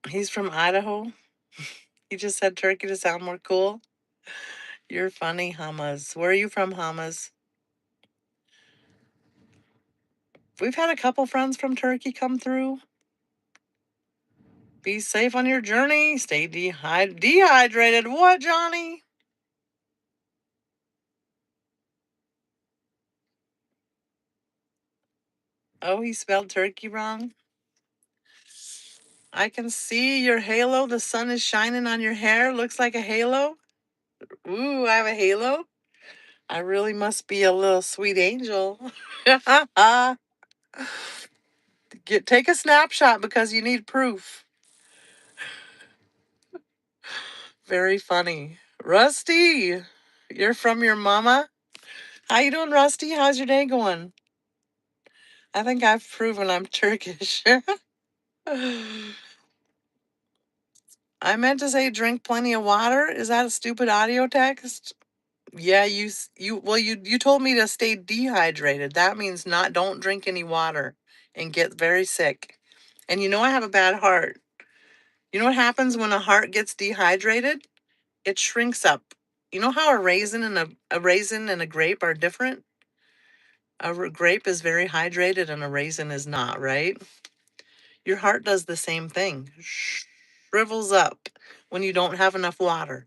He's from Idaho. He just said Turkey to sound more cool. You're funny, Hamas. Where are you from, Hamas? We've had a couple friends from Turkey come through. Be safe on your journey. Stay dehydrated. What, Johnny? Oh, he spelled turkey wrong. I can see your halo. The sun is shining on your hair. Looks like a halo. Ooh, I have a halo. I really must be a little sweet angel. Take a snapshot because you need proof. Very funny. Rusty, you're from your mama? How you doing, Rusty? How's your day going? I think I've proven I'm Turkish. I meant to say drink plenty of water. Is that a stupid audio text? Yeah, you told me to stay dehydrated. That means don't drink any water and get very sick. And you know I have a bad heart. You know what happens when a heart gets dehydrated? It shrinks up. You know how a raisin and a grape are different? Grape is very hydrated and a raisin is not, right? Your heart does the same thing. Shrivels up when you don't have enough water.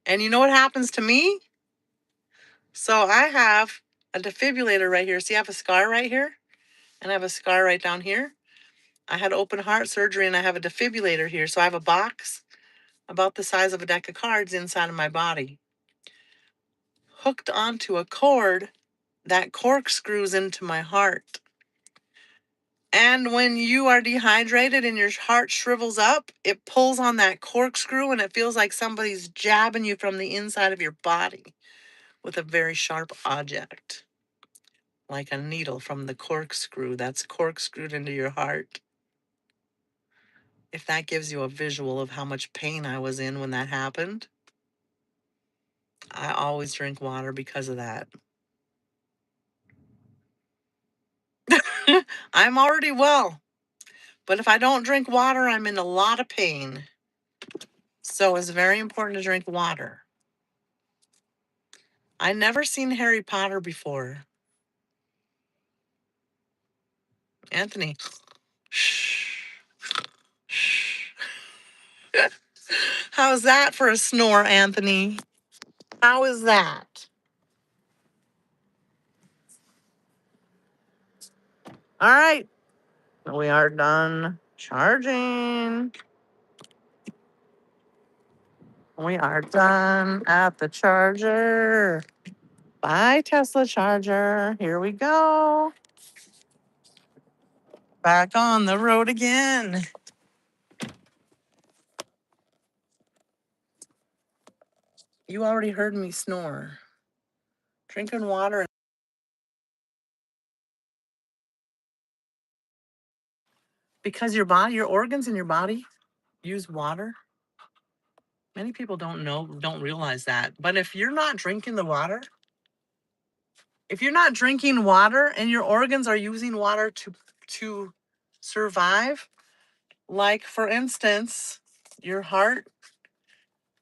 And you know what happens to me? So I have a defibrillator right here. See, I have a scar right here, and I have a scar right down here. I had open heart surgery, and I have a defibrillator here. So I have a box about the size of a deck of cards inside of my body, hooked onto a cord that corkscrews into my heart. And when you are dehydrated and your heart shrivels up, it pulls on that corkscrew and it feels like somebody's jabbing you from the inside of your body with a very sharp object, like a needle from the corkscrew that's corkscrewed into your heart. If that gives you a visual of how much pain I was in when that happened, I always drink water because of that. I'm already well, but if I don't drink water, I'm in a lot of pain. So it's very important to drink water. I never seen Harry Potter before. Anthony. Shh. Shh. How's that for a snore, Anthony? How is that? All right. We are done charging. We are done at the charger. Bye, Tesla charger. Here we go. Back on the road again. You already heard me snore. Drinking water. Because your body, your organs in your body use water. Many people don't realize that. But if you're not drinking the water, If you're not drinking water and your organs are using water to survive, like for instance, your heart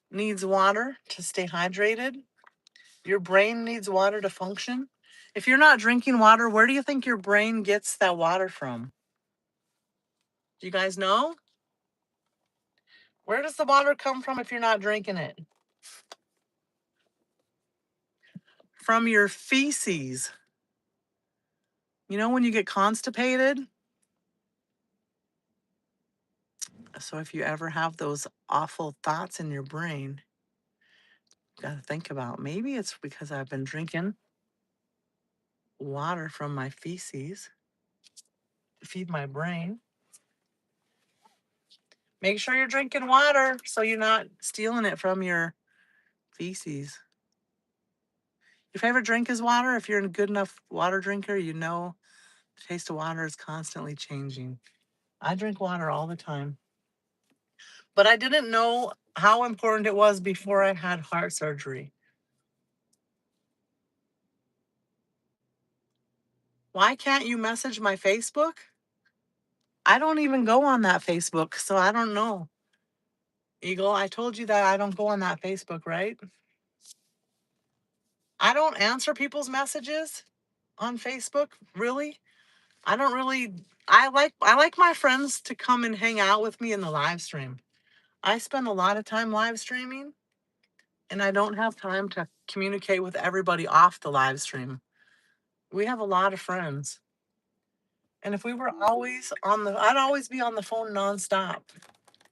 needs water to stay hydrated. Your brain needs water to function. If you're not drinking water, where do you think your brain gets that water from? Do you guys know? Where does the water come from if you're not drinking it? From your feces. You know when you get constipated? So if you ever have those awful thoughts in your brain, you got to think about maybe it's because I've been drinking water from my feces to feed my brain. Make sure you're drinking water so you're not stealing it from your feces. Your favorite drink is water. If you're a good enough water drinker, you know the taste of water is constantly changing. I drink water all the time. But I didn't know how important it was before I had heart surgery. Why can't you message my Facebook? I don't even go on that Facebook, so I don't know. Eagle, I told you that I don't go on that Facebook, right? I don't answer people's messages on Facebook, really. I don't really I like my friends to come and hang out with me in the live stream. I spend a lot of time live streaming and I don't have time to communicate with everybody off the live stream. We have a lot of friends. And if we were always I'd always be on the phone nonstop.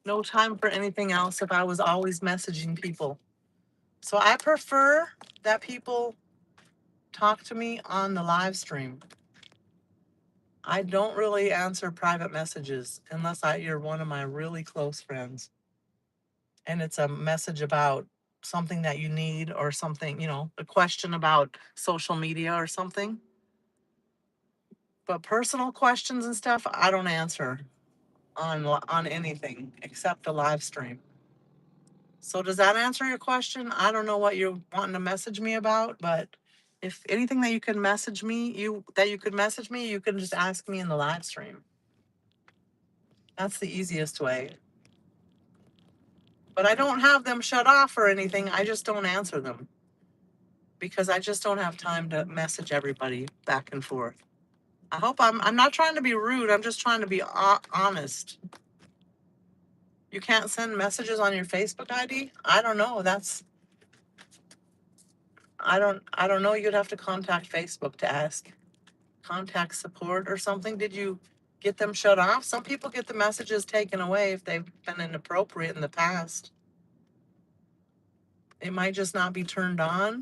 No time for anything else if I was always messaging people. So I prefer that people talk to me on the live stream. I don't really answer private messages unless you're one of my really close friends. And it's a message about something that you need or something, a question about social media or something. But personal questions and stuff, I don't answer on anything except a live stream. So does that answer your question? I don't know what you're wanting to message me about, but if anything that you can message me, you can just ask me in the live stream. That's the easiest way. But I don't have them shut off or anything. I just don't answer them because I just don't have time to message everybody back and forth. I'm not trying to be rude. I'm just trying to be honest. You can't send messages on your Facebook ID? I don't know. I don't know. You'd have to contact Facebook to ask. Contact support or something. Did you get them shut off? Some people get the messages taken away if they've been inappropriate in the past. It might just not be turned on.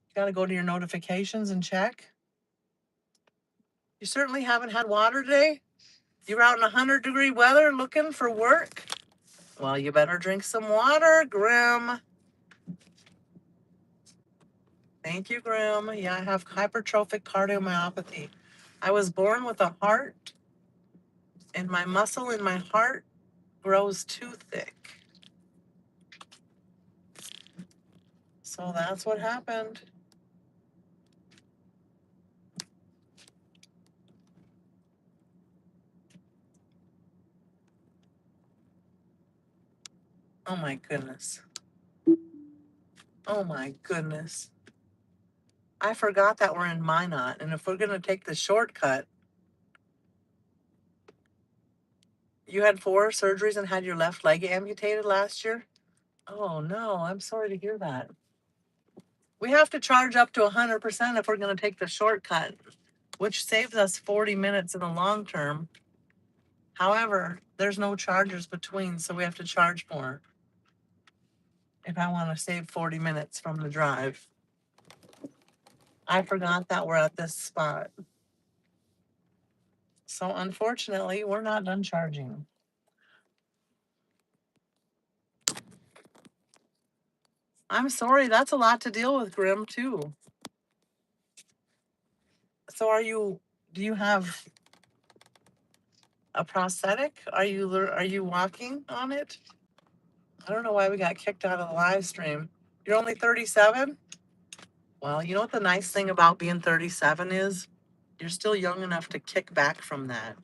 You got to go to your notifications and check. You certainly haven't had water today. You're out in 100-degree weather looking for work. Well, you better drink some water, Grim. Thank you, Grim. Yeah, I have hypertrophic cardiomyopathy. I was born with a heart, and my muscle in my heart grows too thick. So that's what happened. Oh my goodness. Oh my goodness. I forgot that we're in Minot, and if we're going to take the shortcut, you had 4 surgeries and had your left leg amputated last year? Oh no, I'm sorry to hear that. We have to charge up to 100% if we're going to take the shortcut, which saves us 40 minutes in the long term. However, there's no chargers between, so we have to charge more if I want to save 40 minutes from the drive. I forgot that we're at this spot. So unfortunately, we're not done charging. I'm sorry, that's a lot to deal with, Grim, too. So do you have a prosthetic? Are you walking on it? I don't know why we got kicked out of the live stream. You're only 37? Well, you know what the nice thing about being 37 is? You're still young enough to kick back from that.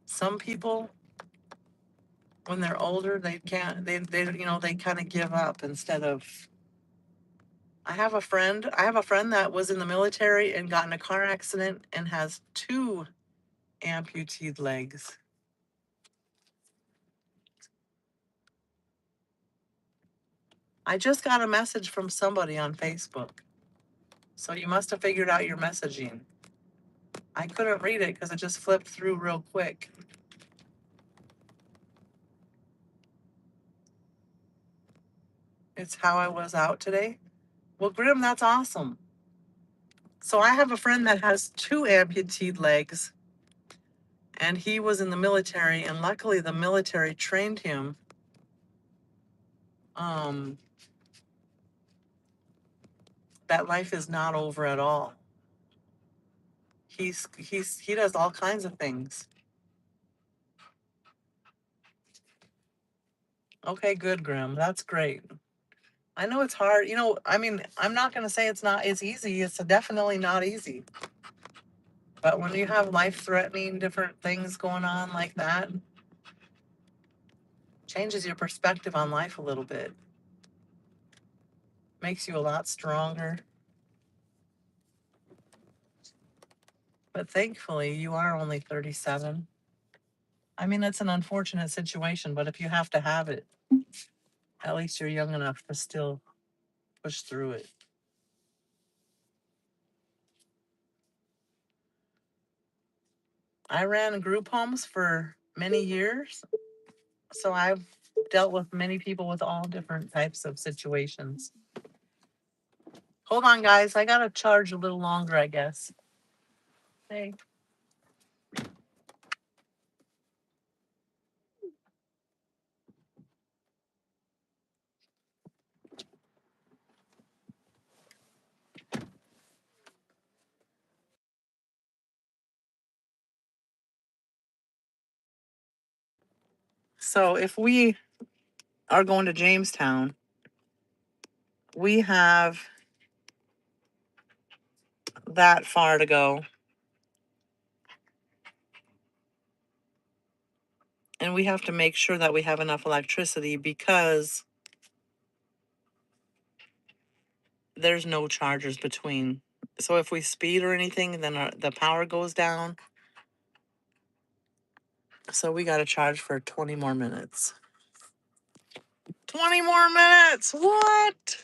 Some people, when they're older, they can't, they kind of give up instead of. I have a friend that was in the military and got in a car accident and has 2 amputated legs. I just got a message from somebody on Facebook. So you must have figured out your messaging. I couldn't read it because it just flipped through real quick. It's how I was out today. Well, Grim, that's awesome. So I have a friend that has 2 amputated legs, and he was in the military, and luckily the military trained him. That life is not over at all. He does all kinds of things. Okay, good, Grim. That's great. I know it's hard. I mean, I'm not going to say it's easy. It's definitely not easy. But when you have life-threatening different things going on like that, changes your perspective on life a little bit. Makes you a lot stronger. But thankfully, you are only 37. I mean, it's an unfortunate situation, but if you have to have it, at least you're young enough to still push through it. I ran group homes for many years, so I've dealt with many people with all different types of situations. Hold on, guys. I got to charge a little longer, I guess. Hey. So if we are going to Jamestown, we have that far to go. And we have to make sure that we have enough electricity because there's no chargers between. So if we speed or anything, then the power goes down. So we got to charge for 20 more minutes. 20 more minutes! What?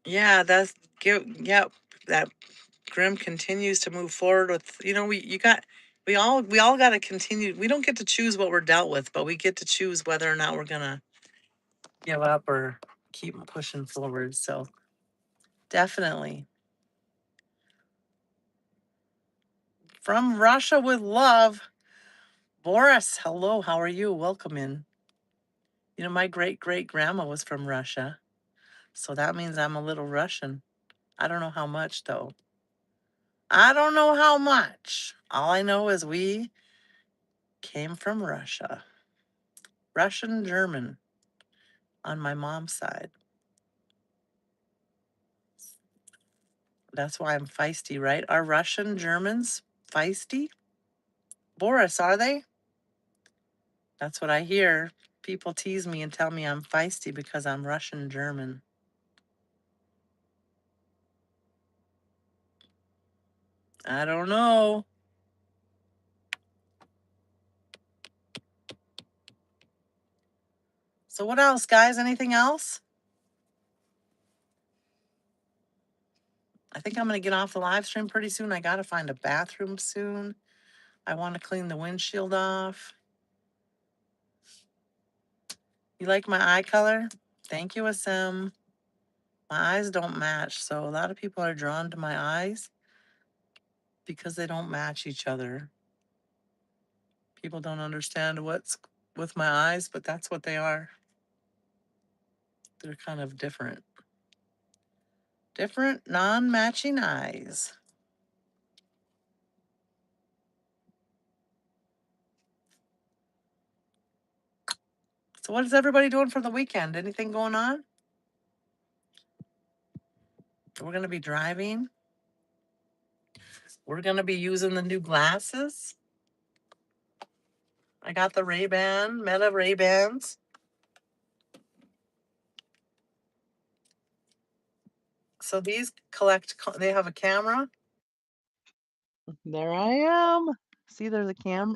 Yeah, yep. That Grim continues to move forward with, we all got to continue. We don't get to choose what we're dealt with, but we get to choose whether or not we're going to give up or keep pushing forward. So definitely. From Russia with love, Boris. Hello, how are you? Welcome in. My great-great-grandma was from Russia. So that means I'm a little Russian. I don't know how much, though. I don't know how much. All I know is we came from Russia. Russian German on my mom's side. That's why I'm feisty, right? Are Russian Germans feisty? Boris, are they? That's what I hear. People tease me and tell me I'm feisty because I'm Russian German. I don't know. So what else, guys? Anything else? I think I'm going to get off the live stream pretty soon. I got to find a bathroom soon. I want to clean the windshield off. You like my eye color? Thank you, Asim. My eyes don't match, so a lot of people are drawn to my eyes because they don't match each other. People don't understand what's with my eyes, but that's what they are. They're kind of different. Different, non-matching eyes. So what is everybody doing for the weekend? Anything going on? We're going to be driving. We're going to be using the new glasses. I got the Ray-Ban, Meta Ray-Bans. So these they have a camera. There I am. See, there's a camera.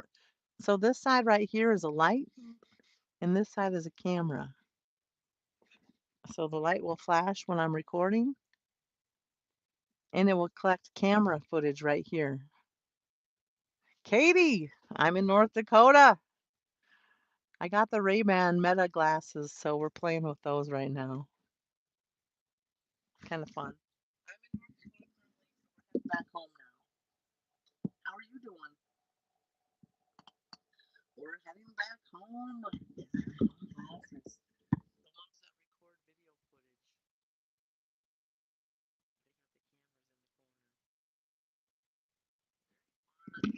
So this side right here is a light, and this side is a camera. So the light will flash when I'm recording, and it will collect camera footage right here. Katie, I'm in North Dakota. I got the Ray-Ban Meta glasses, so we're playing with those right now. Kind of fun. I'm in North Dakota. We're heading back home now. How are you doing? We're heading back home. Glasses. The ones that record video footage. They got the cameras in the corner. We were in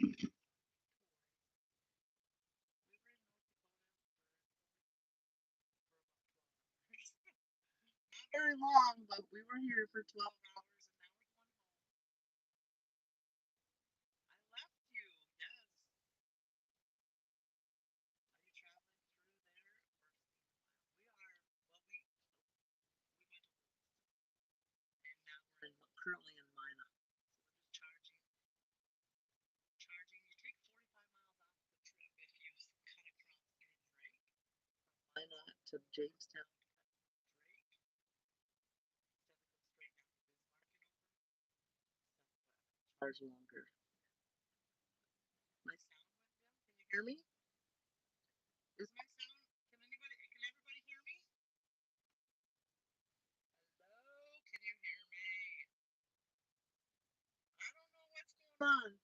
North Dakota for not very long, but we were here for 12 hours and now we're going home. I left you, yes. Are you traveling through there? We are. Well, we went to and now we're currently in Mina. So we're just charging. You take 45 miles off the trip if you cut across through Drake, from Mina to Jamestown, Drake, instead of go straight down to Bismarck and over. Charge longer. My sound went dim. Can you hear me? Is my sound? Can everybody hear me? Hello? Can you hear me? I don't know what's going on.